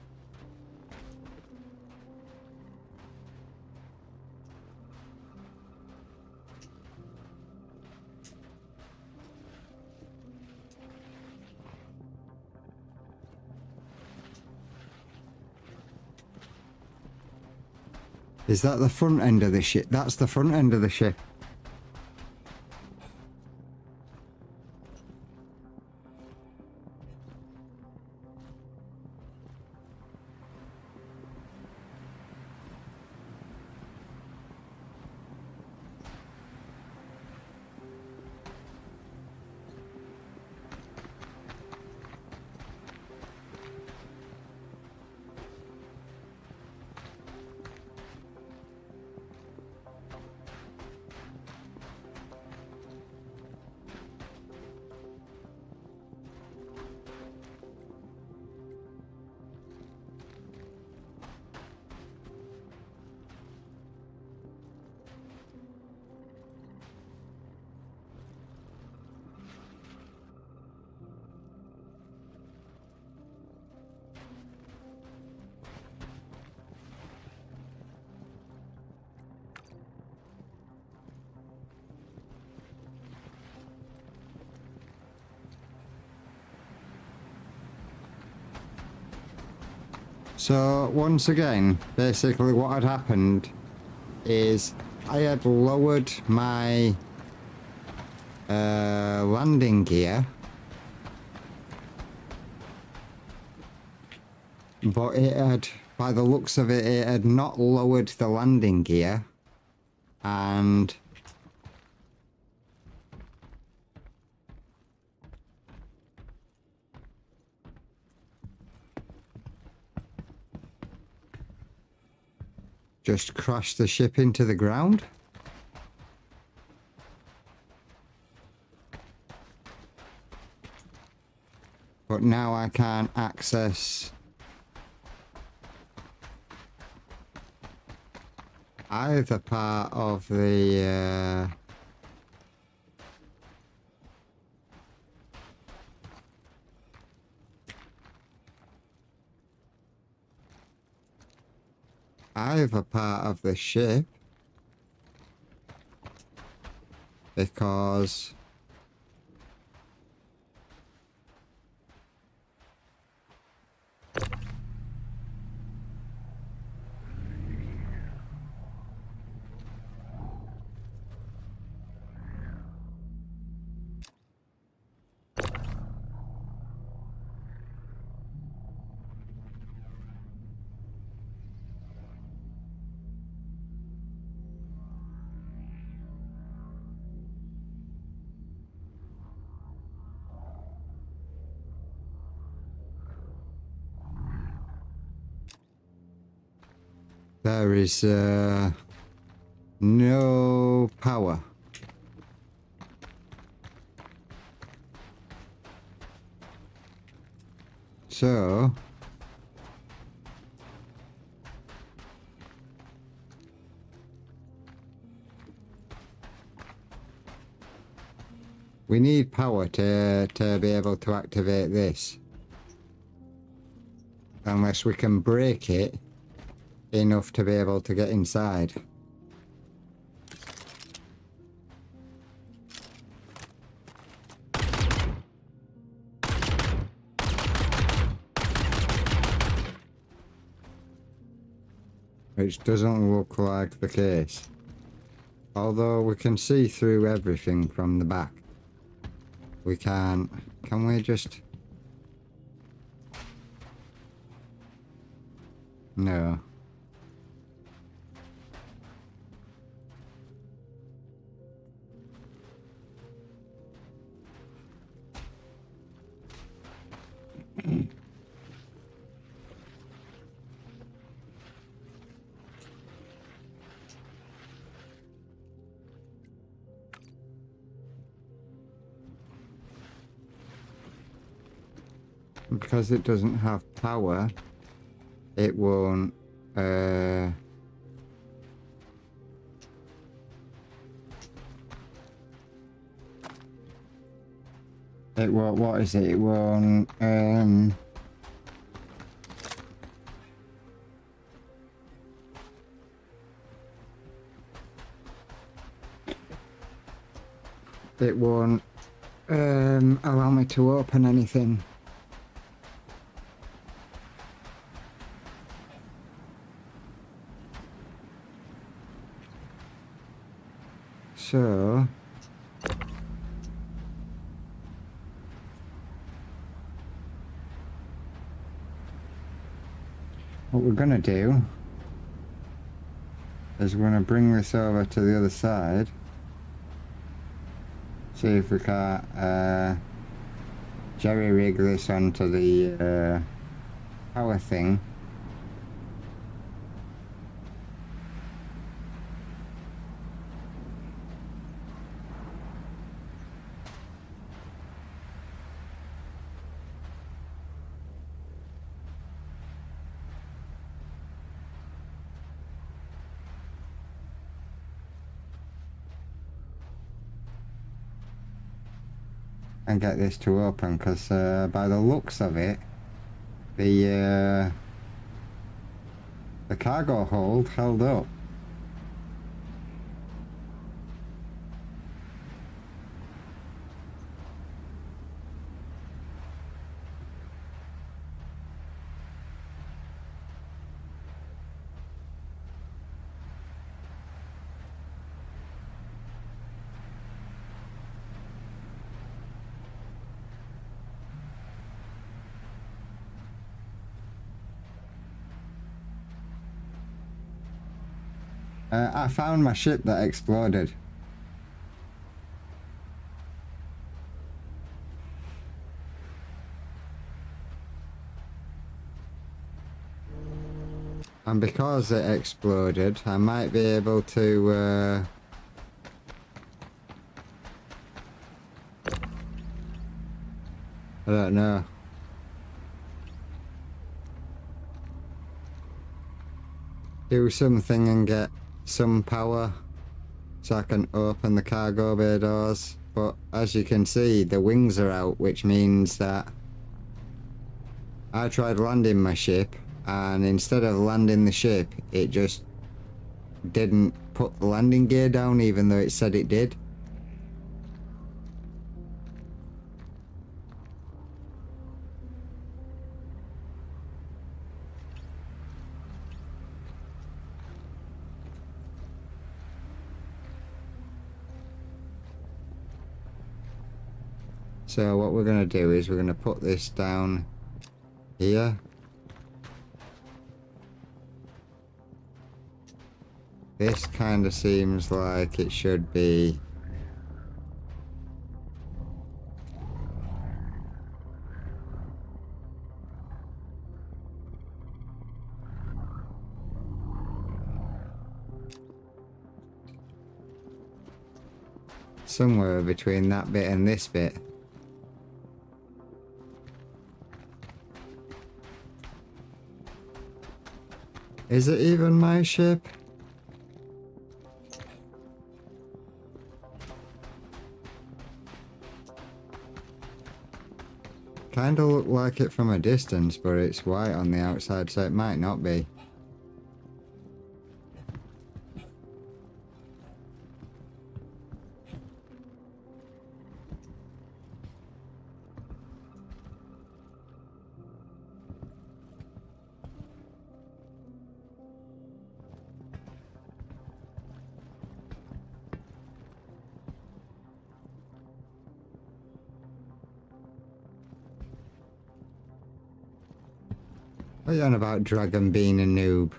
[SPEAKER 1] Is that the front end of the ship? That's the front end of the ship. So once again, basically what had happened is I had lowered my landing gear, but it had, by the looks of it, it had not lowered the landing gear, and just crashed the ship into the ground. But now I can't access either part of the ship because there is no power. So we need power to be able to activate this. Unless we can break it enough to be able to get inside. Which doesn't look like the case. Although we can see through everything from the back. We can't... Can we just... No. Because it doesn't have power, it won't what is it? It won't allow me to open anything. So what we're gonna do is we're gonna bring this over to the other side, see if we can't jerry rig this onto the power thing. And get this to open, because by the looks of it, the cargo hold held up. I found my ship that exploded. And because it exploded, I might be able to I don't know. Do something and get some power so I can open the cargo bay doors. But as you can see, the wings are out, which means that I tried landing my ship, and instead of landing the ship, it just didn't put the landing gear down even though it said it did. So what we're going to do is we're going to put this down here. This kind of seems like it should be somewhere between that bit and this bit. Is it even my ship? Kinda look like it from a distance, but it's white on the outside, so it might not be. What are you on about, Dragon being a noob?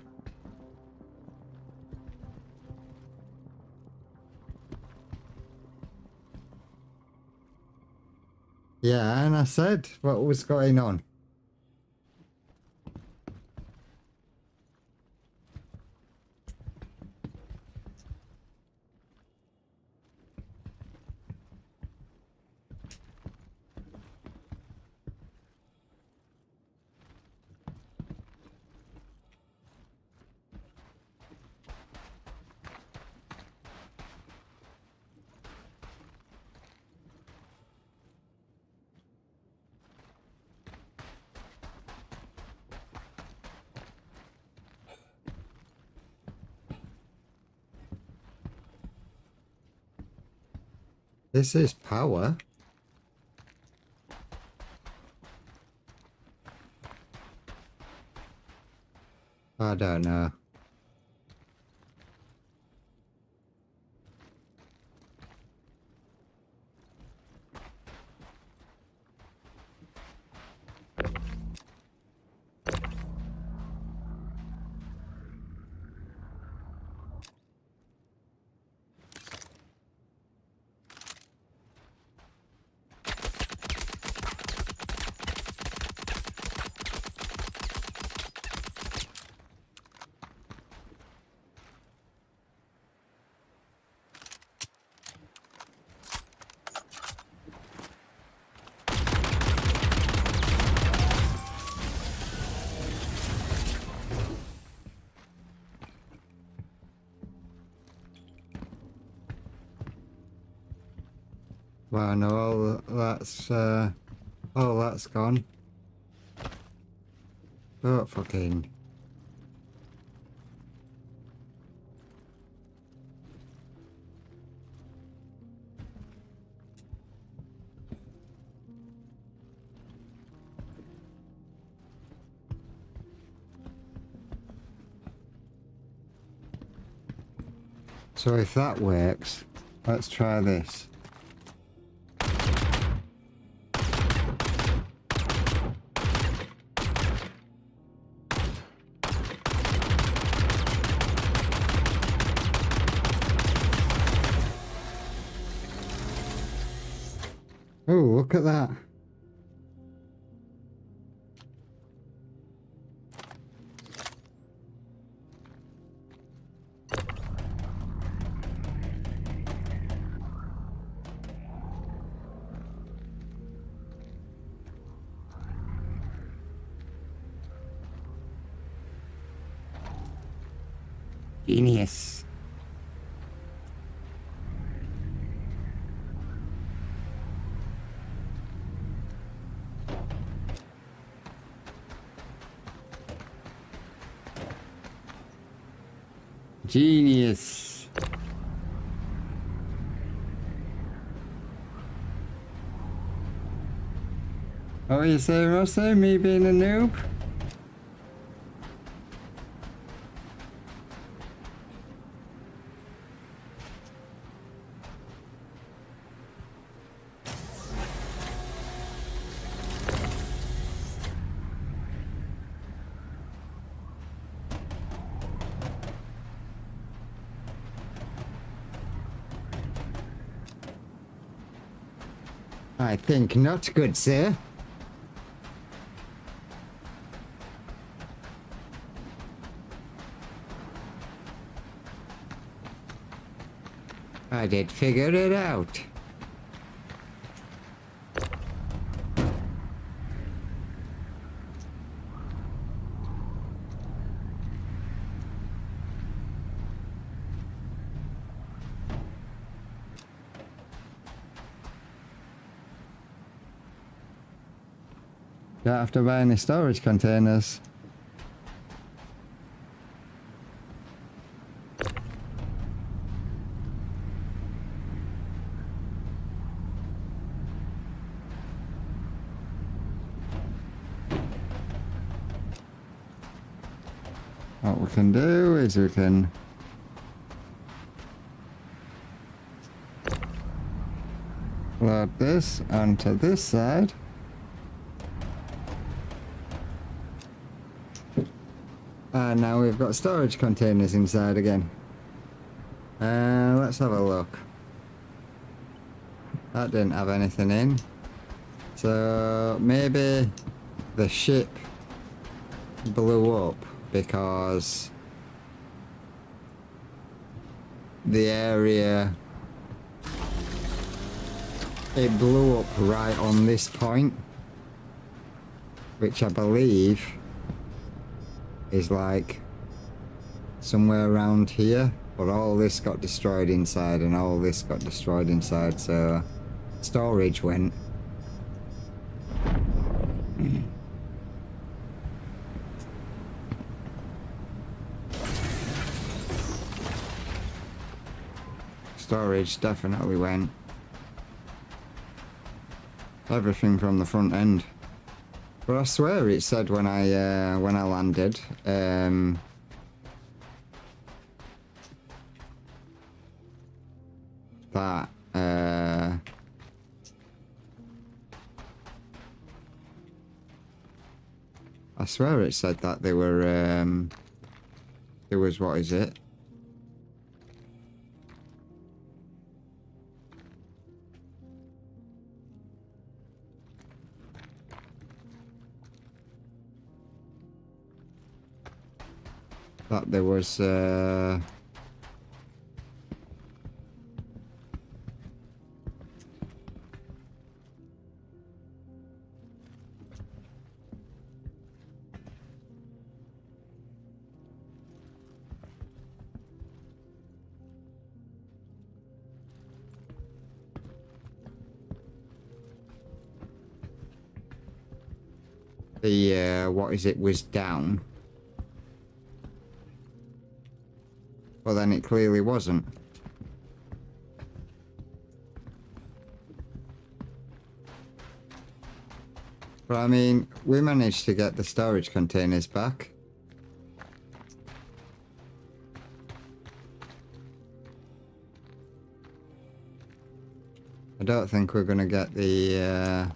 [SPEAKER 1] Yeah, and I said what was going on. This is power. I don't know. Well, no, that's gone. Oh, fucking. So if that works, let's try this. Oh, look at that. Genius. Genius. Oh, you say, Russell, me being a noob? I think not, good sir. I did figure it out. Don't have to buy any storage containers. What we can do is we can load this onto this side. And now we've got storage containers inside again. Let's have a look. That didn't have anything in. So maybe the ship blew up because the area, it blew up right on this point, which I believe is like somewhere around here, but all this got destroyed inside and all this got destroyed inside, so storage went. Storage definitely went. Everything from the front end. But I swear it said when I landed, that I swear it said that they were there was, what is it? That there was the what is it, was down. Well, then it clearly wasn't. But I mean, we managed to get the storage containers back. I don't think we're going to get the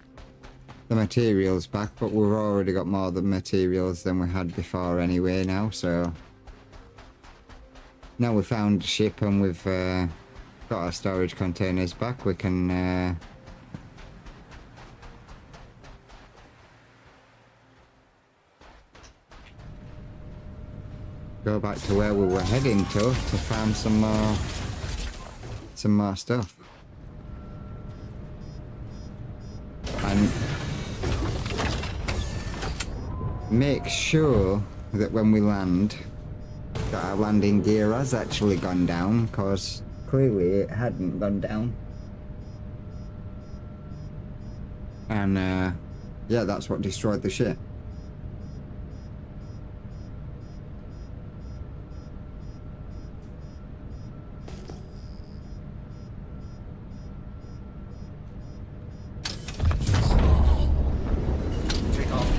[SPEAKER 1] materials back, but we've already got more the materials than we had before anyway now, so now we found the ship and we've got our storage containers back, we can go back to where we were heading to find some more stuff. And make sure that when we land, that our landing gear has actually gone down, because clearly it hadn't gone down. And yeah, that's what destroyed the ship.
[SPEAKER 6] Take off.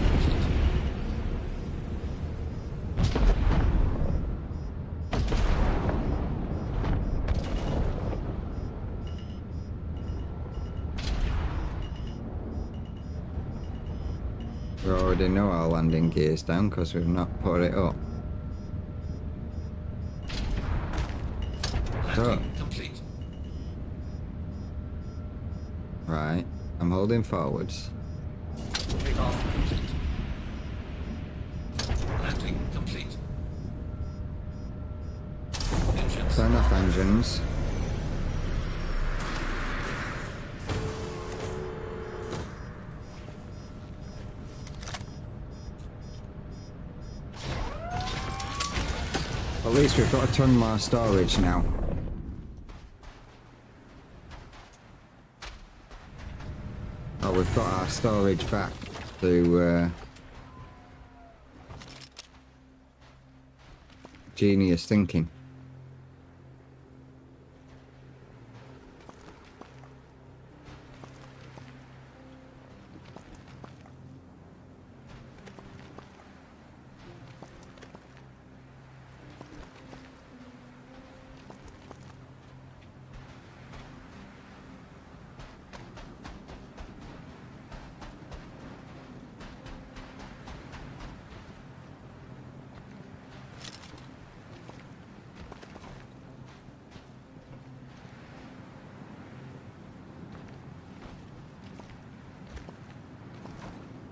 [SPEAKER 1] We already know our landing gear's down because we've not put it up.
[SPEAKER 6] Landing complete.
[SPEAKER 1] Right, I'm holding forwards.
[SPEAKER 6] Take off complete. Landing complete. Engines.
[SPEAKER 1] Turn off engines. At least we've got a ton more storage now. Oh, we've got our storage back to genius thinking.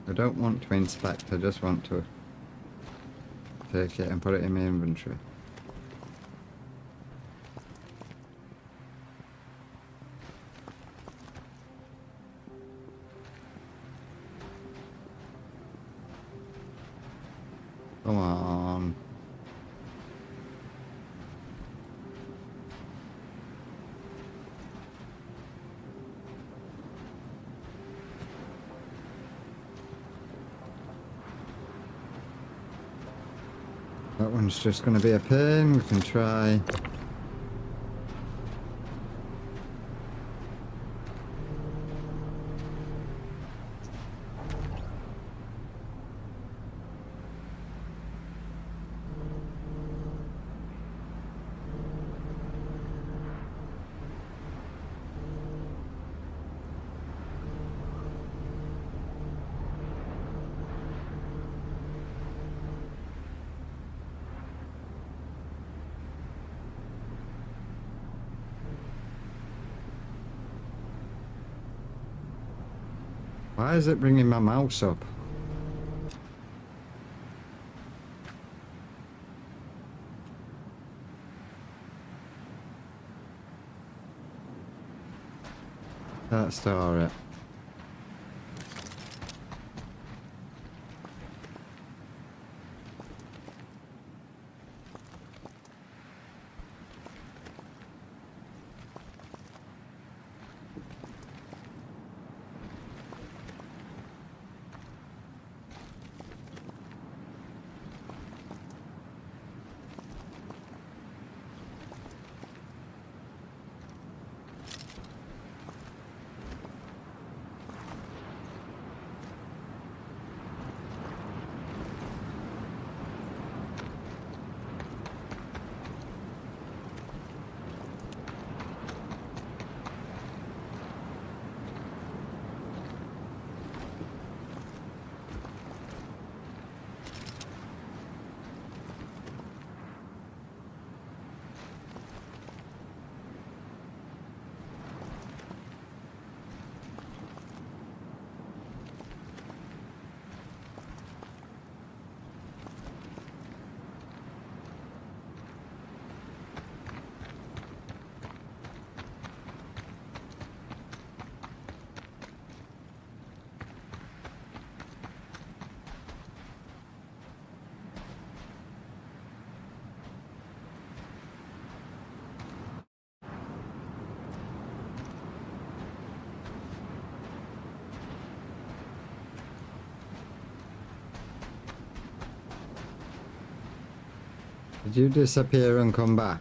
[SPEAKER 1] I don't want to inspect, I just want to take it and put it in my inventory. Come on. That one's just going to be a pain. We can try. Why is it bringing my mouse up? Let's store it. Did you disappear and come back?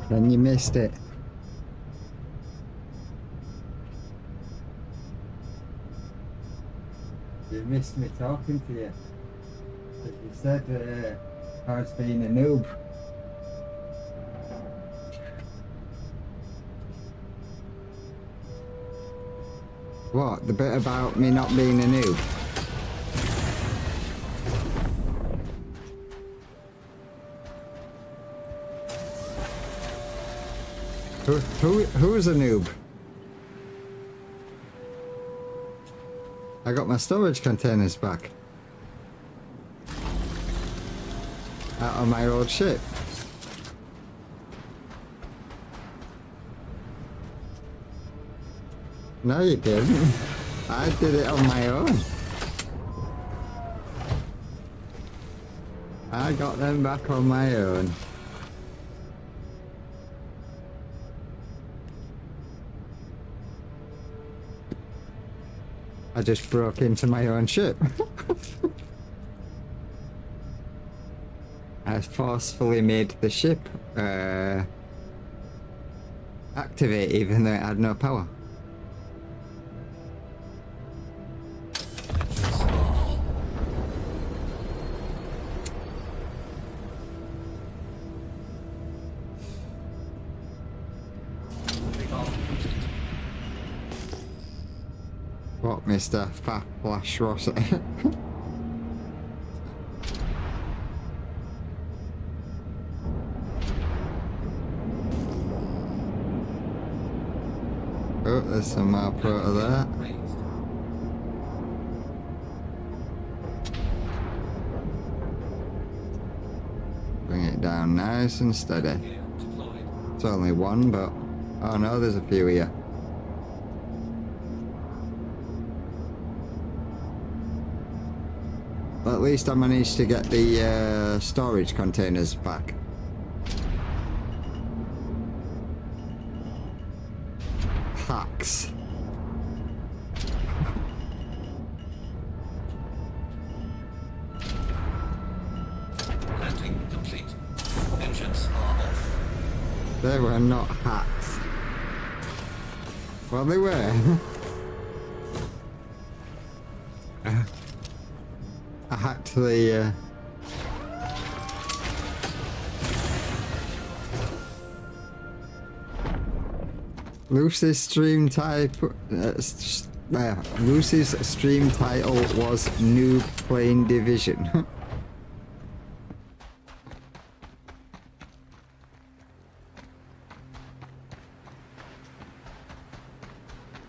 [SPEAKER 1] Then you missed it. You missed me talking to you. 'Cause you said I was being a noob. What? The bit about me not being a noob? Who's a noob? I got my storage containers back. Out of my old ship. No, you didn't. I did it on my own. I got them back on my own. I just broke into my own ship. I forcefully made the ship activate even though it had no power. What, Mr. Flash Rossi? Oh, there's some more proto there. Bring it down nice and steady. It's only one, but... oh no, there's a few here. At least I managed to get the storage containers back. Hacks.
[SPEAKER 6] Landing complete. Engines are off.
[SPEAKER 1] They were not hacks. Well, they were. I hacked the Lucy's stream type. Lucy's stream title was Noob Playing Division.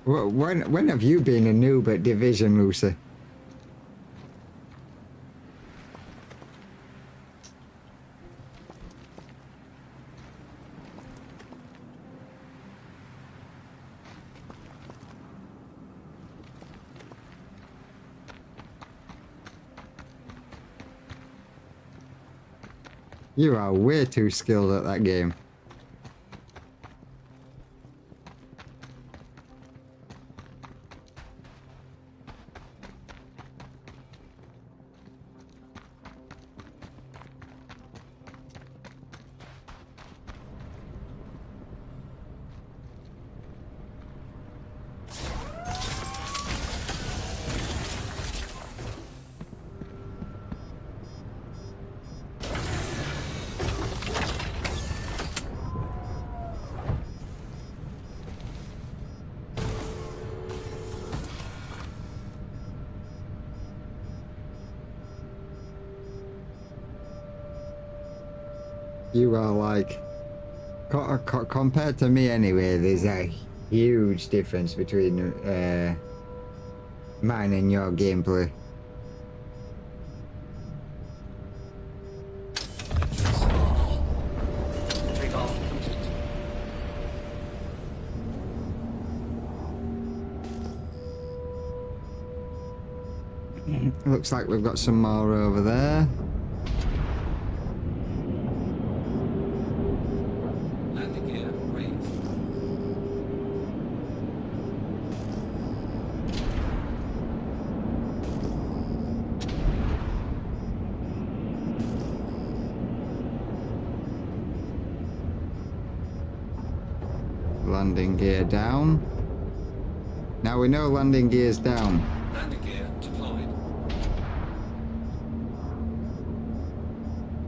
[SPEAKER 1] When have you been a noob at Division, Lucy? You are way too skilled at that game. You are like, compared to me anyway, there's a huge difference between mine and your gameplay.
[SPEAKER 6] Take off complete.
[SPEAKER 1] Looks like we've got some more over there.
[SPEAKER 6] Landing gear raised.
[SPEAKER 1] landing gear down. Now we know landing gear's down.
[SPEAKER 6] Landing gear deployed.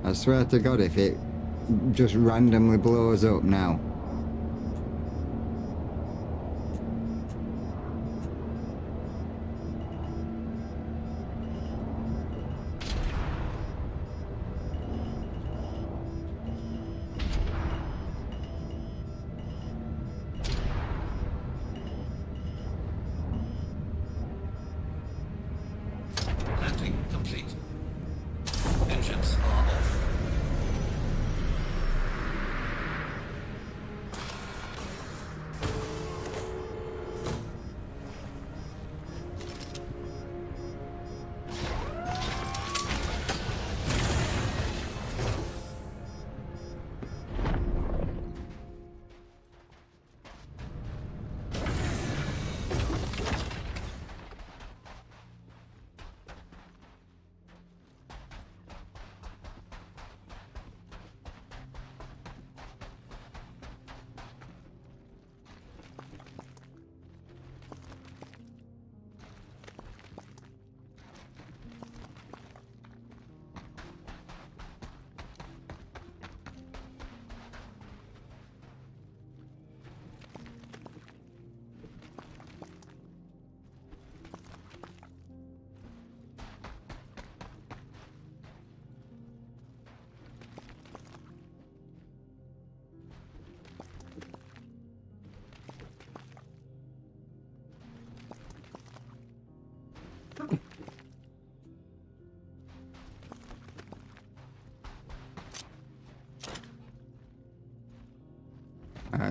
[SPEAKER 1] I swear to God, if it just randomly blows up now.
[SPEAKER 6] Landing complete. Engines are off.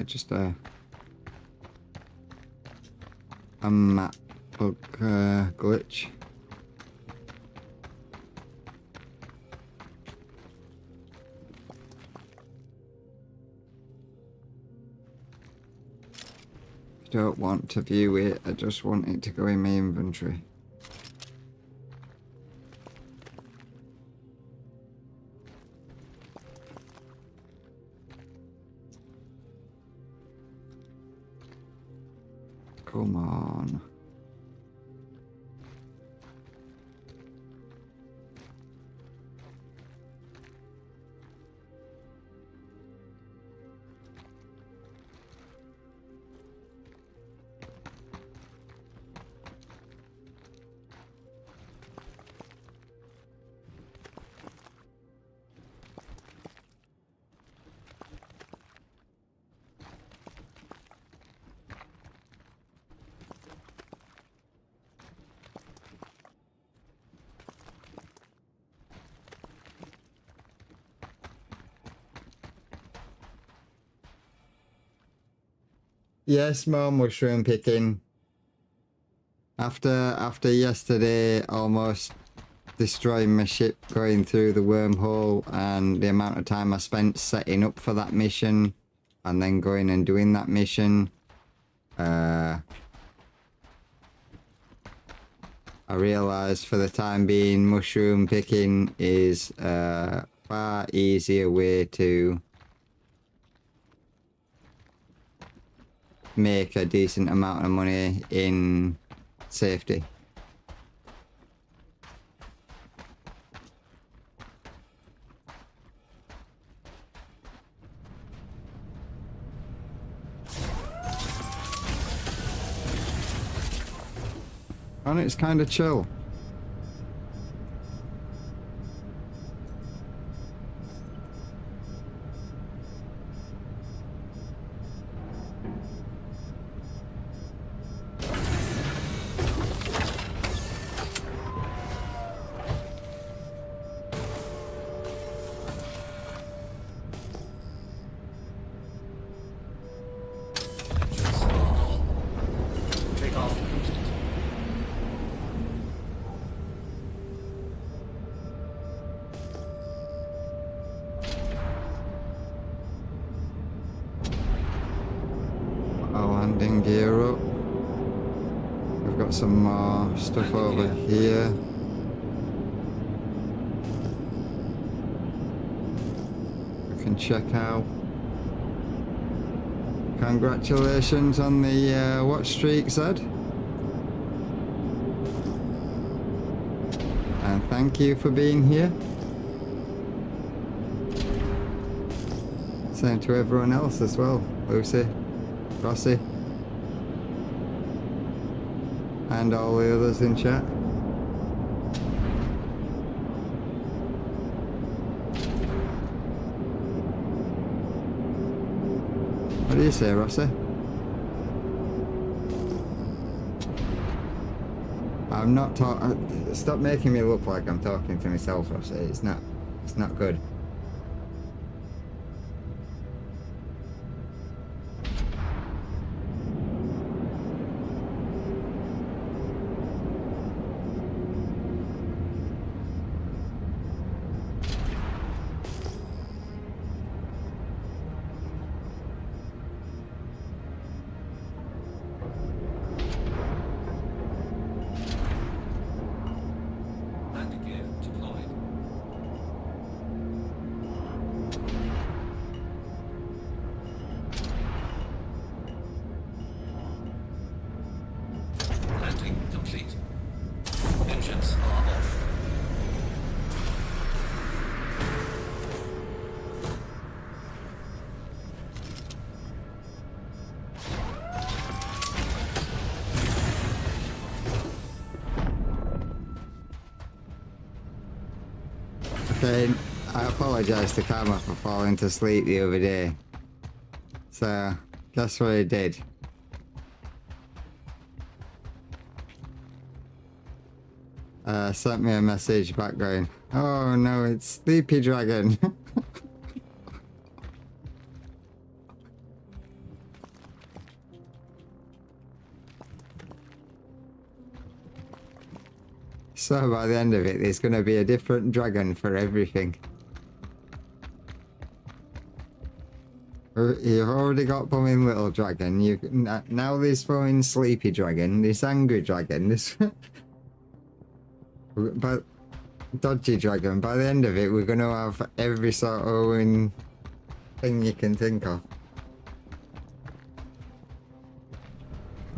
[SPEAKER 6] Just a map bug glitch. I don't want to view it, I just want it to go in my inventory. Come on. Yes, more mushroom picking. After yesterday almost destroying my ship going through the wormhole and the amount of time I spent setting up for that mission and then going and doing that mission, I realised for the time being mushroom picking is a far easier way to make a decent amount of money in safety. And it's kind of chill. Engines are on. Takeoff complete.
[SPEAKER 1] Landing gear up. We've got some more stuff over here. We can check out.
[SPEAKER 6] Congratulations on the watch streak, Zed. And thank you for being here. Same to everyone else as well. Lucy, Rossi, and all the others in chat. What do you say, Rossi? I'm not talking. Stop making me look like I'm talking to myself, Rossi. It's not good.
[SPEAKER 9] Landing gear deployed. Landing complete. Engines are off.
[SPEAKER 6] Okay, I apologise to Karma for falling to sleep the other day. So, guess what he did? Sent me a message back going, "Oh no, it's Sleepy Dragon." So by the end of it, there's going to be a different dragon for everything. You've already got Bumming Little Dragon. Now there's Bumming Sleepy Dragon. This Angry Dragon. This but Dodgy Dragon. By the end of it, we're going to have every sort of thing you can think of.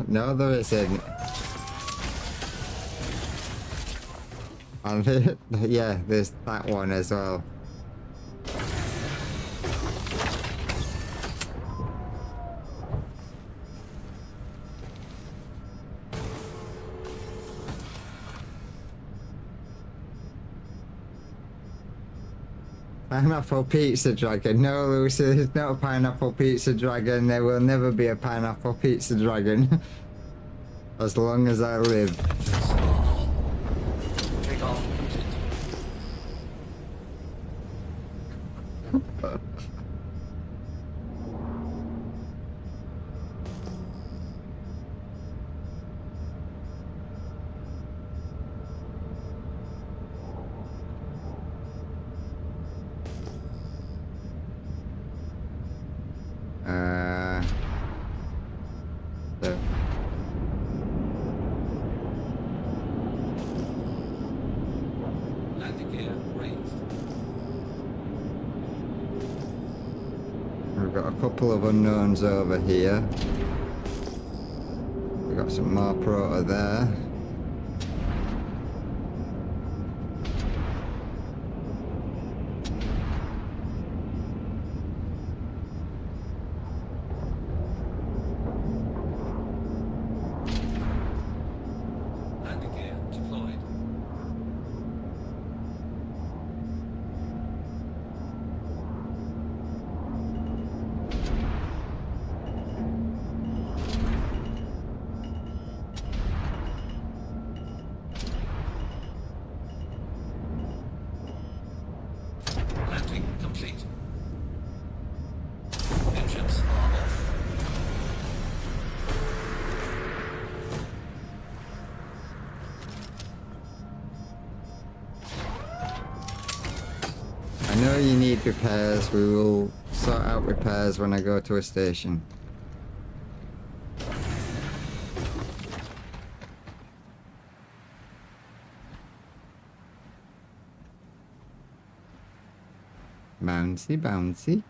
[SPEAKER 6] No, there isn't. And yeah, there's that one as well. Pineapple Pizza Dragon. No, Lucy, there's not a Pineapple Pizza Dragon. There will never be a Pineapple Pizza Dragon. As long as I live.
[SPEAKER 9] Takeoff complete.
[SPEAKER 6] So.
[SPEAKER 9] Landing gear raised.
[SPEAKER 6] We've got a couple of unknowns over here. We've got some more Prota there.
[SPEAKER 9] Landing gear deployed. Landing complete. Engines are off.
[SPEAKER 6] I know you need repairs. We will sort out repairs when I go to a station. Bouncy, bouncy.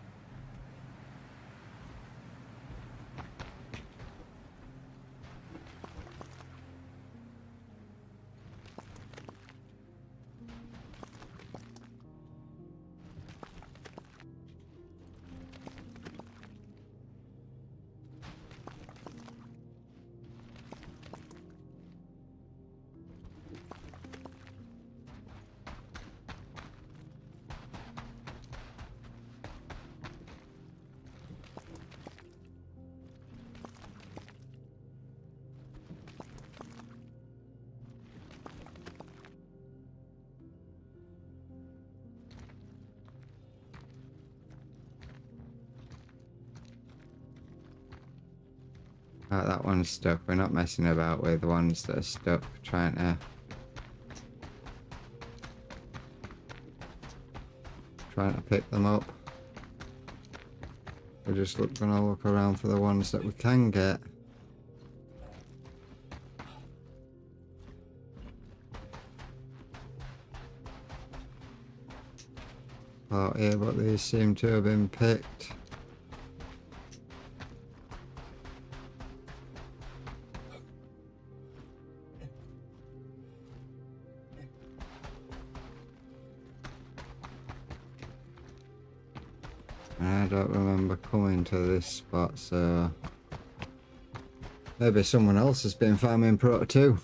[SPEAKER 6] Right, that one's stuck. We're not messing about with the ones that are stuck, trying to pick them up. We're just gonna look around for the ones that we can get. Out here, but these seem to have been picked. I don't remember coming to this spot, so maybe someone else has been farming Proto 2.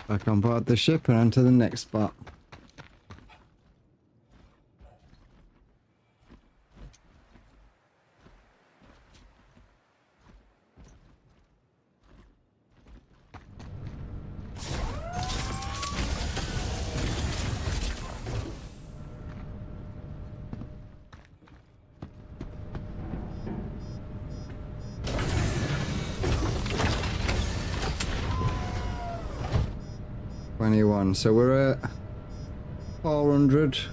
[SPEAKER 6] Back on board the ship and on to the next spot. So we're at 400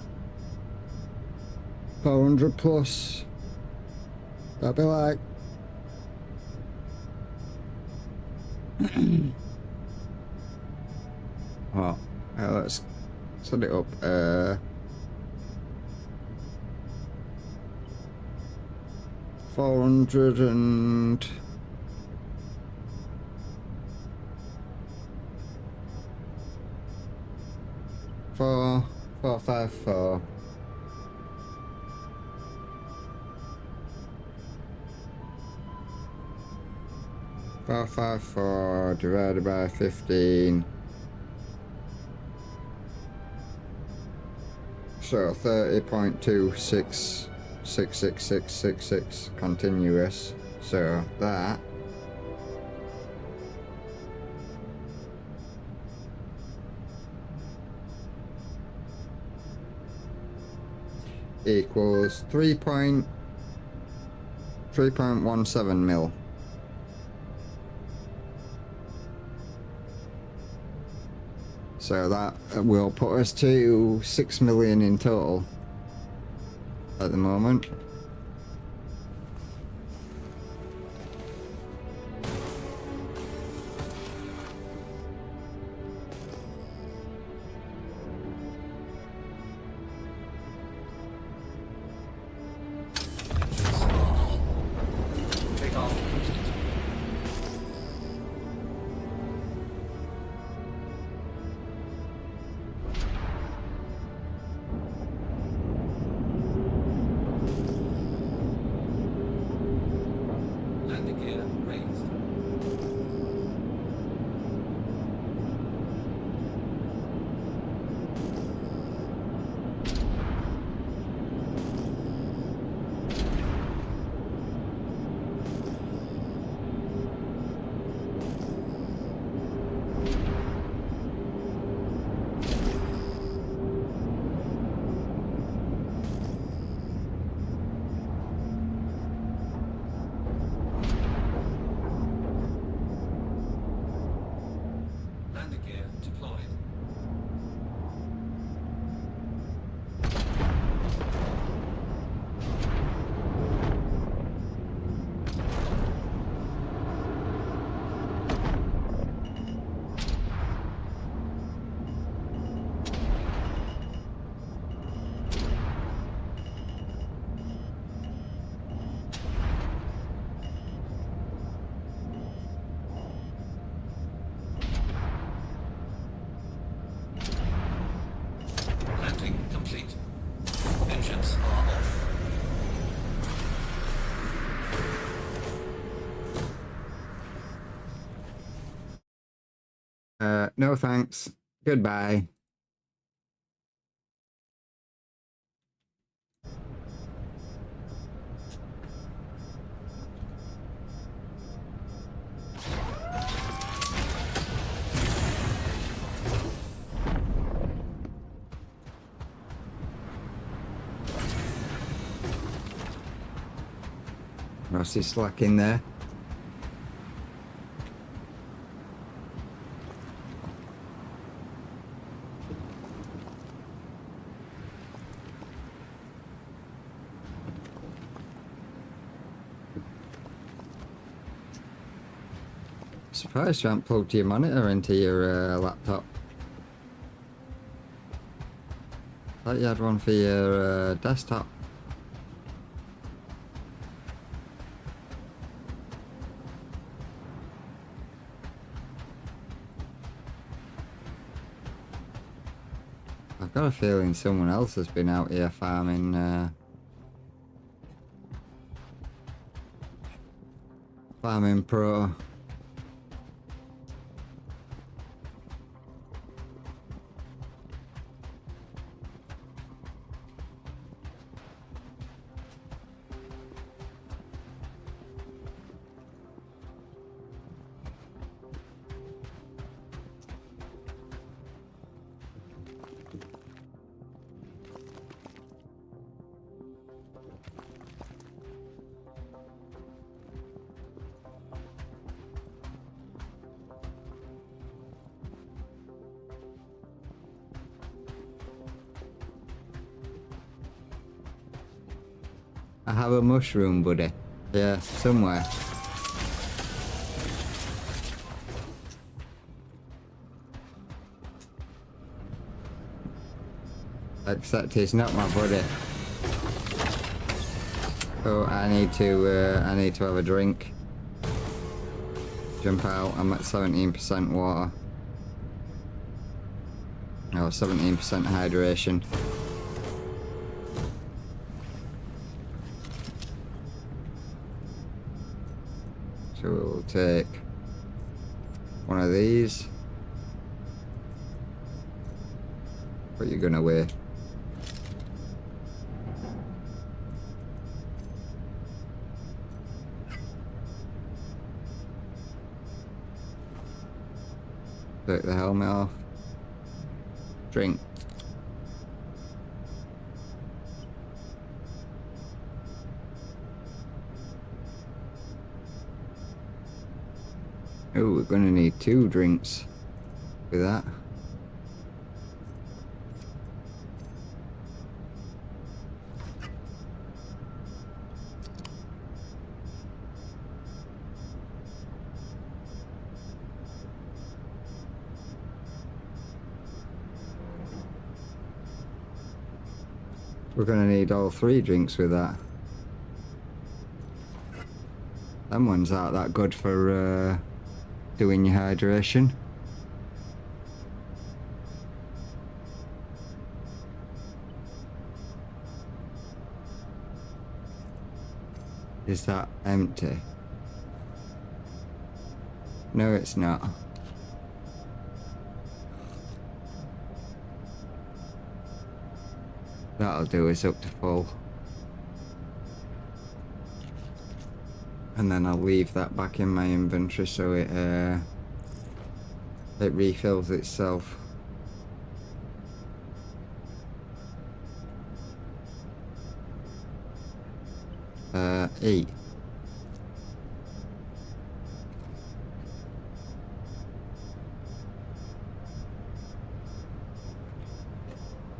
[SPEAKER 6] plus. That'd be like oh, let's set it up. 400 and 454. Divided by 15. So 30.266666 continuous. So that equals 3.17 mil. So that will put us to 6 million in total at the moment.
[SPEAKER 9] Take off.
[SPEAKER 6] No thanks. Goodbye. Ross is slacking there. Surprised you haven't plugged your monitor into your laptop. Thought you had one for your desktop. I've got a feeling someone else has been out here farming farming pro. I have a mushroom, buddy. Yeah, somewhere. Except he's not my buddy. Oh, I need to have a drink. Jump out. I'm at 17% water. Oh, 17% hydration. So we'll take one of these. What are you gonna weigh? Take the helmet off. Drink. Oh, we're gonna need 2 drinks with that. We're gonna need all 3 drinks with that. Them ones aren't that good for doing your hydration. Is that empty? No, it's not. That'll do us up to full. And then I'll leave that back in my inventory so it refills itself. Eat.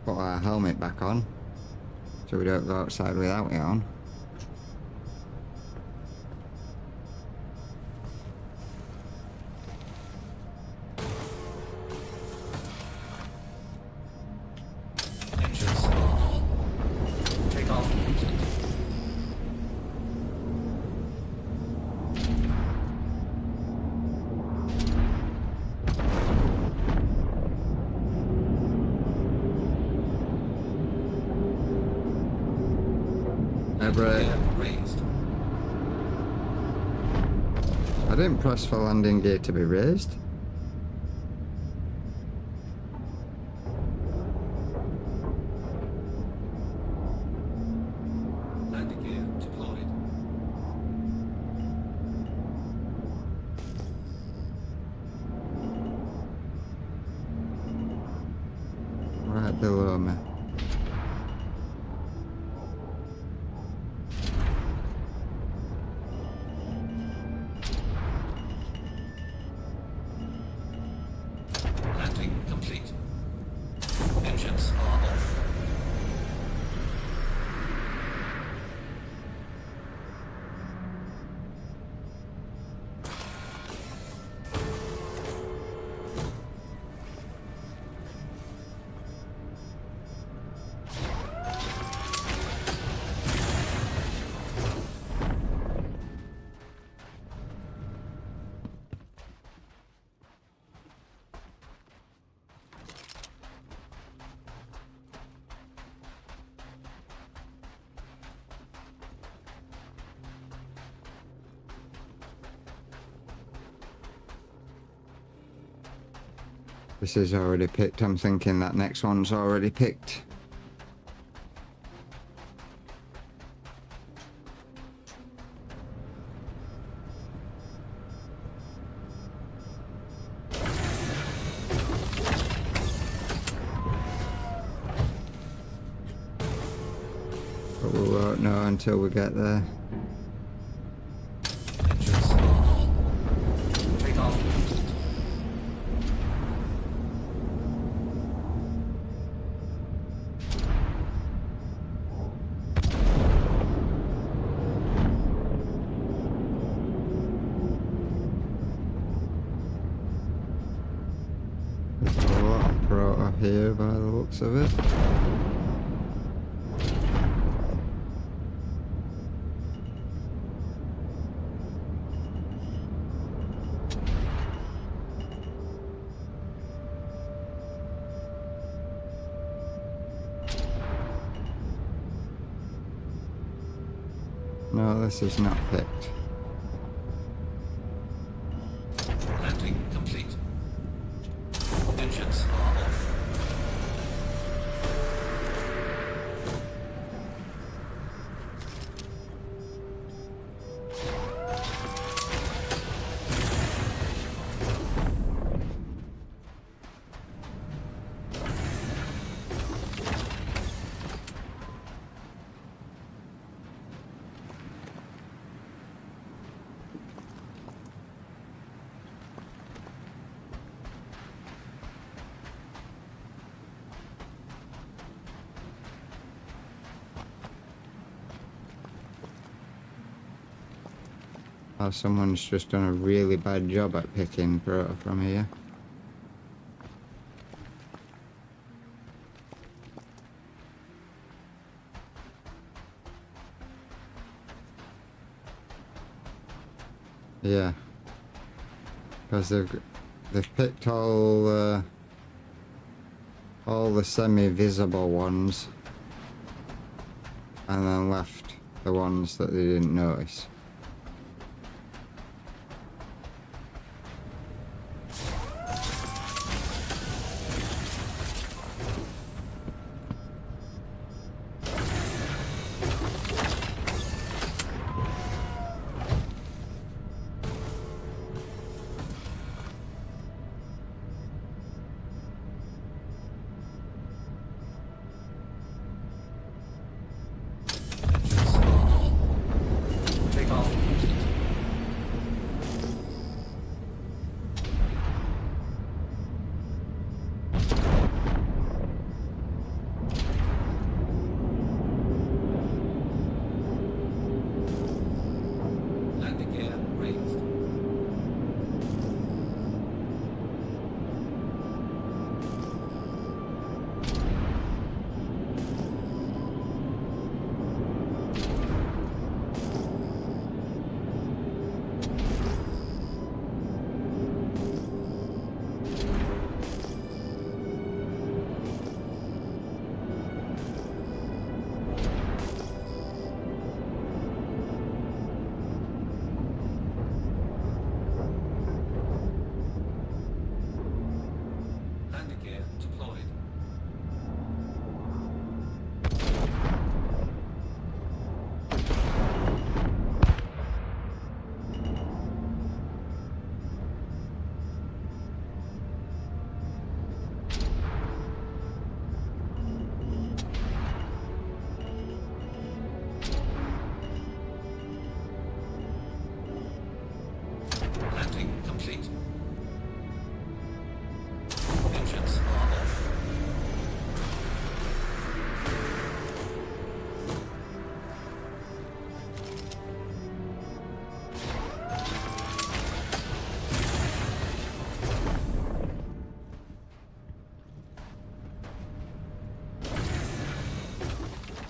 [SPEAKER 6] Put our helmet back on so we don't go outside without it on.
[SPEAKER 9] Engines on. Take off. Gear raised.
[SPEAKER 6] I didn't press for landing gear to be raised. below me.
[SPEAKER 9] Landing complete. Engines are off.
[SPEAKER 6] This is already picked. I'm thinking that next one's already picked. But we won't know until we get there.
[SPEAKER 9] Engines are on. Takeoff complete.
[SPEAKER 6] There's a lot of proto here by the looks of it. No, this is not picked.
[SPEAKER 9] Landing complete. Engines are off.
[SPEAKER 6] Oh, someone's just done a really bad job at picking proto from here. Yeah, because they've picked all the semi-visible ones, and then left the ones that they didn't notice.
[SPEAKER 9] Engines are on. Takeoff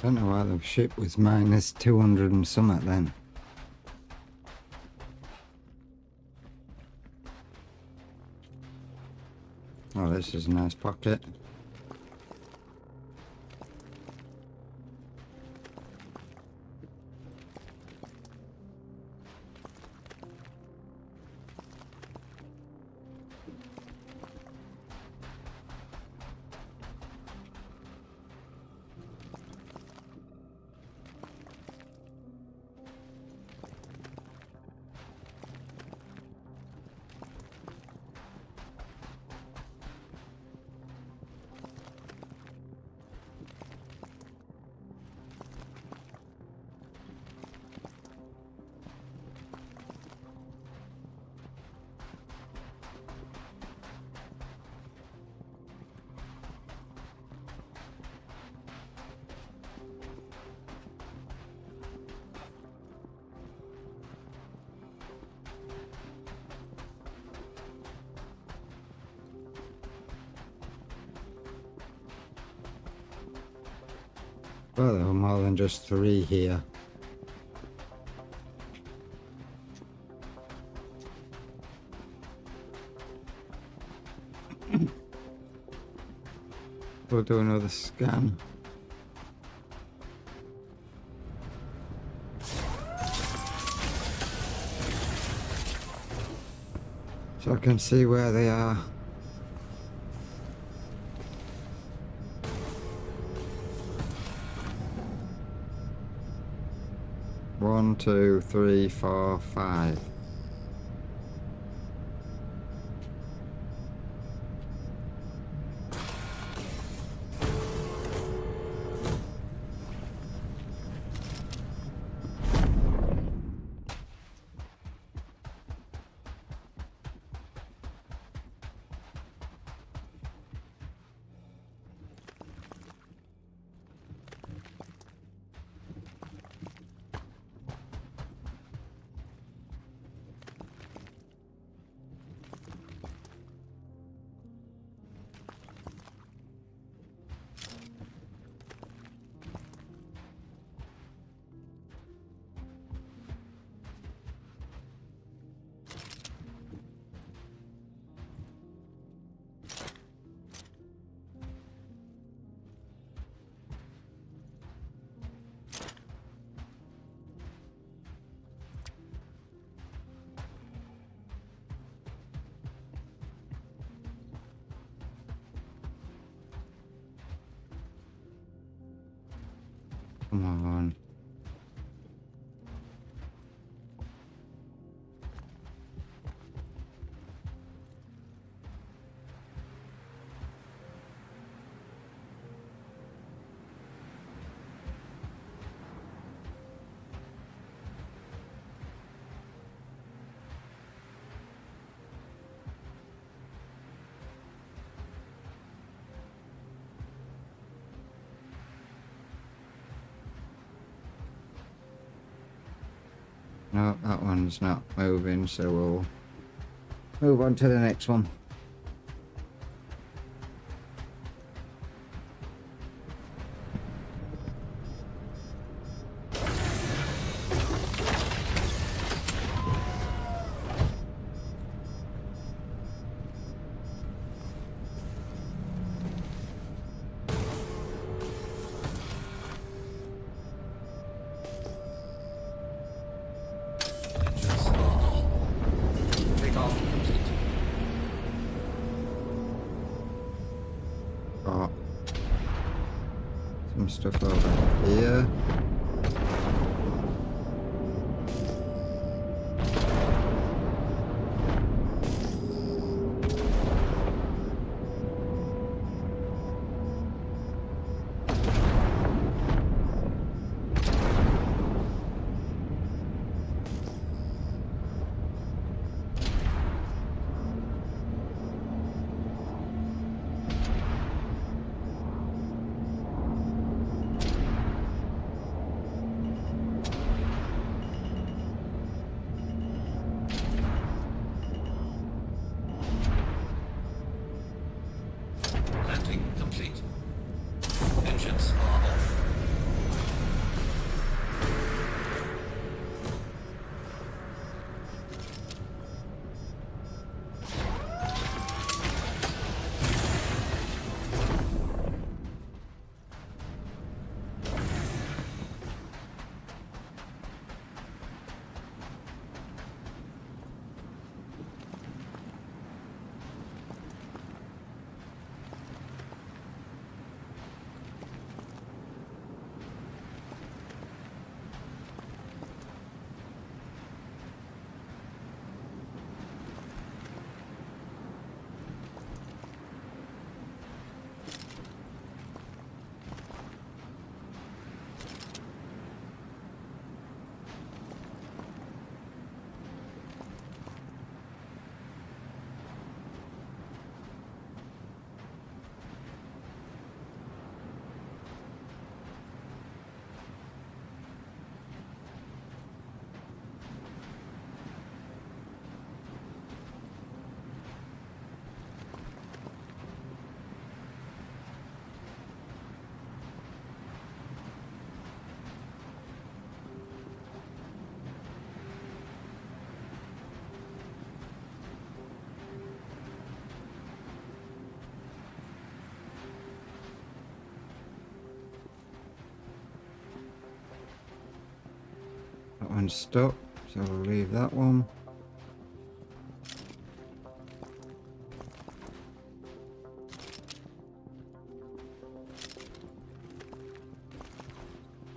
[SPEAKER 6] Don't know why the ship was minus 200 and something then. Oh, this is a nice pocket. Well, there were more than just 3 here. We'll do another scan. So I can see where they are. One, 2, 3, 4, 5. Come on. No, that one's not moving, so we'll move on to the next one.
[SPEAKER 9] Takeoff complete.
[SPEAKER 6] Got some stuff over here. one's stuck, so we'll leave that one.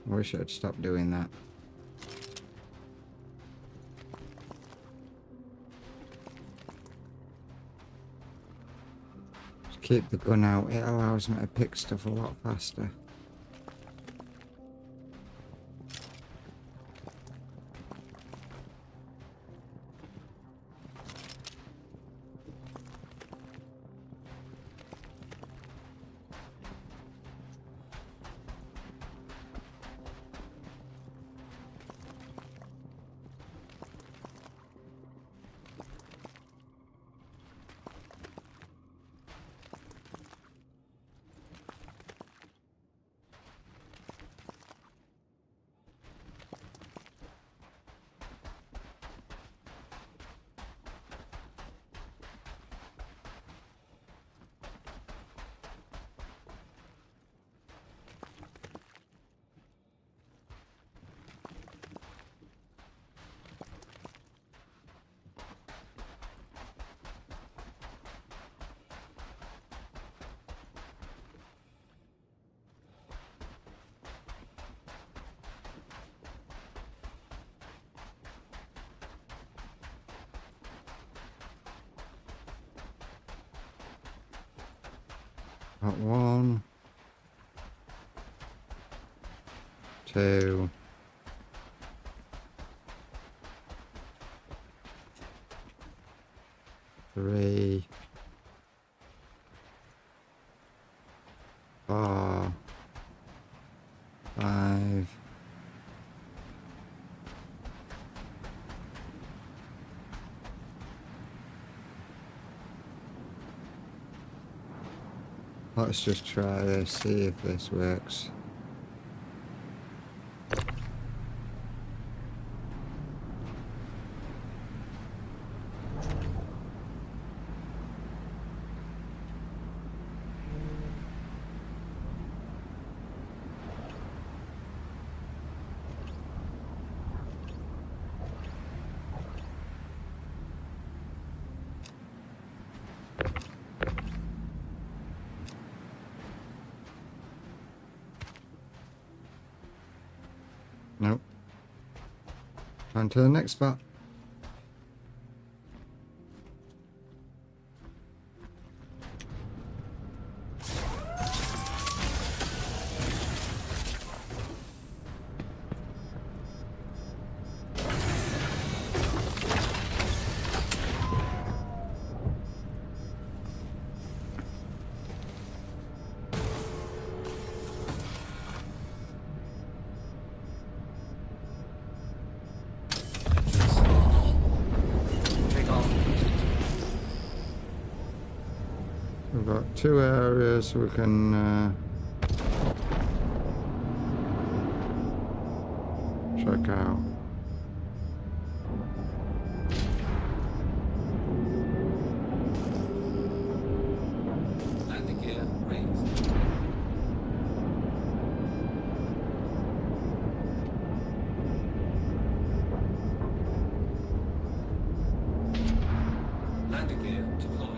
[SPEAKER 6] I wish I'd stop doing that. Just keep the gun out, it allows me to pick stuff a lot faster. Got 1, 2, 3, 4, 5. Let's just try this, see if this works. Nope. On to the next spot.
[SPEAKER 9] Take off.
[SPEAKER 6] We've got 2 areas we can check out.
[SPEAKER 9] Landing gear raised. Landing gear deployed.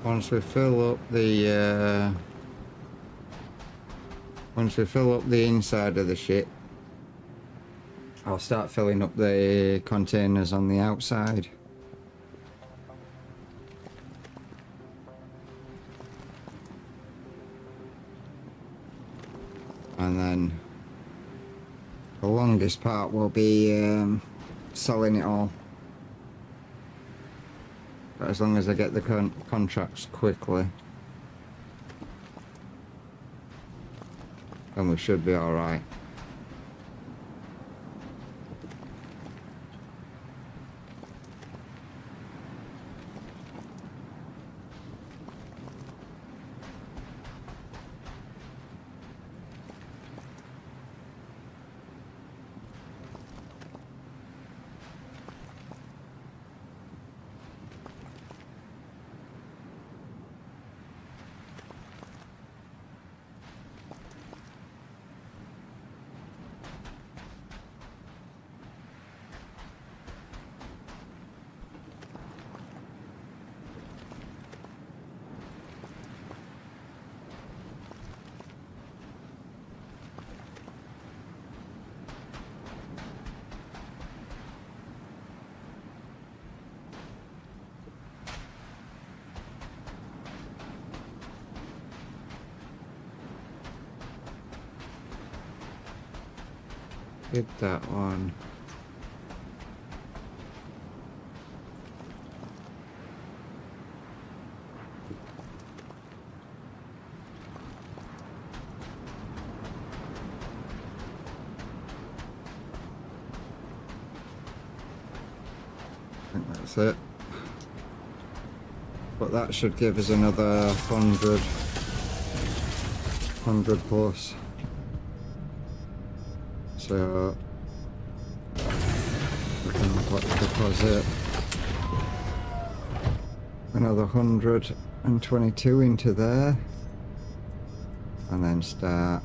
[SPEAKER 6] Once we fill up the inside of the ship, I'll start filling up the containers on the outside. And then the longest part will be selling it all. But as long as I get the contracts quickly, then we should be alright. Get that one. I think that's it. But that should give us another 100 plus. So we can deposit another 122 into there and then start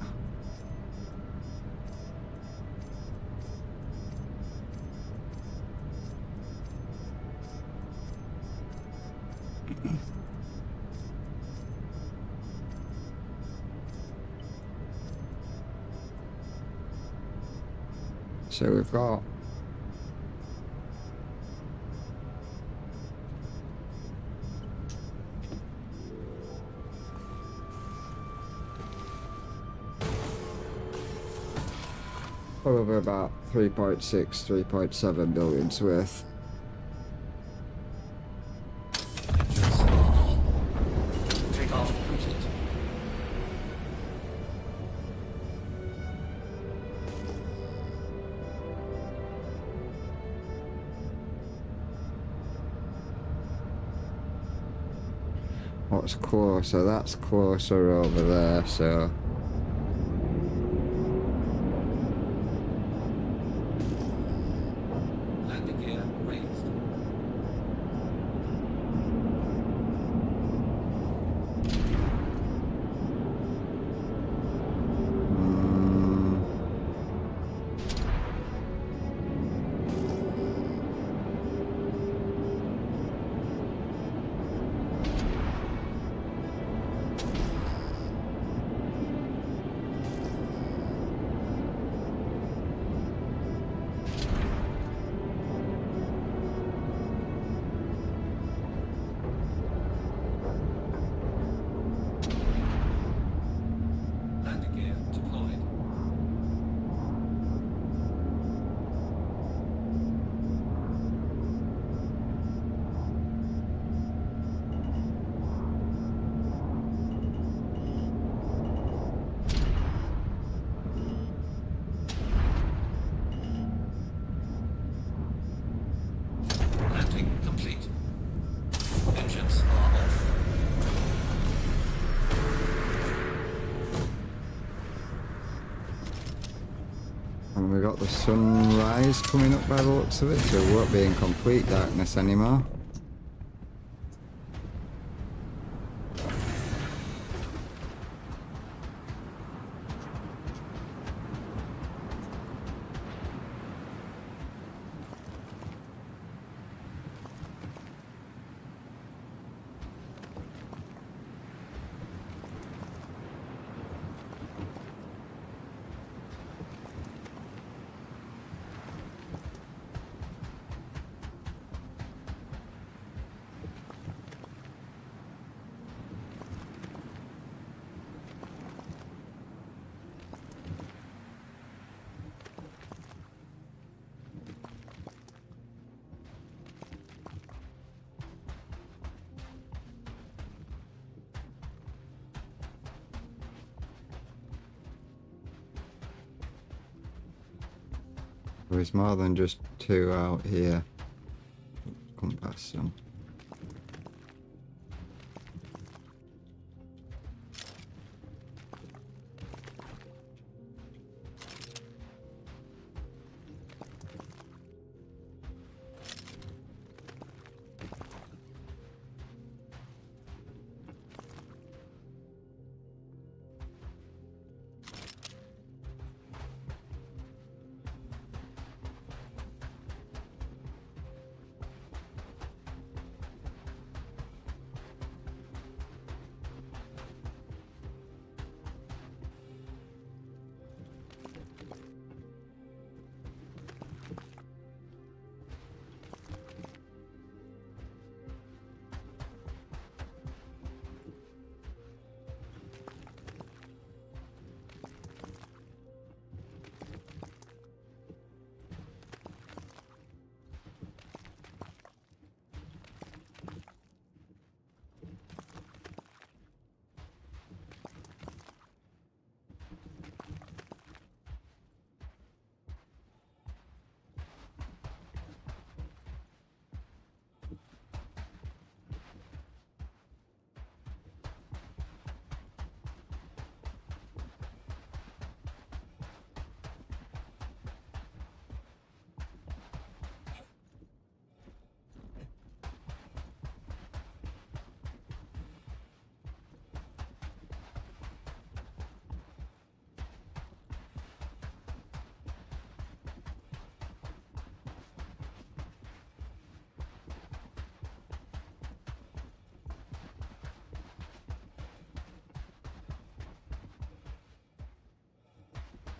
[SPEAKER 6] so we've got probably about 3.6, 3.7 billions worth.
[SPEAKER 9] Take off complete.
[SPEAKER 6] What's closer? That's closer over there, so
[SPEAKER 9] Landing gear raised. Landing gear deployed. Landing complete. Engines are off.
[SPEAKER 6] and we got the sunrise coming up by the looks of it, so we won't be in complete darkness anymore. There's more than just 2 out here. Come past some.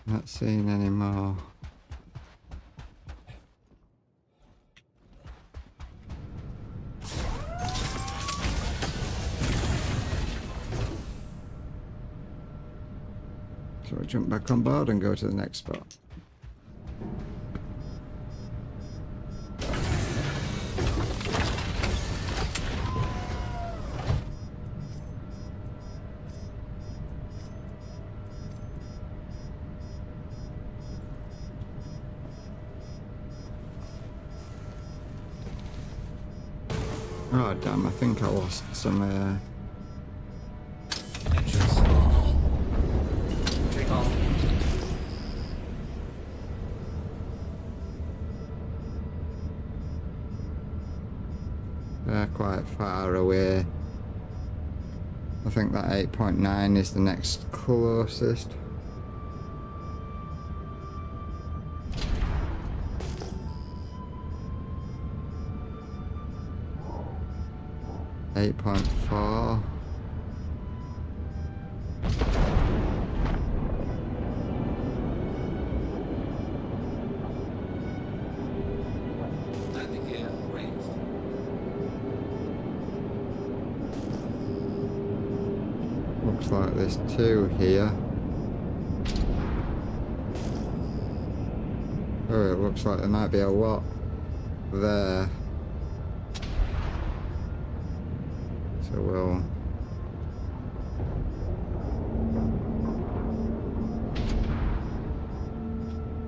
[SPEAKER 6] Not seeing any more. So I jump back on board and go to the next spot. Oh damn, I think I lost some
[SPEAKER 9] Entrance. Take off.
[SPEAKER 6] they're quite far away. I think that 8.9 is the next closest. .4.
[SPEAKER 9] Landing gear raised.
[SPEAKER 6] Looks like there's 2 here. Oh, it looks like there might be a lot there. So we'll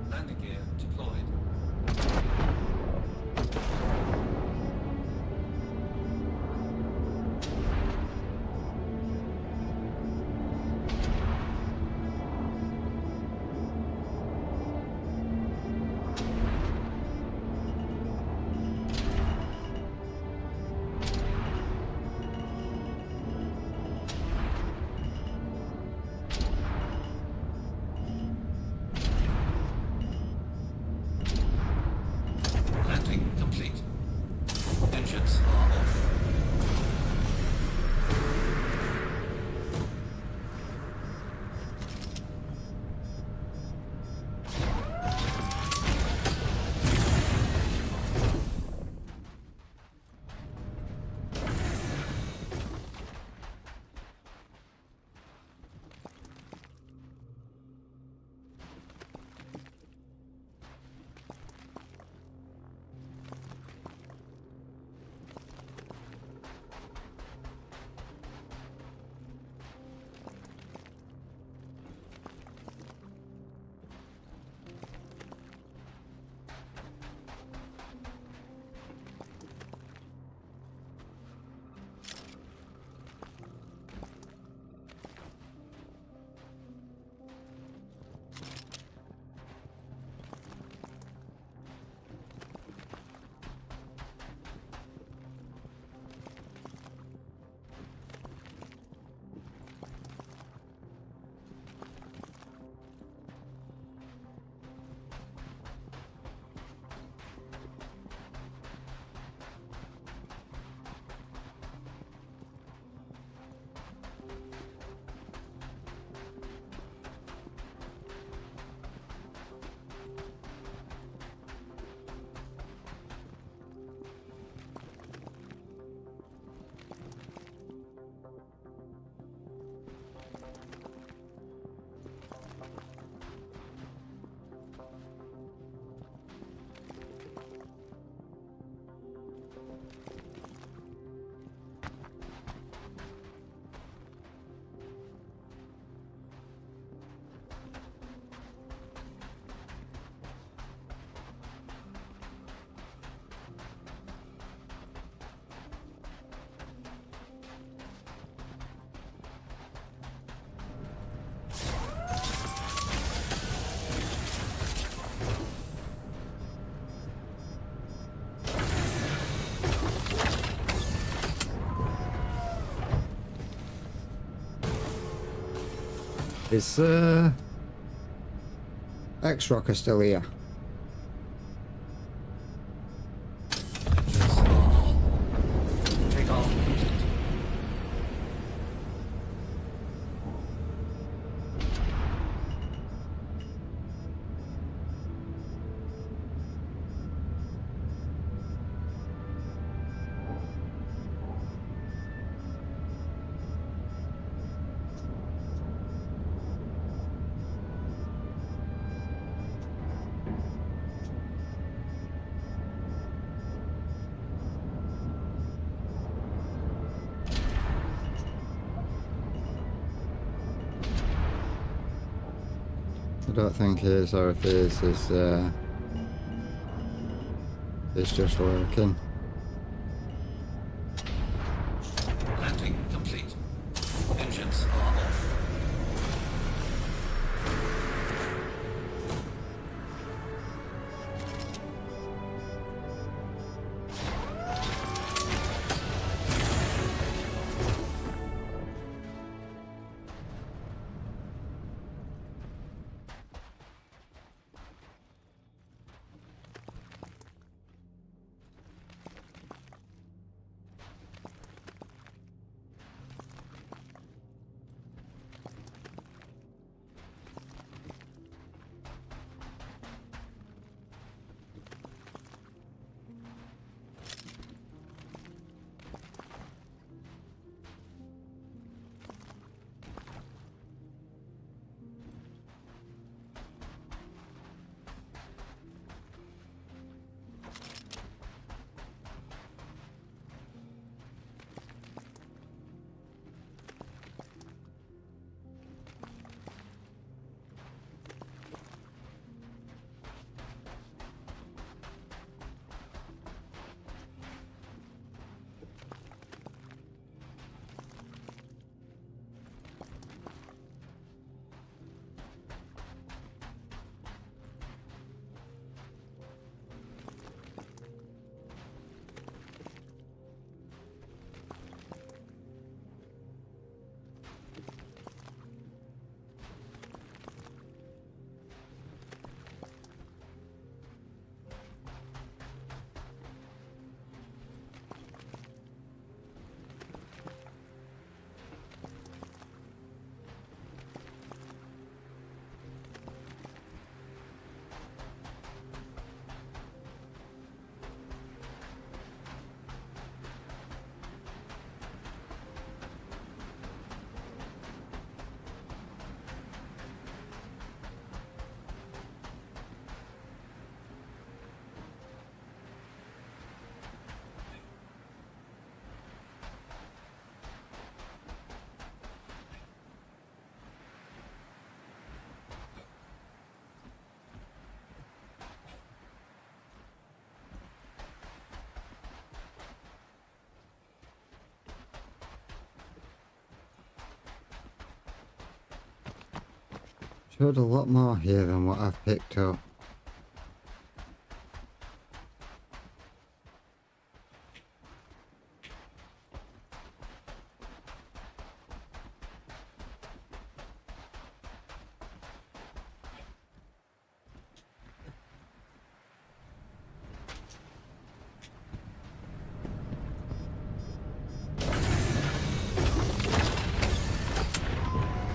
[SPEAKER 9] Landing gear deployed.
[SPEAKER 1] Is X-Rocker still here?
[SPEAKER 9] Take off complete.
[SPEAKER 6] I don't think it is, or if it is, it's just working.
[SPEAKER 9] Landing complete. Engines are off.
[SPEAKER 6] Showed a lot more here than what I've picked up.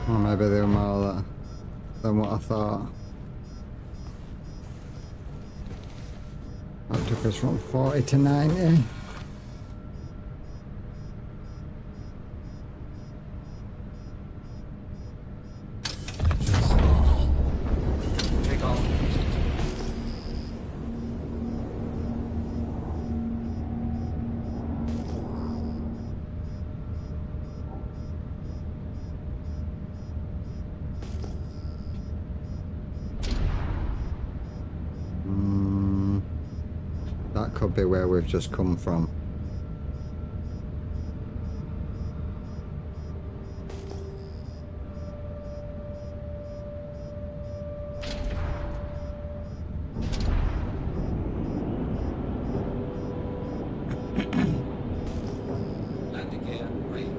[SPEAKER 6] Or maybe they were more than what I thought. That took us from 40 to 90.
[SPEAKER 9] Take off complete.
[SPEAKER 6] That could be where we've just come from.
[SPEAKER 9] Landing gear raised.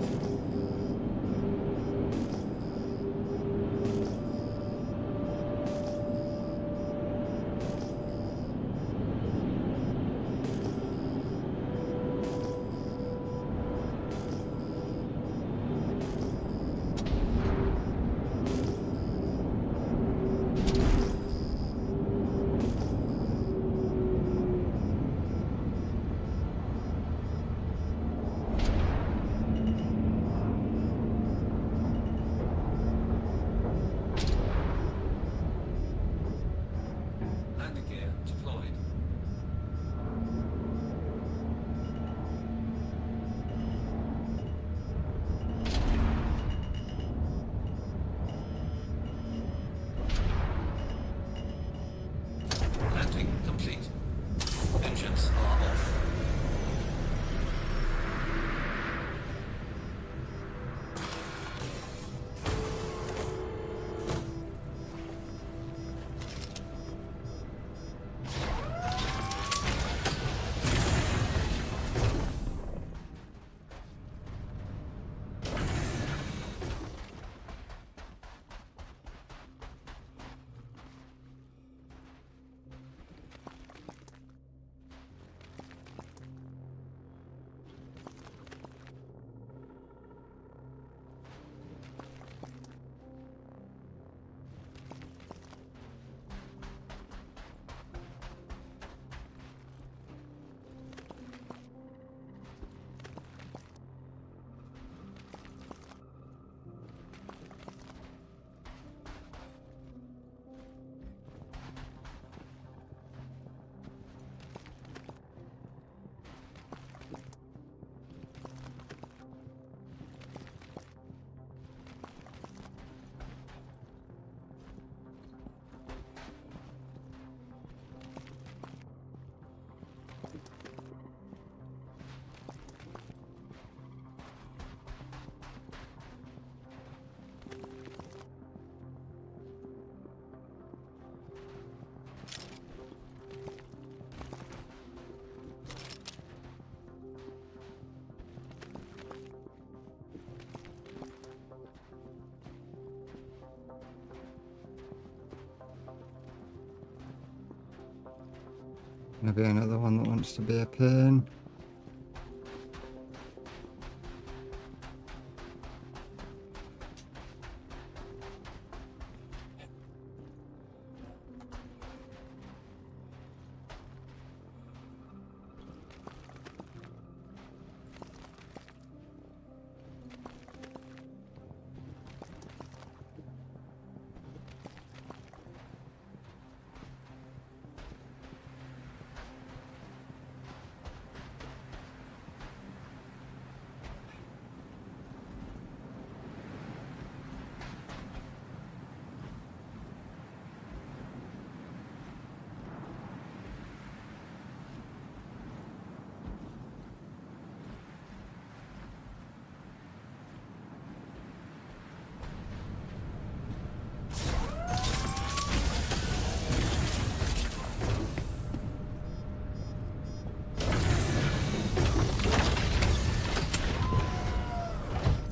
[SPEAKER 6] Gonna be another one that wants to be a pain.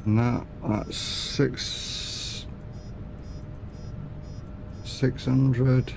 [SPEAKER 6] No, that's 600.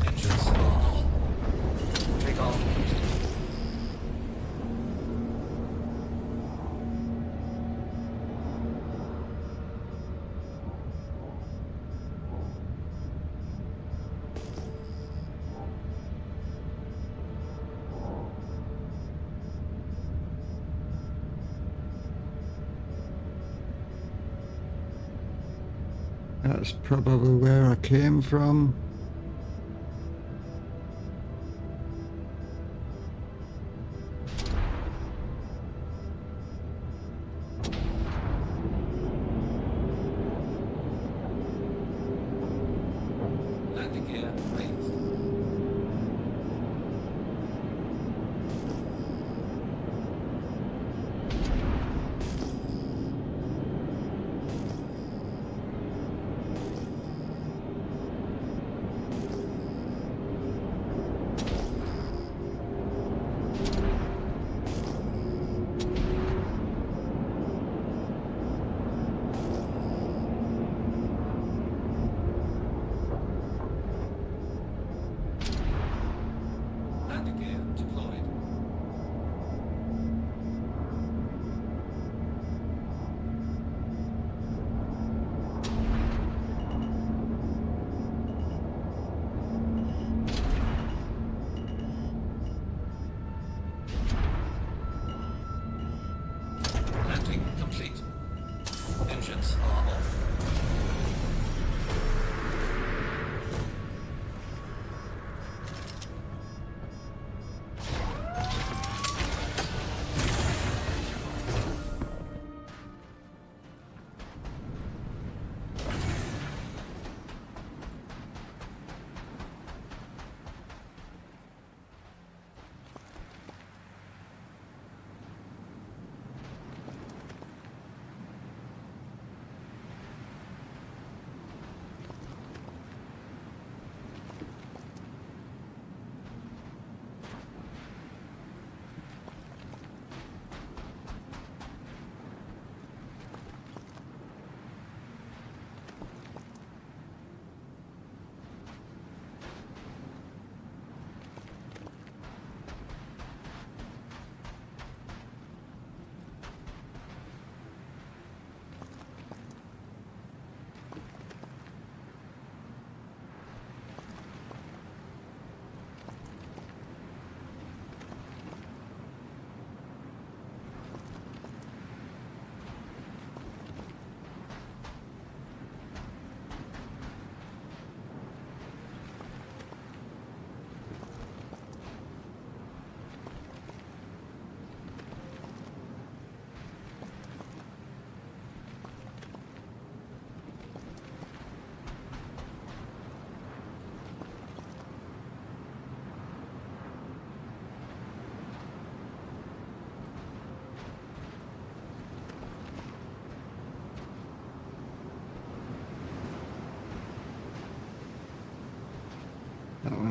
[SPEAKER 9] Engines are on. Takeoff complete.
[SPEAKER 6] That's probably where I came from.
[SPEAKER 9] Landing gear raised. Landing gear deployed. Landing complete. Engines are off.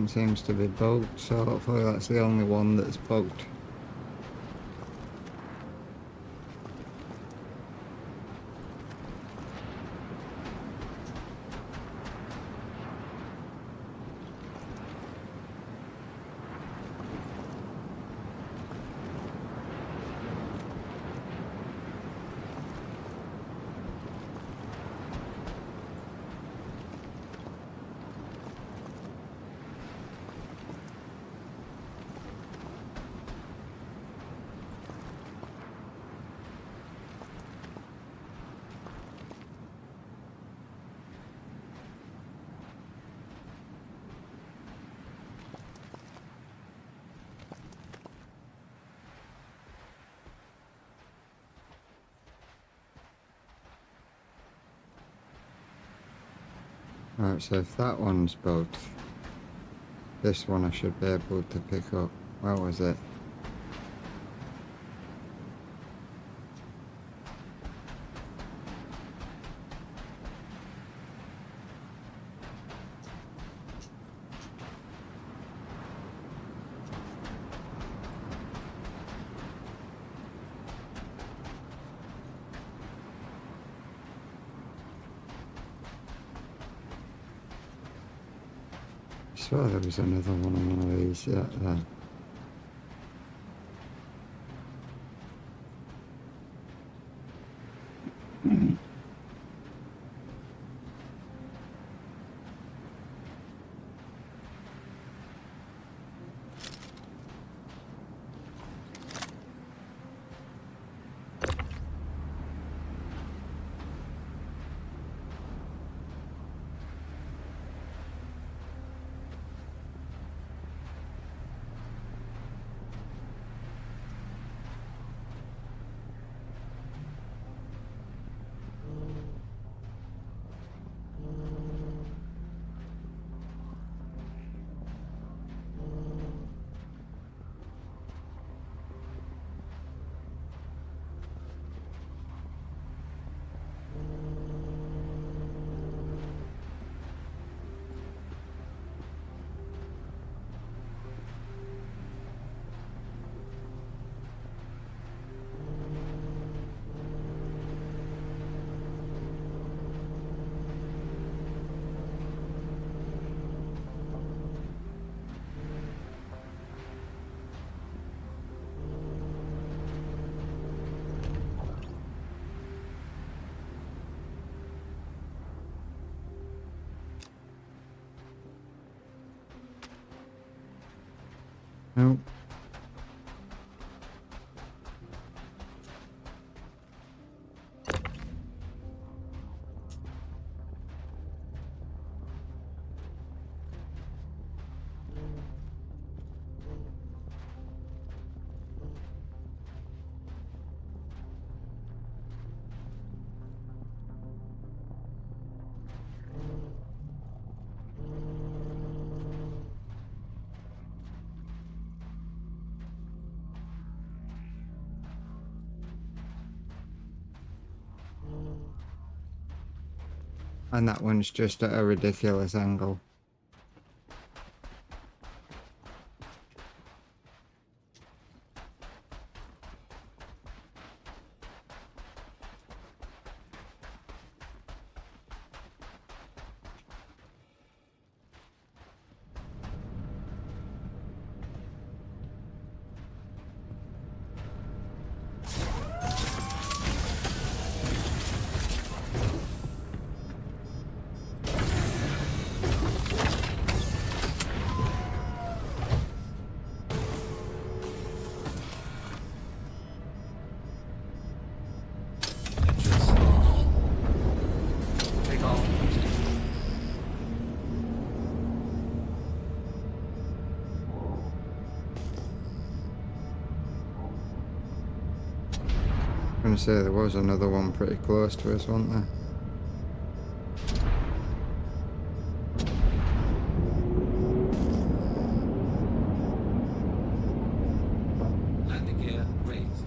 [SPEAKER 6] one seems to be bugged, so hopefully that's the only one that's bugged. Right, so if that one's bugged, this one I should be able to pick up. Where was it? I swear there was another one on one of these, yeah, there. Nope. And that one's just at a ridiculous angle.
[SPEAKER 9] Entrance. Take off.
[SPEAKER 6] I'm gonna say there was another one pretty close to us, wasn't there?
[SPEAKER 9] Landing gear raised.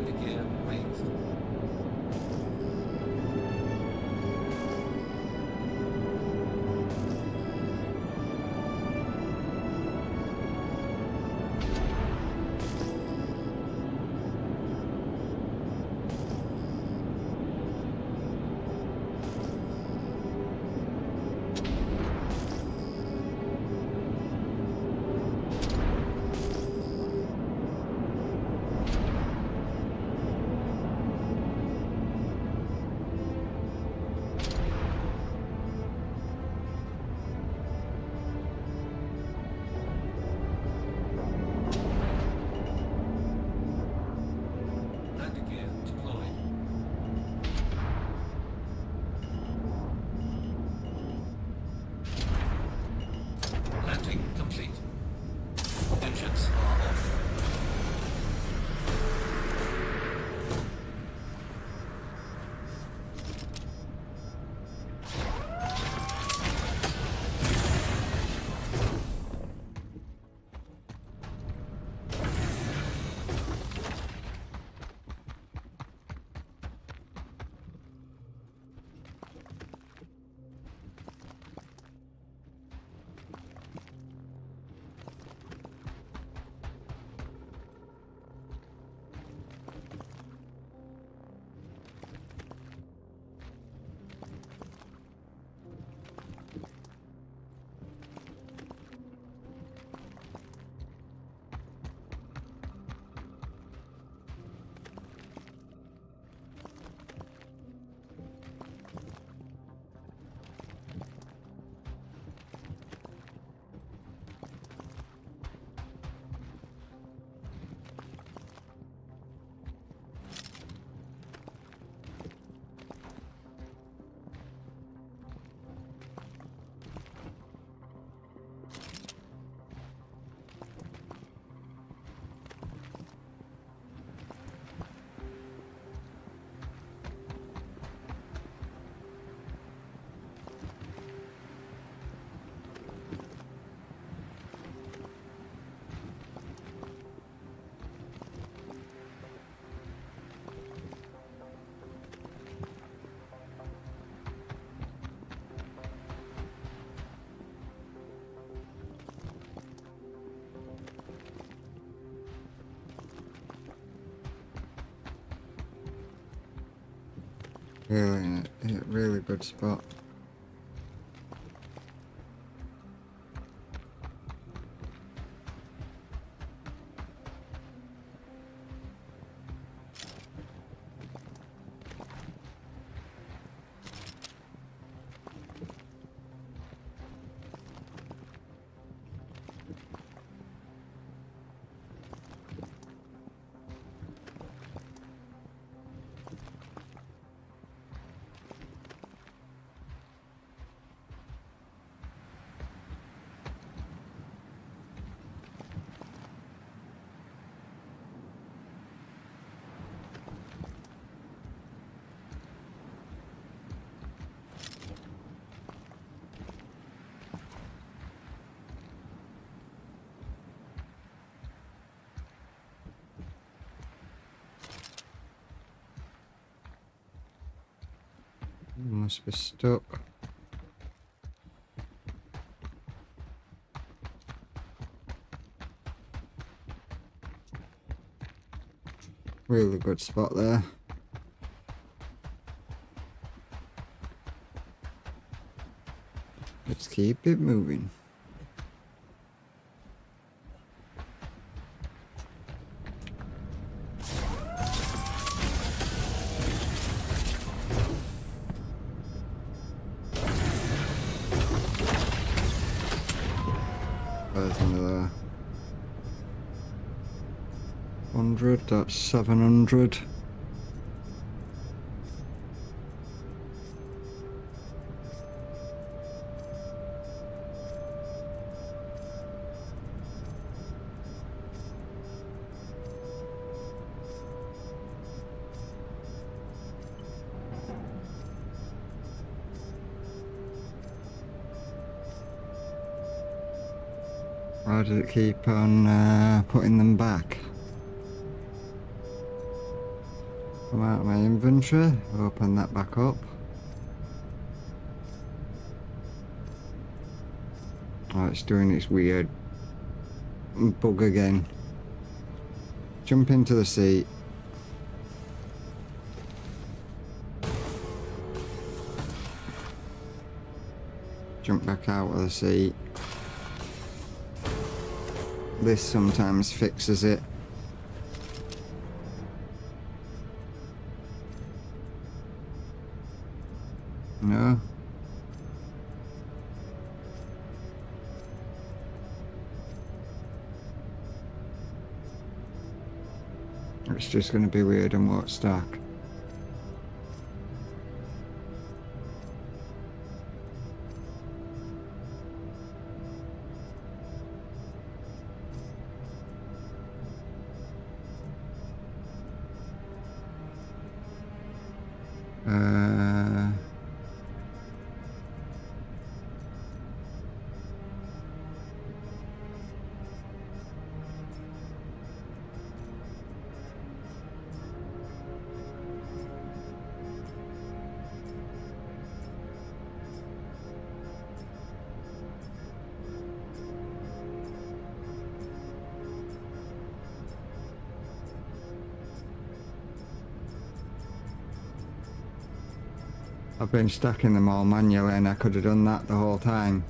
[SPEAKER 9] Landing gear raised. Landing gear deployed. Landing complete. Engines are off.
[SPEAKER 6] Really good spot. Must be stuck. Really good spot there. Let's keep it moving. There's another 100, that's 700. Why does it keep on putting them back? Come out of my inventory, open that back up. Oh, it's doing its weird bug again. Jump into the seat. Jump back out of the seat. This sometimes fixes it. No. It's just going to be weird and won't stack. I've been stacking them all manually and I could have done that the whole time.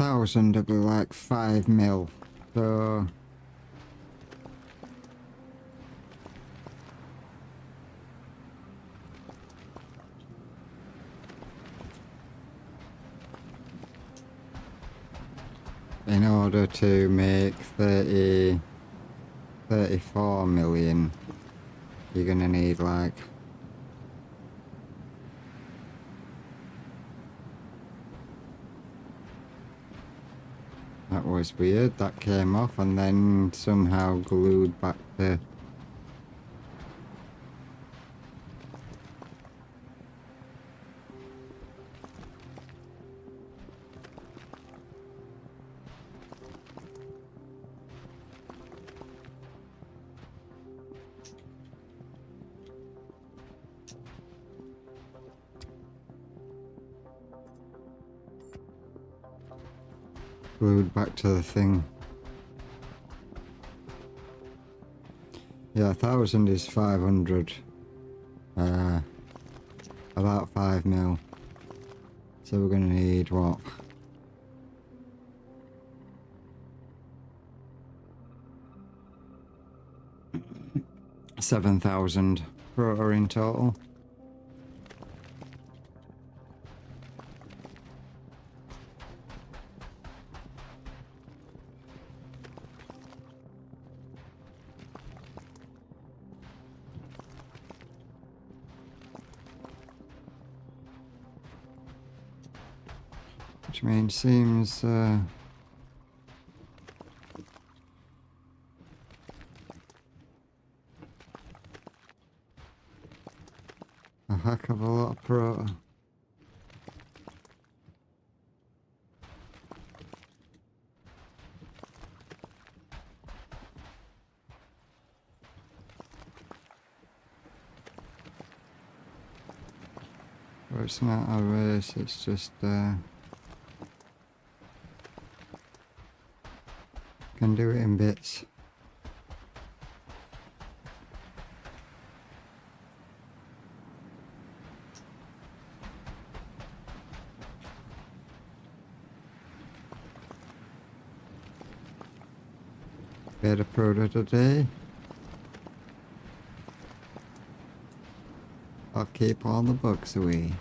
[SPEAKER 6] 1,000 will be like 5 mil. So in order to make 34 million, you're gonna need like that was weird, that came off and then somehow glued back to the thing. Yeah, 1,000 is 500. About 5 mil. So we're gonna need what? 7,000 rotor in total. Which means seems a heck of a lot of pro. But it's not a race, it's just can do it in bits. Better product today. I'll keep all the bugs away.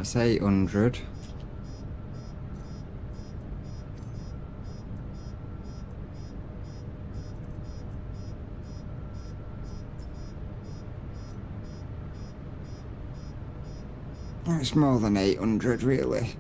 [SPEAKER 6] That's 800. It's more than 800, really.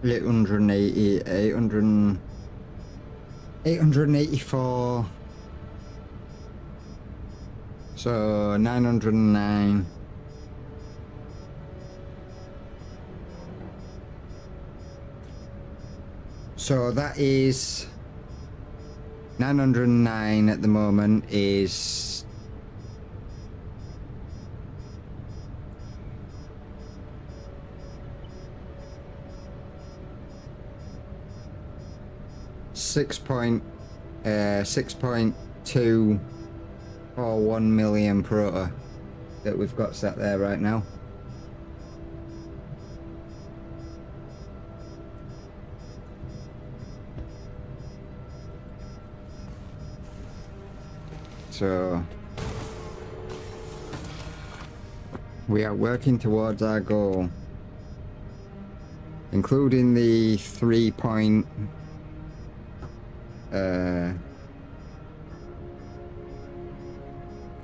[SPEAKER 6] Eight hundred and 884. So 909. So that is 909 at the moment is 6.2 or 1 million prota that we've got set there right now. So we are working towards our goal, including the 3 point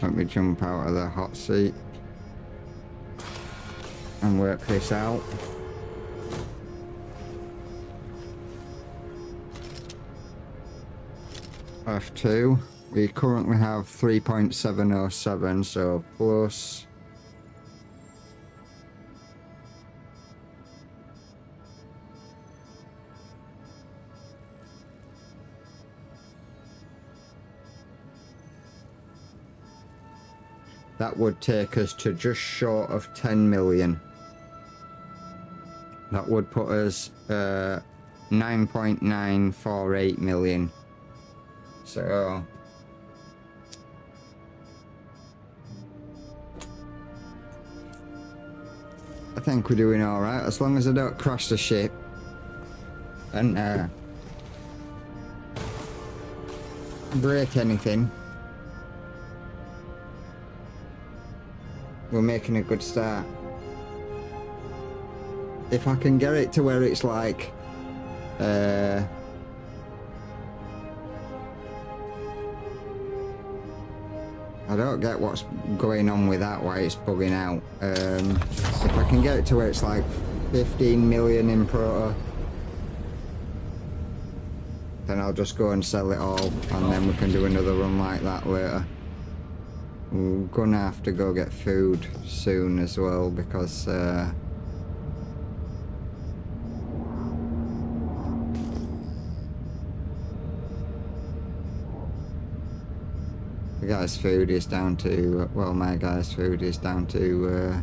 [SPEAKER 6] let me jump out of the hot seat and work this out. F2, we currently have 3.707, so plus that would take us to just short of 10 million. That would put us 9.948 million. So I think we're doing all right as long as I don't crash the ship and break anything. We're making a good start. If I can get it to where it's like I don't get what's going on with that, why it's bugging out. If I can get it to where it's like 15 million in prota, then I'll just go and sell it all and then we can do another run like that later. We're gonna have to go get food soon as well because the guy's food is down to, well, my guy's food is down to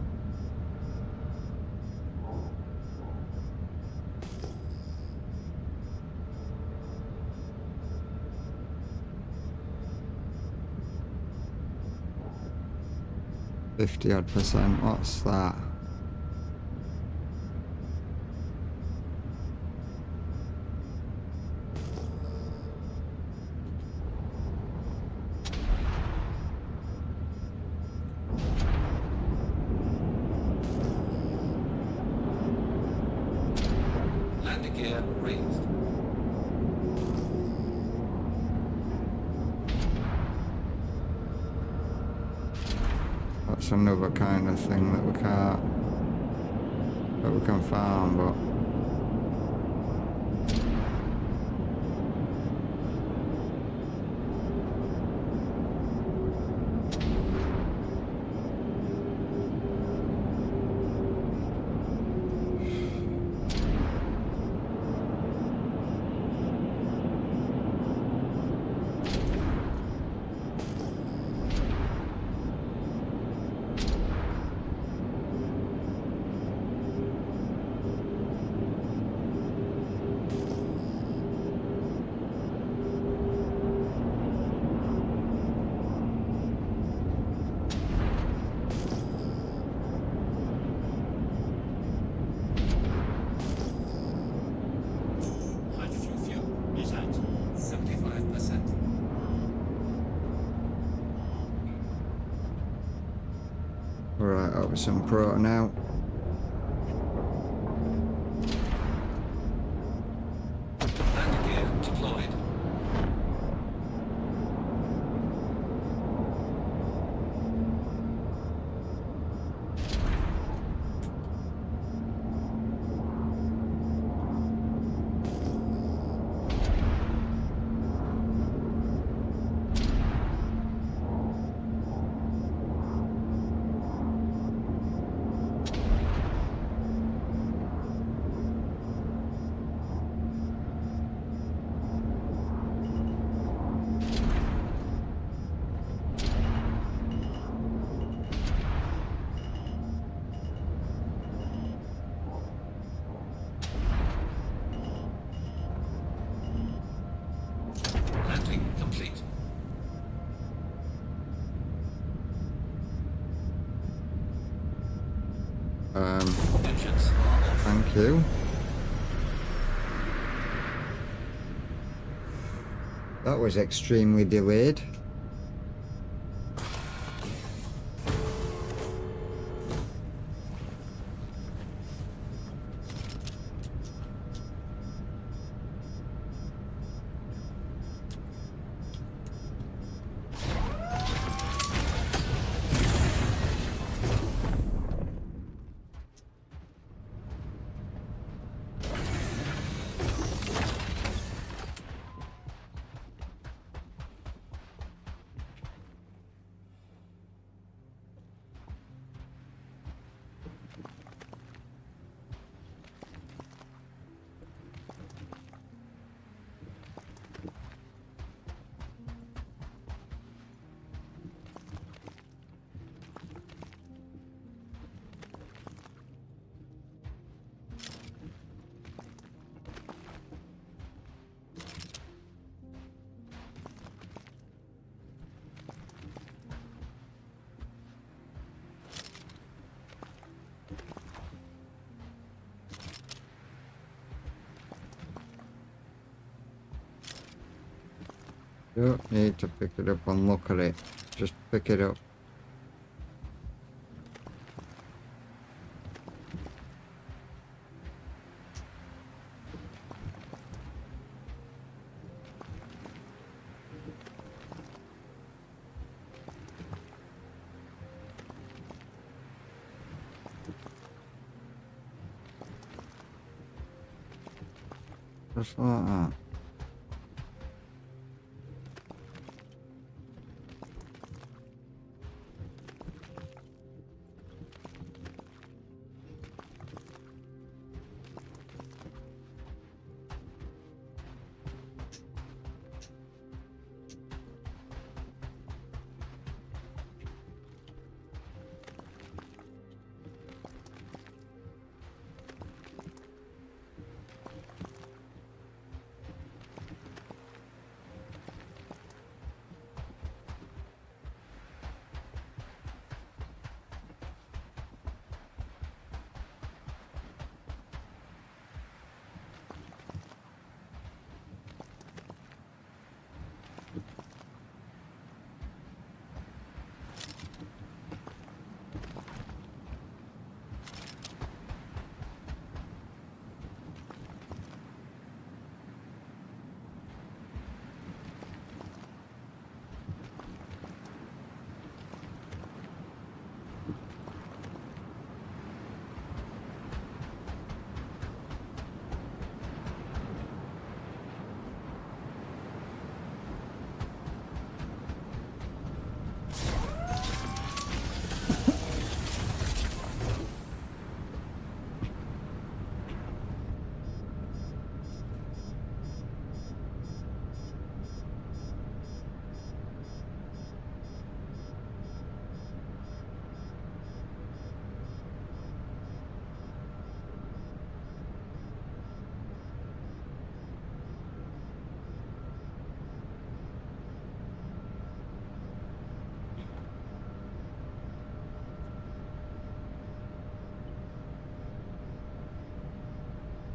[SPEAKER 6] 50 odd percent. What's that?
[SPEAKER 9] Landing gear raised.
[SPEAKER 6] That's another kind of thing that we can farm, but Alright, over some pro now.
[SPEAKER 9] Landing gear deployed. Landing complete. Engines are off.
[SPEAKER 6] Thank you. That was extremely delayed. Don't need to pick it up and look at it. Just pick it up. Just like that.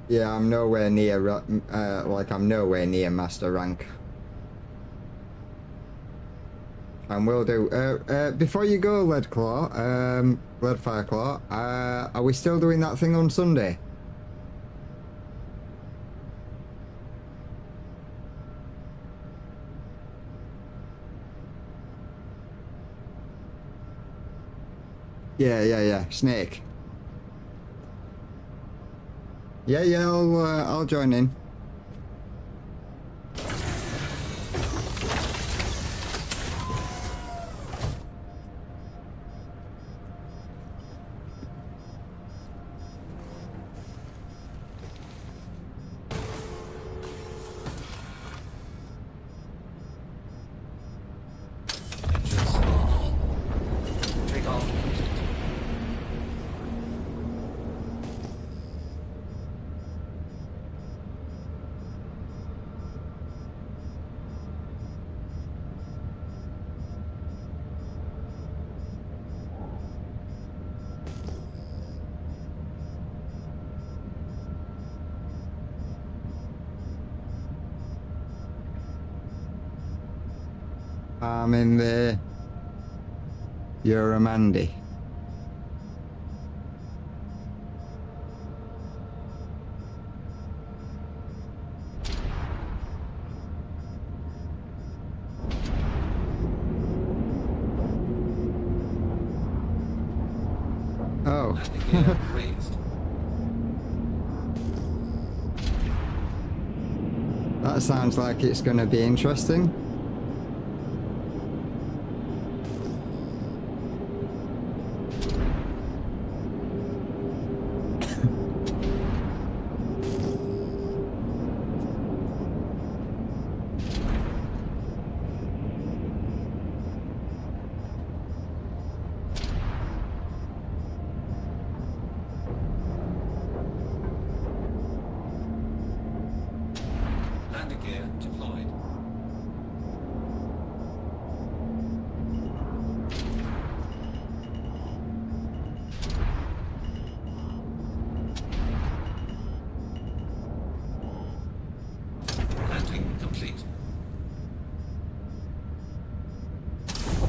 [SPEAKER 6] Yeah, I'm nowhere near, like I'm nowhere near master rank. And will do. Before you go, Leadclaw, Leadfireclaw, are we still doing that thing on Sunday? Yeah. Snake. Yeah, I'll join in.
[SPEAKER 9] Engines are on. Takeoff complete.
[SPEAKER 6] I'm in the Mandy. Oh.
[SPEAKER 9] Landing gear raised.
[SPEAKER 6] That sounds like it's going to be interesting.
[SPEAKER 9] Landing gear deployed. Landing complete.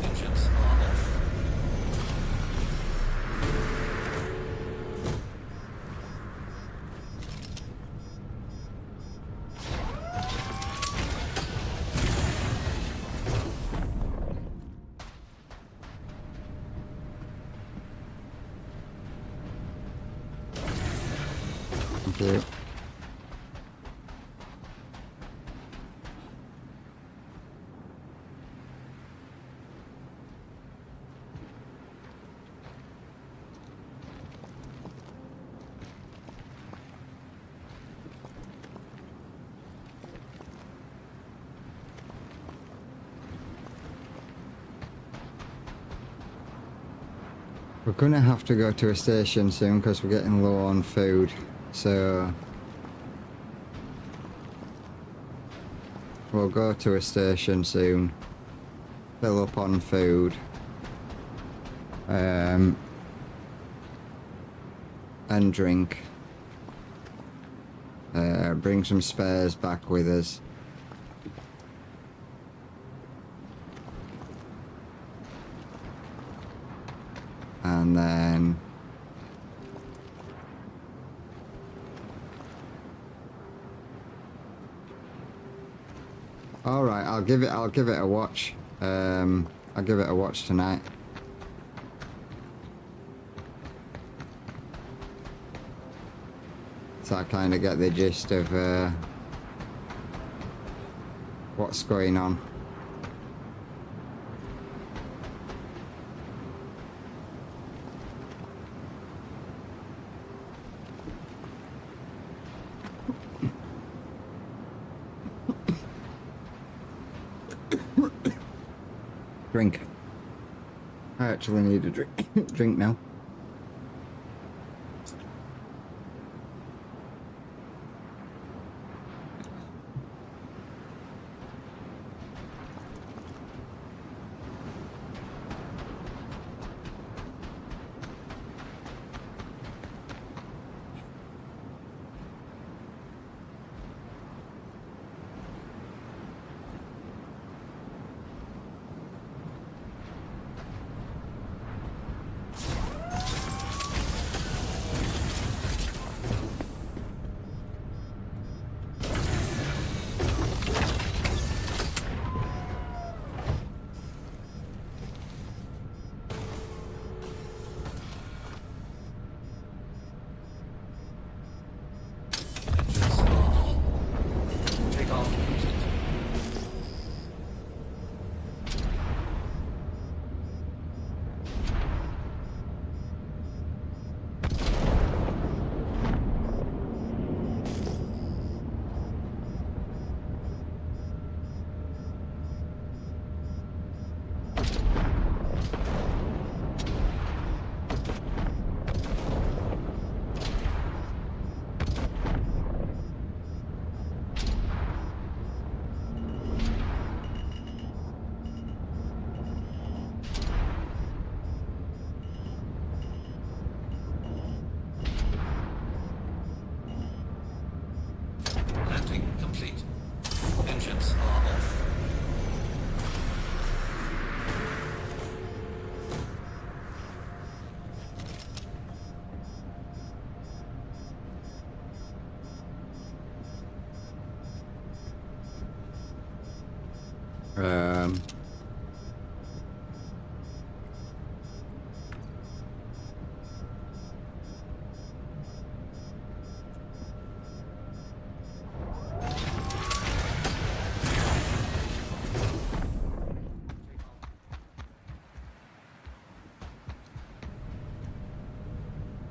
[SPEAKER 9] Engines are off.
[SPEAKER 6] Thank you. We're gonna have to go to a station soon because we're getting low on food. So we'll go to a station soon. Fill up on food. And drink. Bring some spares back with us. And then all right, I'll give it a watch. I'll give it a watch tonight. So I kind of get the gist of what's going on. Drink. I actually need a drink now.